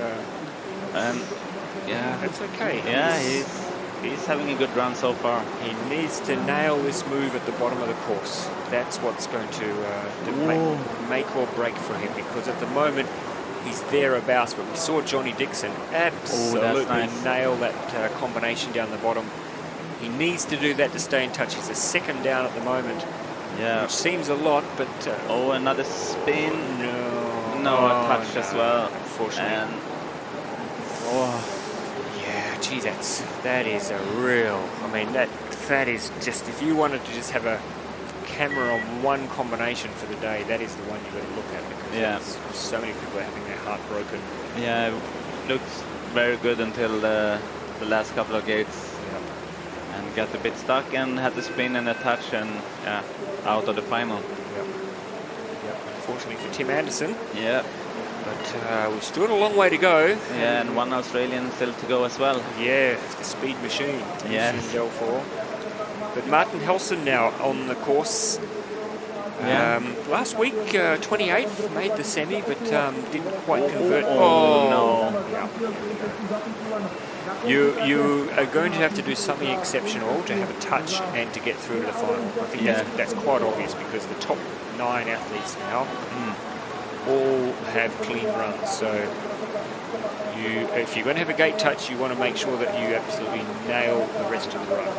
A: That's okay.
C: Yeah, he's having a good run so far.
A: He needs to nail this move at the bottom of the course. That's what's going to make or break for him, because at the moment he's thereabouts. But we saw Johnny Dixon absolutely nail that combination down the bottom. He needs to do that to stay in touch. He's a second down at the moment.
C: Yeah.
A: Which seems a lot, but...
C: another spin.
A: No,
C: a touch as well.
A: Unfortunately.
C: And,
A: Yeah, Gee, that is a real. I mean, that is just. If you wanted to just have a camera on one combination for the day, that is the one you've got to look at, because so many people are having their heart broken.
C: Yeah, it looks very good until the last couple of gates. And got a bit stuck and had to spin and a touch and out of the final.
A: Unfortunately for Tim Anderson.
C: Yeah.
A: But we've still got a long way to go.
C: Yeah, and one Australian still to go as well.
A: Yeah, it's the speed machine.
C: Yes.
A: Delfor. But Martin Helsen now on the course. Last week, 28th, made the semi, but didn't quite convert.
C: Oh no.
A: You are going to have to do something exceptional to have a touch and to get through to the final. I think that's quite obvious, because the top 9 athletes now all have clean runs. So if you're going to have a gate touch, you want to make sure that you absolutely nail the rest of the run.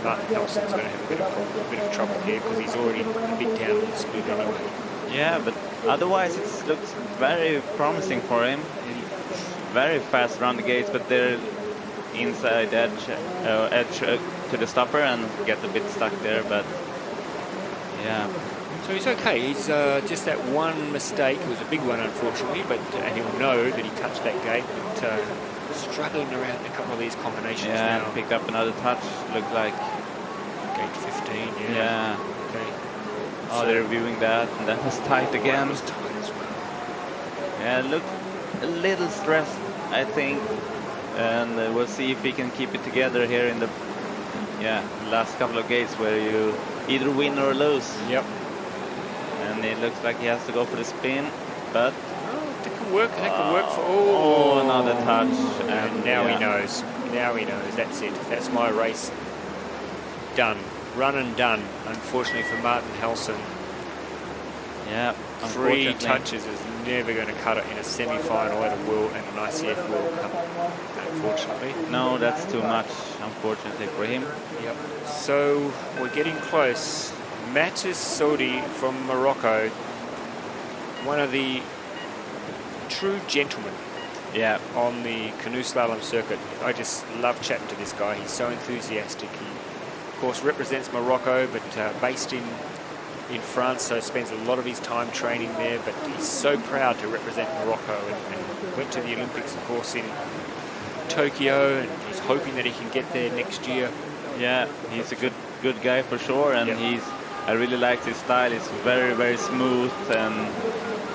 A: Martin Helsen's going to have a bit of trouble here, because he's already a bit down on the speed anyway.
C: Yeah, but otherwise it looks very promising for him. Very fast around the gates, but they're inside edge to the stopper and get a bit stuck there. But yeah.
A: So he's okay. He's just that one mistake. It was a big one, unfortunately, and he'll know that he touched that gate. But struggling around a couple of these combinations now.
C: Yeah, picked up another touch. Looked like
A: gate 15.
C: Yeah.
A: Okay.
C: Oh, so they're reviewing that, and that was tight again.
A: That was tight as well.
C: Yeah, looked a little stressed, I think, and we'll see if he can keep it together here in the last couple of gates, where you either win or lose.
A: Yep.
C: And it looks like he has to go for the spin, but
A: that could work. That could work for.
C: Another touch, and
A: now he knows. Now he knows. That's it. That's my race done. Run and done. Unfortunately for Martin Helsen.
C: Yeah.
A: 3 touches is never going to cut it in a semi-final at a World and an ICF World Cup, unfortunately.
C: No, that's too much, unfortunately for him.
A: Yep. So we're getting close. Matis Sodi from Morocco, one of the true gentlemen
C: Yeah.
A: on the canoe slalom circuit. I just love chatting to this guy. He's so enthusiastic. He, of course, represents Morocco, but based in France, so spends a lot of his time training there. But he's so proud to represent Morocco, and went to the Olympics, of course, in Tokyo, and he's hoping that he can get there next year.
C: Yeah, he's a good guy for sure, and I really like his style. It's very, very smooth and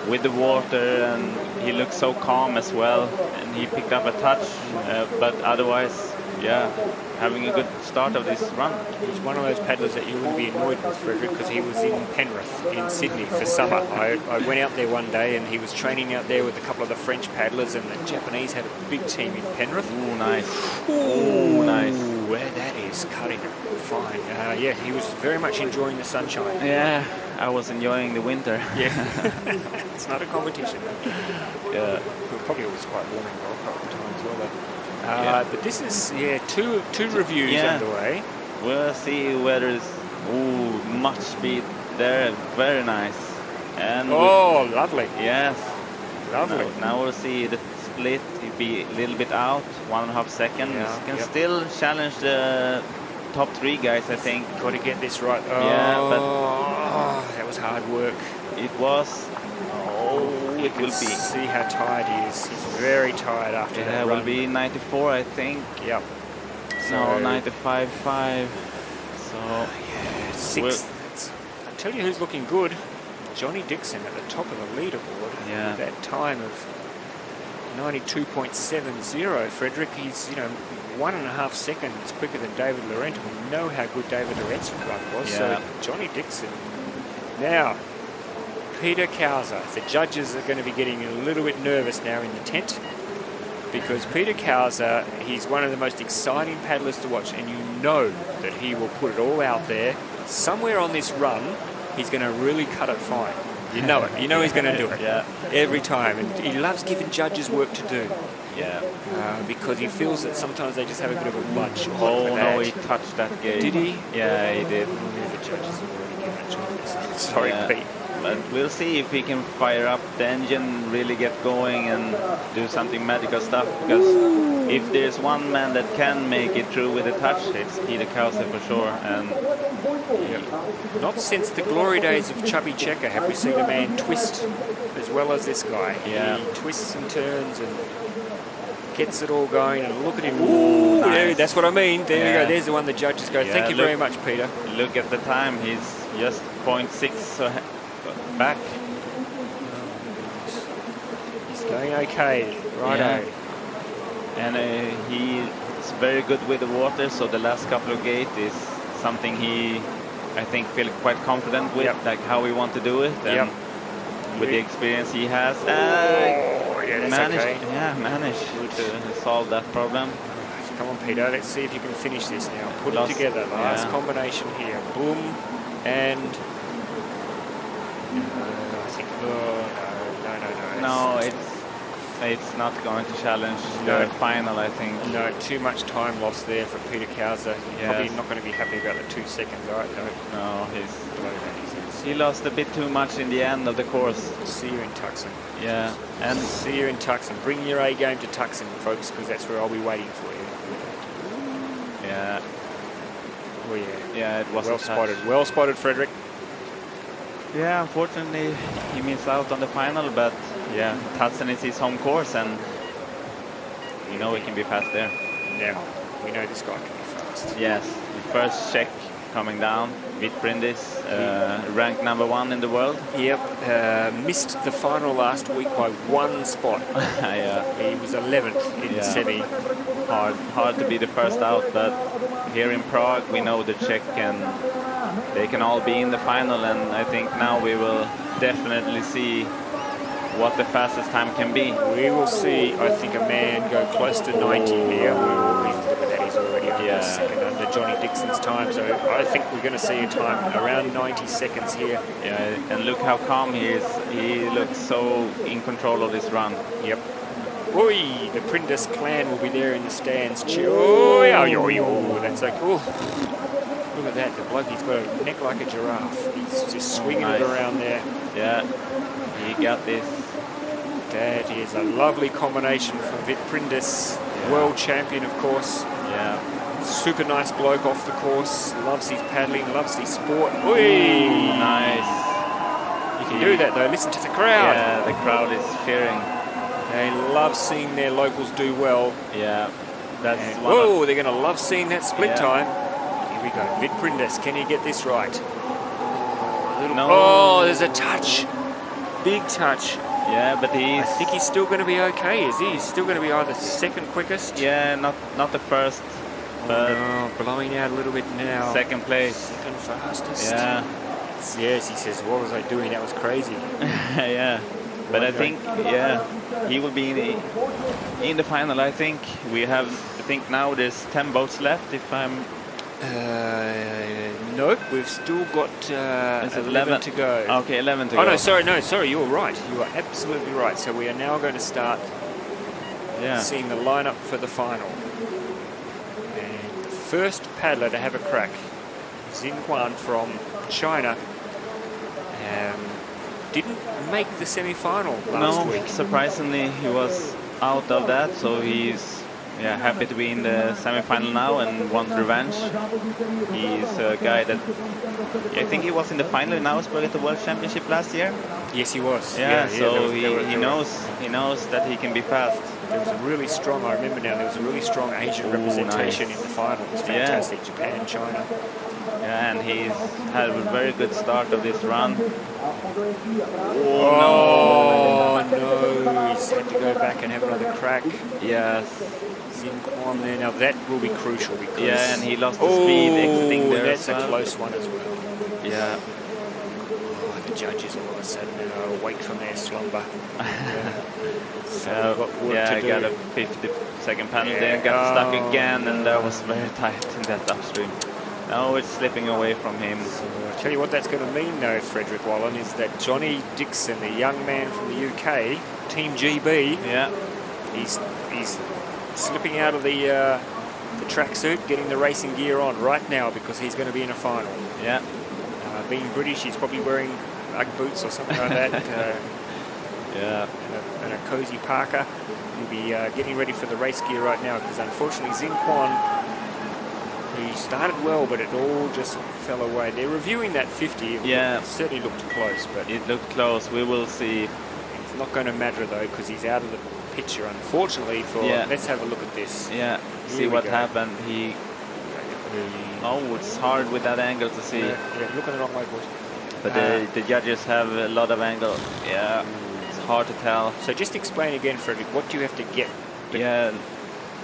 C: with the water, and he looks so calm as well. And he picked up a touch, but otherwise, having a good start of this run.
A: He's one of those paddlers that you wouldn't be annoyed with, Frederick, because he was in Penrith in Sydney for summer. I went out there one day, and he was training out there with a couple of the French paddlers, and the Japanese had a big team in Penrith.
C: Ooh, nice.
A: Ooh, nice. Where that is cutting it fine. He was very much enjoying the sunshine.
C: Yeah, I was enjoying the winter.
A: Yeah, it's not a competition.
C: Yeah,
A: it probably was quite warm in Morocco at the time as well, though. But this is two reviews underway.
C: We'll see whether it's much speed there. Very nice. And
A: lovely.
C: Yes,
A: lovely.
C: Now we'll see the split. He'll be a little bit out, 1.5 seconds. Can still challenge the top 3 guys, I think.
A: Got to get this right.
C: But
A: that was hard work.
C: It was. It will be.
A: See how tired he is. He's very tired after that run.
C: It will be 94, I think.
A: Yep.
C: No, 95.5. So
A: 6th. I'll tell you who's looking good. Johnny Dixon at the top of the leaderboard.
C: Yeah.
A: That time of 92.70, Frederick. He's 1.5 seconds quicker than David Laurent. We know how good David Laurent's run was. So Johnny Dixon. Now, Peter Kauser. The judges are going to be getting a little bit nervous now in the tent, because Peter Kauser, he's one of the most exciting paddlers to watch, and you know that he will put it all out there. Somewhere on this run, he's going to really cut it fine. You know it. You know he's going to do it. Every time. And he loves giving judges work to do. Because he feels that sometimes they just have a bit of a bunch.
C: No, he touched that gate.
A: Did he?
C: Yeah, he did.
A: The judges have already given a choice. Sorry, Pete.
C: But we'll see if he can fire up the engine, really get going and do something magical stuff. Because if there's one man that can make it through with a touch, it's Peter Krause for sure. And
A: not since the glory days of Chubby Checker have we seen a man twist as well as this guy.
C: Yeah.
A: He twists and turns and gets it all going, and look at him. Ooh,
C: nice.
A: there, that's what I mean. There you go. There's the one the judges go. Thank you very much, Peter.
C: Look at the time. He's just 0.6 back.
A: He's going okay. Righto.
C: And he's very good with the water, so the last couple of gates is something he, I think, feel quite confident with, like how we want to do it. And with the experience he has, managed to solve that problem.
A: Come on, Peter, let's see if you can finish this now. Put it together. Last combination here. Boom. And I think,
C: no, it's not going to challenge the final, I think.
A: No, too much time lost there for Peter Krause. Probably not going to be happy about the 2 seconds, right?
C: No, he lost a bit too much in the end of the course.
A: See you in Tucson.
C: Yeah, and
A: see you in Tucson. Bring your A game to Tucson, folks, because that's where I'll be waiting for you.
C: Yeah.
A: Oh yeah.
C: Yeah, it was
A: well spotted. Well spotted, Frederick.
C: Yeah, unfortunately he missed out on the final, but yeah, Tucson is his home course, and we know he can be fast there.
A: Yeah, we know this guy can be fast.
C: Yes, the first Czech coming down. Vitbrindis, ranked #1 in the world.
A: Yep, missed the final last week by 1 spot. He was 11th in semi.
C: Hard to be the first out, but here in Prague we know the Czech they can all be in the final, and I think now we will definitely see what the fastest time can be.
A: We will see, I think, a man go close to 90 here. We will be looking at he's already under second under Johnny Dixon's time, so I think we're going to see a time around 90 seconds here.
C: Yeah, and look how calm he is. He looks so in control of this run.
A: Yep. Oi, the Prindis clan will be there in the stands. Oh, that's so cool. Look at that, the bloke, he's got a neck like a giraffe. He's just swinging it around there.
C: Yeah, he got this.
A: That is a lovely combination from Vitbrindis, world champion, of course.
C: Yeah.
A: Super nice bloke off the course. Loves his paddling, loves his sport. Oi!
C: Nice.
A: You can do that, though. Listen to the crowd.
C: Yeah, the crowd is cheering.
A: They love seeing their locals do well.
C: Yeah. That's
A: they're going to love seeing that split time. Here we go. Vitbrindis, can he get this right? Oh, there's a touch. Big touch.
C: Yeah, but I
A: think he's still going to be okay, is he? He's still going to be either second quickest.
C: Yeah, not the first. But
A: blowing out a little bit now.
C: Second place.
A: Second fastest.
C: Yeah.
A: Yes, he says, what was I doing? That was crazy.
C: Yeah. But I think, he will be in the final. I think now there's 10 boats left. If I'm
A: nope, we've still got 11 to go.
C: Okay, 11 to go.
A: Oh, no, sorry, you were right. You are absolutely right. So we are now going to start seeing the lineup for the final. And the first paddler to have a crack, Xin Quan from China, didn't make the semi-final last week.
C: Surprisingly, he was out of that, so he's happy to be in the semi-final now and want revenge. He's a guy that I think he was in the final in Augsburg at the World Championship last year.
A: Yes, he was.
C: So he knows that he can be fast.
A: There was a really strong, I remember now, there was a really strong Asian representation in the final. It was fantastic. Japan, China.
C: Yeah, and he's had a very good start of this run.
A: Oh, no. He's had to go back and have another crack.
C: Yes.
A: On there. Now that will be crucial because...
C: Yeah, and he lost the speed exiting there.
A: That's a close one as well.
C: Yeah.
A: The judges all of a sudden are awake from their slumber.
C: I got a 50-second penalty and got stuck again, and that was very tight in that upstream. Now it's slipping away from him.
A: So I'll tell you what that's going to mean, though, Frederick Wallen, is that Johnny Dixon, the young man from the UK, Team GB, he's slipping out of the tracksuit, getting the racing gear on right now because he's going to be in a final.
C: Yeah.
A: Being British, he's probably wearing Ugg boots or something like that.
C: Yeah.
A: And a cozy parka. He'll be getting ready for the race gear right now because unfortunately Xin Quan, he started well, but it all just fell away. They're reviewing that 50. It certainly looked close, but
C: it looked close. We will see.
A: It's not going to matter though because he's out of the picture, unfortunately. Let's have a look at this.
C: Yeah, see what happened. It's hard with that angle to see.
A: Yeah, look at the wrong way, boys.
C: But the judges have a lot of angle. Yeah, it's hard to tell.
A: So just explain again, Fredrik, what do you have to get?
C: Yeah,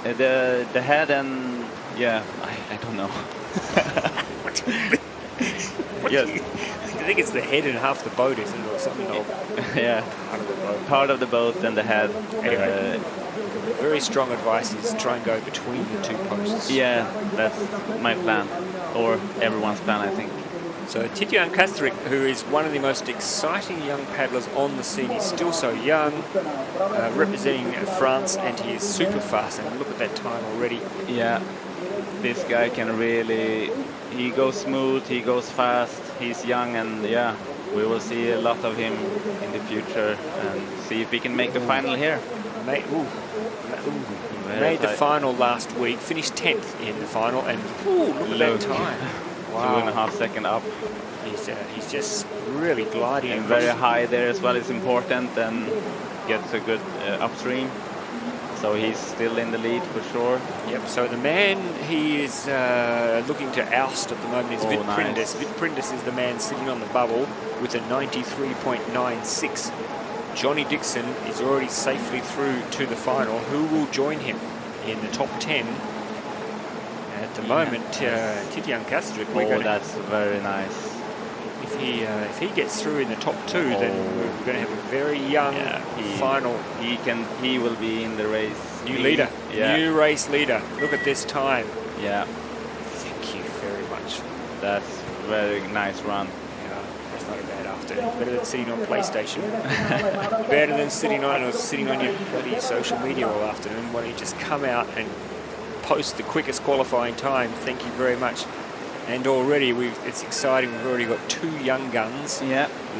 C: the head and I don't know.
A: Yes. I think it's the head and half the boat, isn't it, or something?
C: Yeah, part of the boat and the head.
A: Anyway, very strong advice is try and go between the two posts.
C: Yeah, that's my plan, or everyone's plan, I think.
A: So Titian Kastrik, who is one of the most exciting young paddlers on the scene, he's still so young, representing France, and he is super fast. And look at that time already.
C: Yeah, this guy can really, he goes smooth, he goes fast, he's young, and yeah, we will see a lot of him in the future and see if he can make the final here.
A: Made the final last week, finished 10th in the final, and look at that time. Wow.
C: 2.5 seconds up.
A: He's just really gliding.
C: And very high there as well is important, and gets a good upstream. So he's still in the lead for sure.
A: Yep, so the man he is looking to oust at the moment is Vit Prindes.
C: Nice.
A: Vit Prindes is the man sitting on the bubble with a 93.96. Johnny Dixon is already safely through to the final. Who will join him in the top 10? At the moment, Titian Kastrik.
C: That's very nice.
A: If he gets through in the top 2, then we're going to have a very young final.
C: He will be in the race.
A: New leader. Yeah. New race leader. Look at this time.
C: Yeah.
A: Thank you very much.
C: That's a very nice run.
A: That's not a bad afternoon. It's better than sitting on PlayStation. Better than sitting on your bloody social media all afternoon. Why don't you just come out and post the quickest qualifying time? Thank you very much. And already it's exciting. We've already got 2 young guns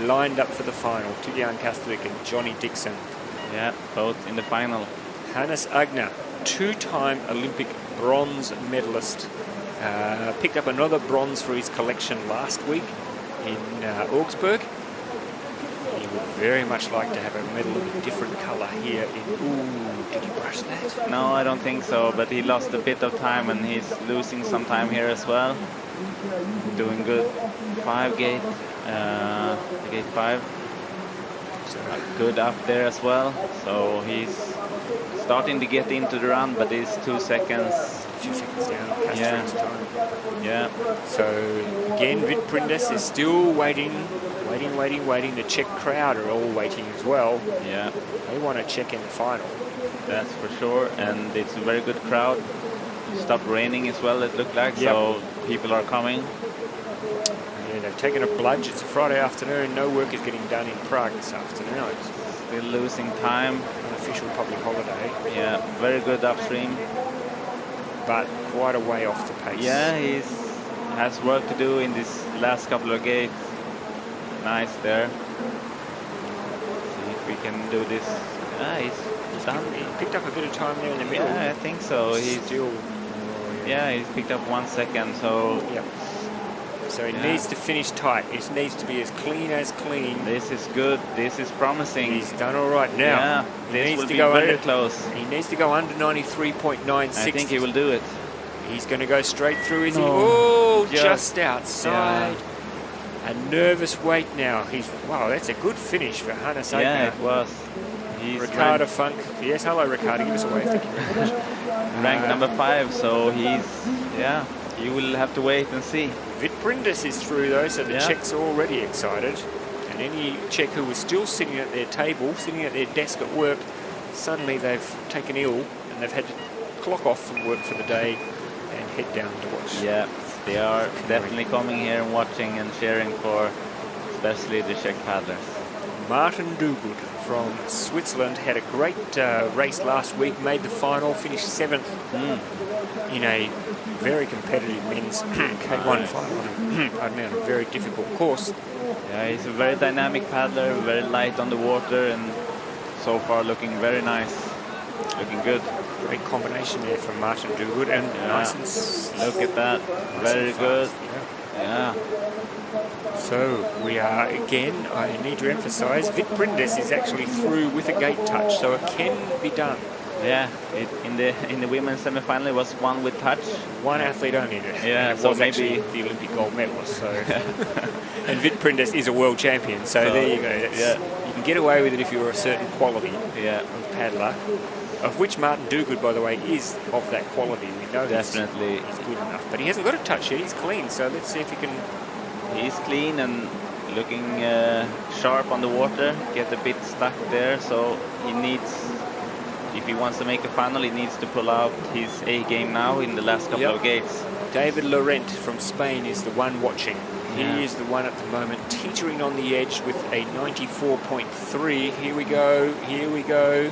A: lined up for the final. Titian Kastrik and Johnny Dixon.
C: Yeah, both in the final.
A: Hannes Agner, 2-time Olympic bronze medalist. Picked up another bronze for his collection last week in Augsburg. He would very much like to have a medal of a different colour here did he brush that?
C: No, I don't think so, but he lost a bit of time and he's losing some time here as well. Doing good. 5 gate, gate 5. So good up there as well. So he's starting to get into the run, but he's 2 seconds.
A: 2 seconds down. Time.
C: Yeah.
A: So again, Vit Prindes is still waiting. The Czech crowd are all waiting as well.
C: Yeah.
A: They want to check in the final.
C: That's for sure, and it's a very good crowd. It stopped raining as well, it looked like, so people are coming.
A: Yeah, they've taken a bludge. It's a Friday afternoon. No work is getting done in Prague this afternoon. It's
C: still losing time.
A: Unofficial public holiday.
C: Yeah, very good upstream.
A: But quite a way off the pace.
C: Yeah, he has work to do in this last couple of gates. Nice there. See if we can do this. He's done.
A: He picked up a bit of time there in the middle.
C: Yeah, I think so. He's still. Yeah, he's picked up 1 second. So.
A: Yep. So he needs to finish tight. It needs to be as clean as clean.
C: This is good. This is promising.
A: He's done all right now.
C: Yeah, this will be very close.
A: He needs to go under 93.96.
C: I think he will do it.
A: He's going to go straight through, is he? Oh, just outside.
C: Yeah.
A: A nervous wait now. Wow, that's a good finish for Hannes Agner.
C: Yeah, it was.
A: Ricardo Funk. Yes, hello, Ricardo. Give us a wave. Thank you very much.
C: Ranked number 5, so you will have to wait and see.
A: Vit Prindes is through though, so the Czechs are already excited. And any Czech who was still sitting at their table, sitting at their desk at work, suddenly they've taken ill and they've had to clock off from work for the day and head down to watch.
C: Yeah, they are definitely coming here and watching and cheering for especially the Czech paddlers.
A: Martin Dugut from Switzerland had a great race last week, made the final, finished 7th in a very competitive men's K1 final on a very difficult course.
C: Yeah, he's a very dynamic paddler, very light on the water, and so far looking very nice. Looking good.
A: Great combination there from Martin Duguid, and nice and
C: look at that. Very good. Yeah.
A: So we are again, I need to emphasize, Vit Brindes is actually through with a gate touch, so it can be done.
C: Yeah, in the women's semi-final it was one with touch.
A: One athlete only.
C: Yeah,
A: and it
C: so
A: was actually the Olympic gold medalist. So and Vit Brindes is a world champion, so there you go. You can get away with it if you're a certain quality of paddler, of which Martin Duguid, by the way, is of that quality. We know
C: definitely
A: he's good enough, but he hasn't got a touch yet. He's clean, so let's see if he can.
C: He's clean and looking sharp on the water. Get a bit stuck there, so he needs. If he wants to make a final, he needs to pull out his A game now in the last couple of gates.
A: David Laurent from Spain is the one watching. He is the one at the moment teetering on the edge with a 94.3. Here we go. Here we go.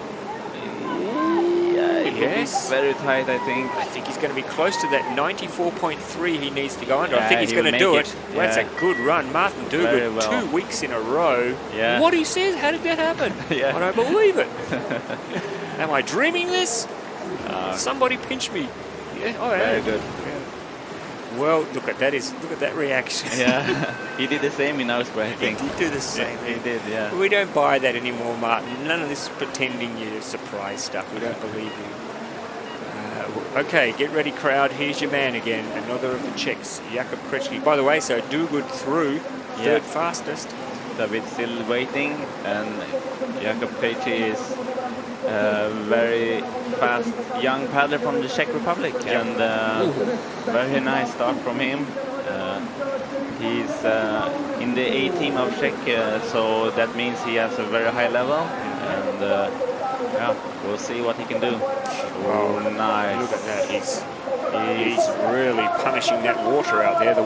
A: Yes.
C: Very tight, I think.
A: I think he's going to be close to that 94.3 he needs to go under. I think he's going to do it. Well, that's a good run. Martin Duguid, 2 weeks in a row.
C: Yeah.
A: What he says, how did that happen? I don't believe it. Am I dreaming this? Somebody pinch me. Yeah. Oh,
C: very good.
A: Well, look at that reaction.
C: Yeah, he did the same in our spray, I think.
A: He did do the same.
C: He did, yeah.
A: We don't buy that anymore, Martin. None of this pretending you surprise stuff. We don't believe you. Okay, get ready, crowd. Here's your man again. Another of the Czechs, Jakub Krečky. By the way, so Duguid through, third fastest.
C: David still waiting, and Jakub Krečky is a very fast young paddler from the Czech Republic, and very nice start from him. He's in the A team of Czech, so that means he has a very high level, and we'll see what he can do.
A: Oh,
C: nice.
A: Look at that. He's really punishing that water out there. The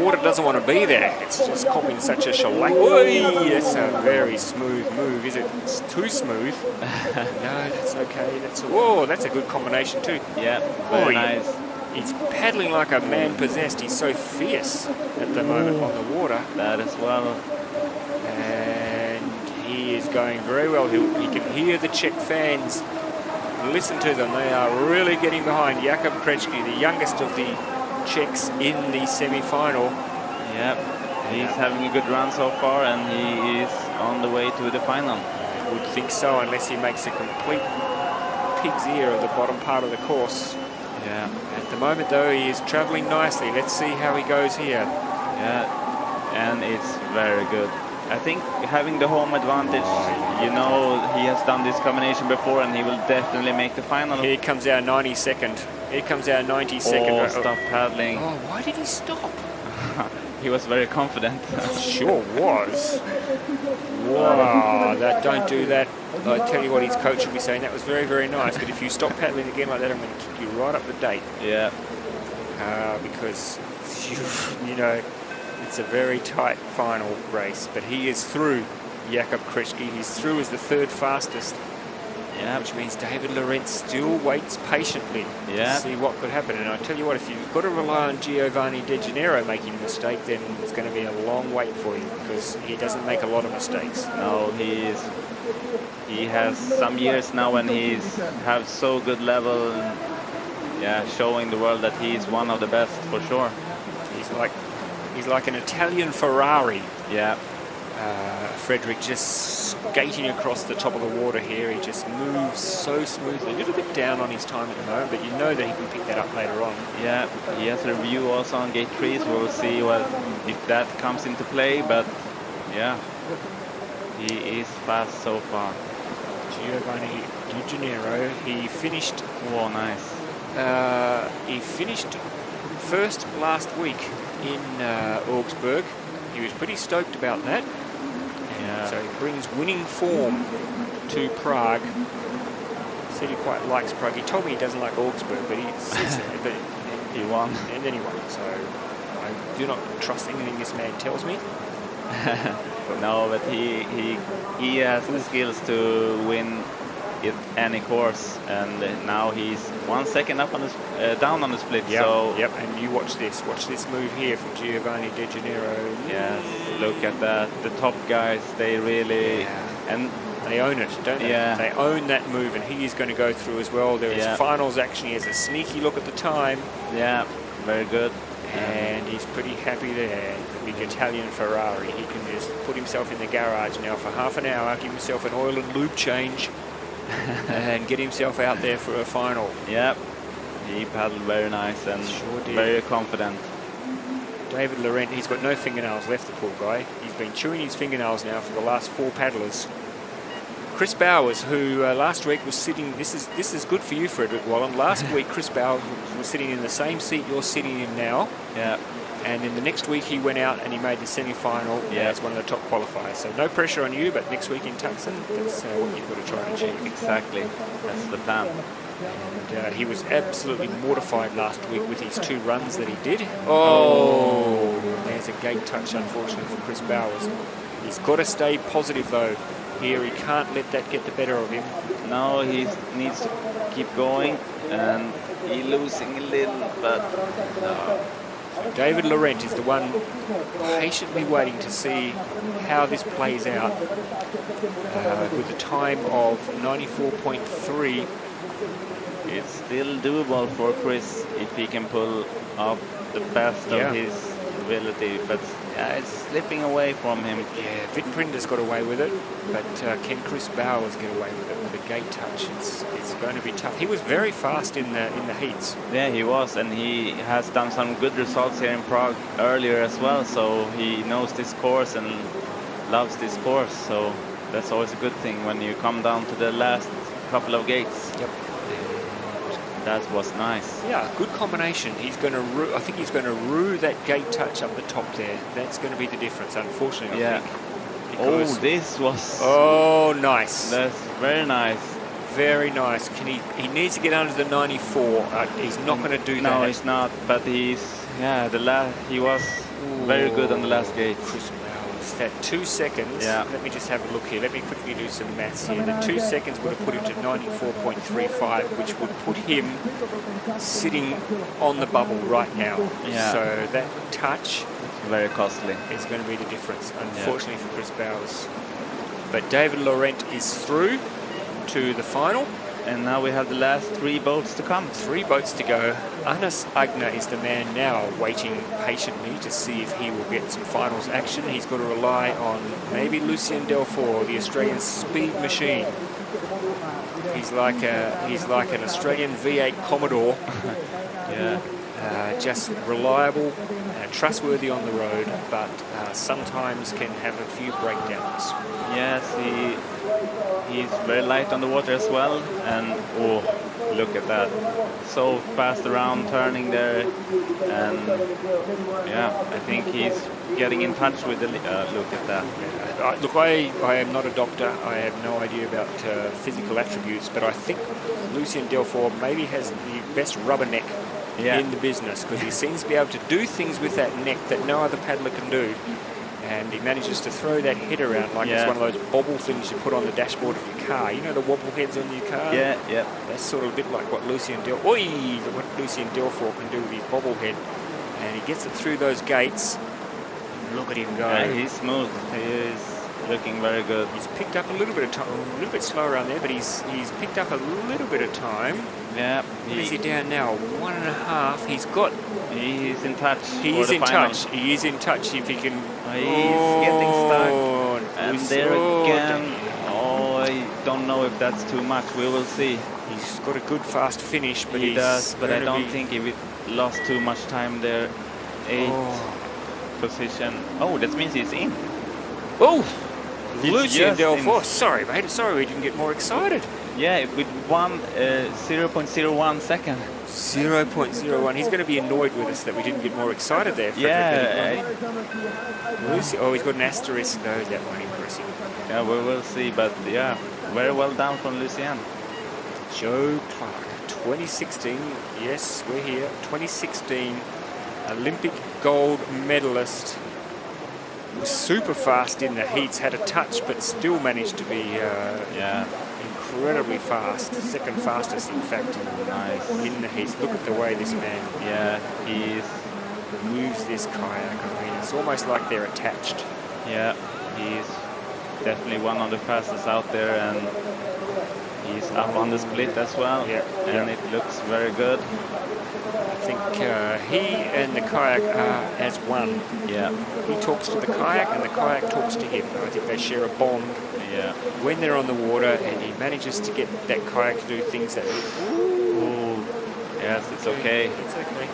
A: water doesn't want to be there. It's just copping such a shellac. Oy, that's a very smooth move. Is it? It's too smooth. No, that's okay. That's a good combination too.
C: Yeah, very nice.
A: He's paddling like a man possessed. He's so fierce at the moment on the water.
C: That as well.
A: And he is going very well. He can hear the Czech fans. Listen to them. They are really getting behind Jakub Krečky, the youngest of the Czechs in the semi-final.
C: Yep, he's having a good run so far, and he is on the way to the final.
A: I would think so, unless he makes a complete pig's ear of the bottom part of the course.
C: Yeah.
A: At the moment, though, he is travelling nicely. Let's see how he goes here.
C: Yeah, and it's very good. I think having the home advantage, you know, he has done this combination before, and he will definitely make the final.
A: Here comes our 92nd. Here comes our 92nd.
C: Oh, stop paddling.
A: Oh, why did he stop?
C: He was very confident.
A: Sure was. Wow, don't do that. I tell you what, his coach will be saying, that was very, very nice, but if you stop paddling again like that, I'm going to kick you right up the date.
C: Yeah.
A: Because, you know, it's a very tight final race, but he is through, Jakub Krečky. He's through as the third fastest. Yeah, which means David Laurent still waits patiently to see what could happen. And I tell you what, if you've got to rely on Giovanni De Gennaro making a mistake, then it's going to be a long wait for you, because he doesn't make a lot of mistakes.
C: No, he has some years now when have so good level, and showing the world that he's one of the best for sure.
A: He's like an Italian Ferrari.
C: Yeah.
A: Frederick just skating across the top of the water here. He just moves so smoothly. A little bit down on his time at the moment, but you know that he can pick that up later on.
C: Yeah, he has a review also on gate 3, so we'll see if that comes into play. But yeah, he is fast so far.
A: Giovanni Di Gennaro, he finished.
C: Oh, nice.
A: He finished first last week in Augsburg. He was pretty stoked about that. So he brings winning form to Prague. Said he quite likes Prague. He told me he doesn't like Augsburg, but he says that. But
C: he won.
A: And then he won. So I do not trust anything this man tells me.
C: No, but he has the skills to win any course, and now he's 1 second up on the down on the split.
A: Yep,
C: So
A: yep. And you watch this move here from Giovanni De Janeiro.
C: yes, look at that. The top guys, they really and
A: they own it, don't they?
C: Yeah.
A: They own that move, and he is going to go through as well. There is finals action. He has a sneaky look at the time.
C: yeah, very good.
A: And he's pretty happy there. The big Italian Ferrari. He can just put himself in the garage now for half an hour, give himself an oil and lube change, and get himself out there for a final.
C: Yep, he paddled very nice and
A: Sure did.
C: very confident.
A: David Laurent, he's got no fingernails left, the poor guy. He's been chewing his fingernails now for the last 4 paddlers. Chris Bowers, who last week was sitting, this is good for you, Frederick Wallen. Last week, Chris Bowers was sitting in the same seat you're sitting in now.
C: Yeah.
A: And then the next week he went out and he made the semi-final as one of the top qualifiers. So no pressure on you, but next week in Tucson, that's what you've got to try and achieve.
C: Exactly, that's the plan.
A: And he was absolutely mortified last week with his 2 runs that he did. Oh, there's a gate touch, unfortunately, for Chris Bowers. He's got to stay positive, though. Here, he can't let that get the better of him.
C: No, he needs to keep going, and he's losing a little, but no.
A: David Laurent is the one patiently waiting to see how this plays out. With a time of 94.3.
C: It's still doable for Chris if he can pull off the best of his ability, but it's slipping away from him.
A: Yeah, Vitprinder's got away with it, but can Chris Bowers get away with it with a gate touch? It's going to be tough. He was very fast in the heats.
C: Yeah, he was, and he has done some good results here in Prague earlier as well, so he knows this course and loves this course, so that's always a good thing when you come down to the last couple of gates.
A: Yep.
C: That was nice.
A: Yeah, good combination. He's going to I think he's going to rue that gate touch up the top there. That's going to be the difference, unfortunately, I think.
C: Oh, this was...
A: Oh, nice.
C: That's very nice.
A: Very nice. He needs to get under the 94. He's not going to do that.
C: No, he's not, but he was very good on the last gate.
A: That 2 seconds, let me just have a look here. Let me quickly do some maths here. The 2 seconds would have put him to 94.35, which would put him sitting on the bubble right now.
C: Yeah.
A: So that touch
C: very costly.
A: Is going to be the difference, unfortunately, for Chris Bowers. But David Laurent is through to the final.
C: And now we have the last 3 boats to come.
A: 3 boats to go. Anas Agna is the man now waiting patiently to see if he will get some finals action. He's got to rely on maybe Lucien Delfour, the Australian speed machine. He's like an Australian V8 Commodore. Just reliable and trustworthy on the road, but sometimes can have a few breakdowns.
C: Yes, he's very light on the water as well, and oh, look at that, so fast around turning there, and I think he's getting in touch with the look at that.
A: Look, I am not a doctor. I have no idea about physical attributes, but I think Lucien Delfour maybe has the best rubber neck in the business, because he seems to be able to do things with that neck that no other paddler can do. And he manages to throw that head around like it's one of those bobble things you put on the dashboard of your car. You know the wobble heads on your car?
C: Yeah.
A: That's sort of a bit like what Lucien Delfour can do with his bobble head. And he gets it through those gates. Look at him go.
C: Yeah, he's smooth. He is looking very good.
A: He's picked up a little bit of time, a little bit slow around there, but he's picked up a little bit of time.
C: Yeah.
A: Is he down now? 1.5.
C: He's in touch.
A: He is in touch. He is in touch. If he can.
C: He's getting stuck. And there again. Oh, I don't know if that's too much. We will see.
A: He's got a good fast finish, but
C: he does. But I don't think he lost too much time there. 8th position. Oh, that means he's in.
A: Oh, Lucien Delfour. Sorry, mate. Sorry we didn't get more excited.
C: Yeah, with 0.01 second.
A: 0.01. He's going to be annoyed with us that we didn't get more excited there. Oh, he's got an asterisk though. That won't impress him.
C: Yeah, we will see. But yeah, very well done from Lucien.
A: Joe Clark, 2016. Yes, we're here. 2016 Olympic gold medalist. Was super fast in the heats. Had a touch, but still managed to be incredibly fast, second fastest in fact in the heat. Look at the way this man moves this kayak. I mean, it's almost like they're attached.
C: Yeah, he's definitely one of the fastest out there, and he's up on the split as well.
A: Yeah,
C: and it looks very good.
A: I think he and the kayak are as one.
C: Yeah.
A: He talks to the kayak and the kayak talks to him. I think they share a bond.
C: Yeah.
A: When they're on the water, and he manages to get that kayak to do things that...
C: Ooh. Yes, it's okay.
A: It's okay.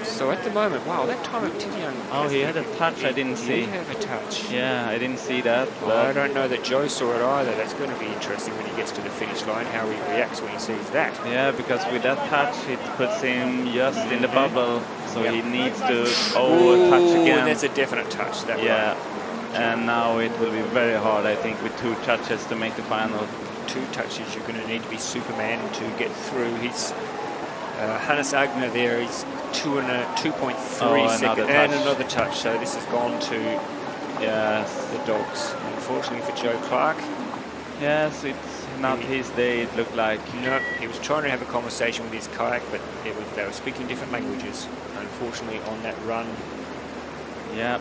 A: So at the moment, wow, that time of Tinian...
C: Oh, he had a touch I didn't see.
A: He had a touch.
C: Yeah, I didn't see that.
A: Well, I don't know that Joe saw it either. That's going to be interesting when he gets to the finish line, how he reacts when he sees that.
C: Yeah, because with that touch, it puts him just in the bubble, so he needs to touch again.
A: That's a definite touch. That
C: and now it will be very hard, I think, with 2 touches to make the final.
A: 2 touches, you're going to need to be Superman to get through. He's Hannes Agner there. He's 2.3 seconds and another touch. So this has gone to the dogs. Unfortunately for Joe Clark.
C: Yes, it's not his day. It looked like.
A: No, he was trying to have a conversation with his kayak, but they were speaking different languages. Unfortunately, on that run.
C: Yeah.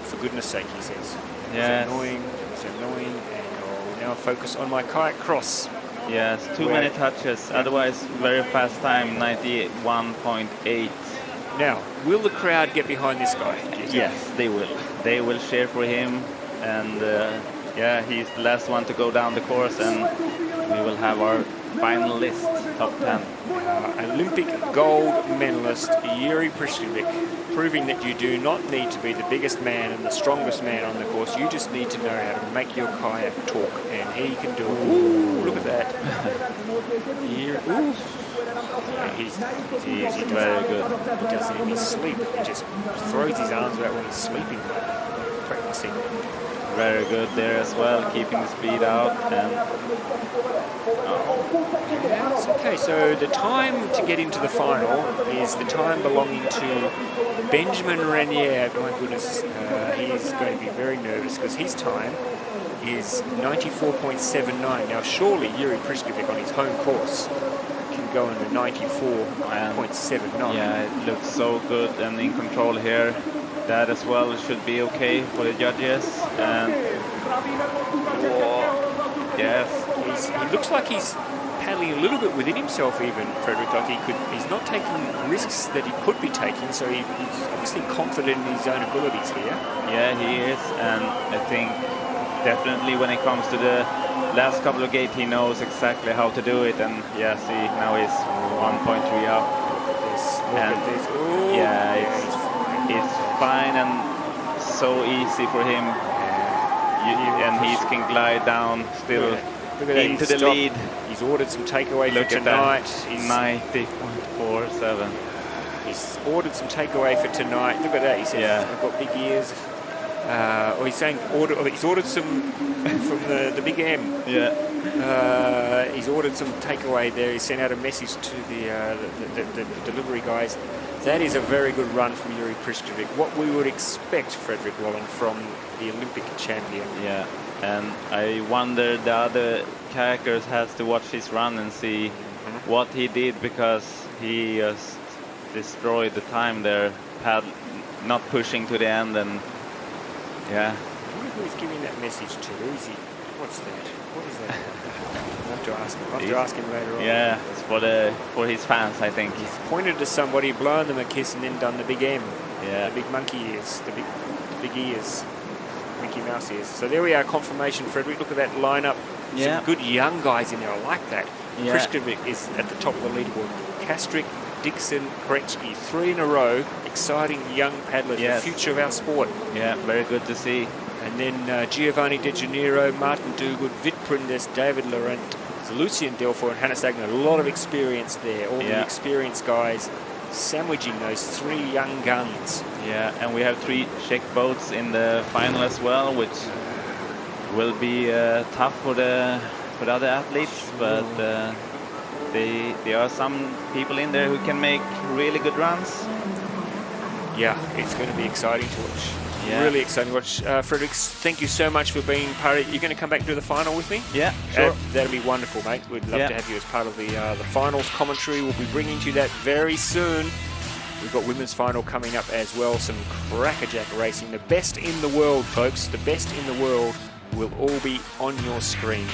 A: For goodness sake, he says.
C: Yes.
A: It's annoying. It's annoying, and I'll now focus on my kayak cross.
C: Yes, too many touches. Otherwise, very fast time, 91.8.
A: Now, will the crowd get behind this guy?
C: Yes, they will. They will cheer for him, and he's the last one to go down the course, and we will have our final list, top 10.
A: Olympic gold medalist Yuri Prishkovic, proving that you do not need to be the biggest man and the strongest man on the course. You just need to know how to make your kayak talk, and he can do it. Ooh, look at that. He's
C: very good.
A: He does it in his sleep. He just throws his arms out when he's sleeping, practicing.
C: Very good there as well, keeping the speed out.
A: Okay, so the time to get into the final is the time belonging to Benjamin Renier. My goodness, he is going to be very nervous because his time is 94.79. Now, surely Yuri Prishkovic on his home course can go into 94.79.
C: Yeah, it looks so good and in control here. That as well should be okay for the judges. And yes,
A: he looks like he's paddling a little bit within himself even, Frederick. Like he's not taking risks that he could be taking, so he's obviously confident in his own abilities here.
C: Yeah, he is, and I think definitely when it comes to the last couple of gates, he knows exactly how to do it. And yeah, see, now he's 1.3 up.
A: Look at this. Ooh,
C: yeah, it's fine and so easy for him. And he can glide down still into the lead.
A: He's ordered some takeaway for tonight.
C: 90.47.
A: He's ordered some takeaway for tonight. Look at that. He says, I've got big ears. Or he's saying he's ordered some from the Big M.
C: Yeah.
A: He's ordered some takeaway there. He sent out a message to the delivery guys. That is a very good run from Yuri Prishkovic. What we would expect, Frederick Wallen, from the Olympic champion.
C: Yeah, and I wonder the other kayakers has to watch his run and see what he did, because he just destroyed the time there, not pushing to the end, and yeah.
A: I wonder who he's giving that message to. Who is he? What's that? What is that? I'll have to ask him. I'll have to ask him later on.
C: Yeah, it's for his fans, I think.
A: He's pointed to somebody, blown them a kiss, and then done the big M.
C: Yeah.
A: The big monkey ears, the big ears, Mickey Mouse ears. So there we are, confirmation, Frederick. Look at that lineup.
C: Yeah.
A: Some good young guys in there. I like that.
C: Yeah.
A: Prishkovic is at the top of the leaderboard. Kastrick, Dixon, Kretsky, 3 in a row. Exciting young paddlers, the future of our sport.
C: Yeah, very good to see.
A: And then Giovanni De Janeiro, Martin Duguid, Vit Prindes, David Laurent, Lucian Delfour and Hannes Agner. A lot of experience there. All the experienced guys sandwiching those 3 young guns.
C: Yeah, and we have 3 Czech boats in the final as well, which will be tough for the other athletes, but there are some people in there who can make really good runs.
A: Yeah, it's going to be exciting to watch.
C: Yeah.
A: Really exciting to watch. Frederick, thank you so much for being part of it. You're going to come back and do the final with me?
C: Yeah, sure.
A: That'll be wonderful, mate. We'd love to have you as part of the finals commentary. We'll be bringing to you that very soon. We've got women's final coming up as well. Some crackerjack racing. The best in the world, folks. The best in the world will all be on your screens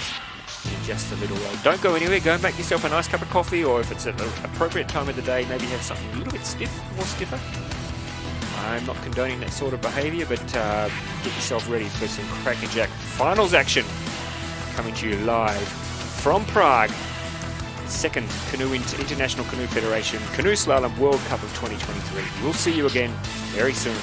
A: in just a little while. Don't go anywhere. Go and make yourself a nice cup of coffee, or if it's at the appropriate time of the day, maybe have something a little bit more stiffer. I'm not condoning that sort of behaviour, but get yourself ready for some crackerjack finals action coming to you live from Prague. Second International Canoe Federation Canoe Slalom World Cup of 2023. We'll see you again very soon.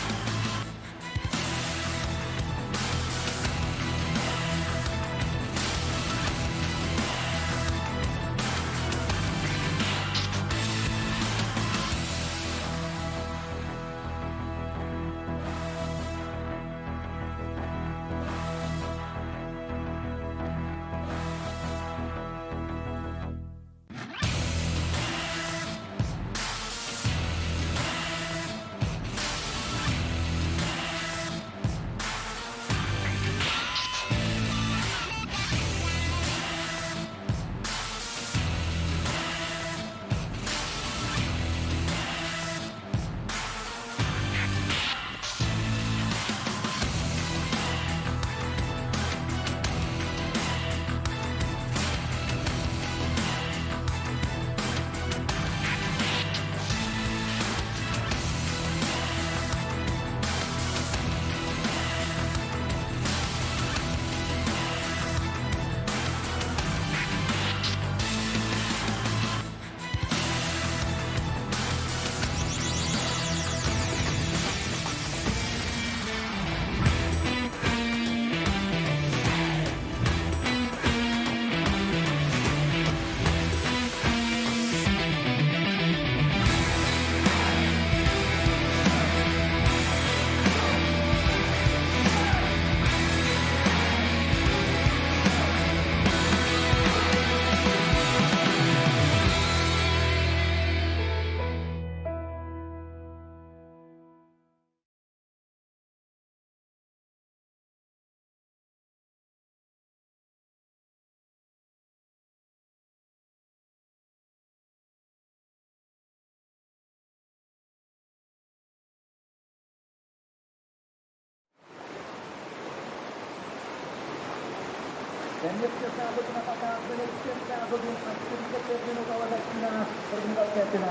D: Téměř 16 hodin na 15 minut, 4 hodin a 45 minut, ale začíná první velké finále.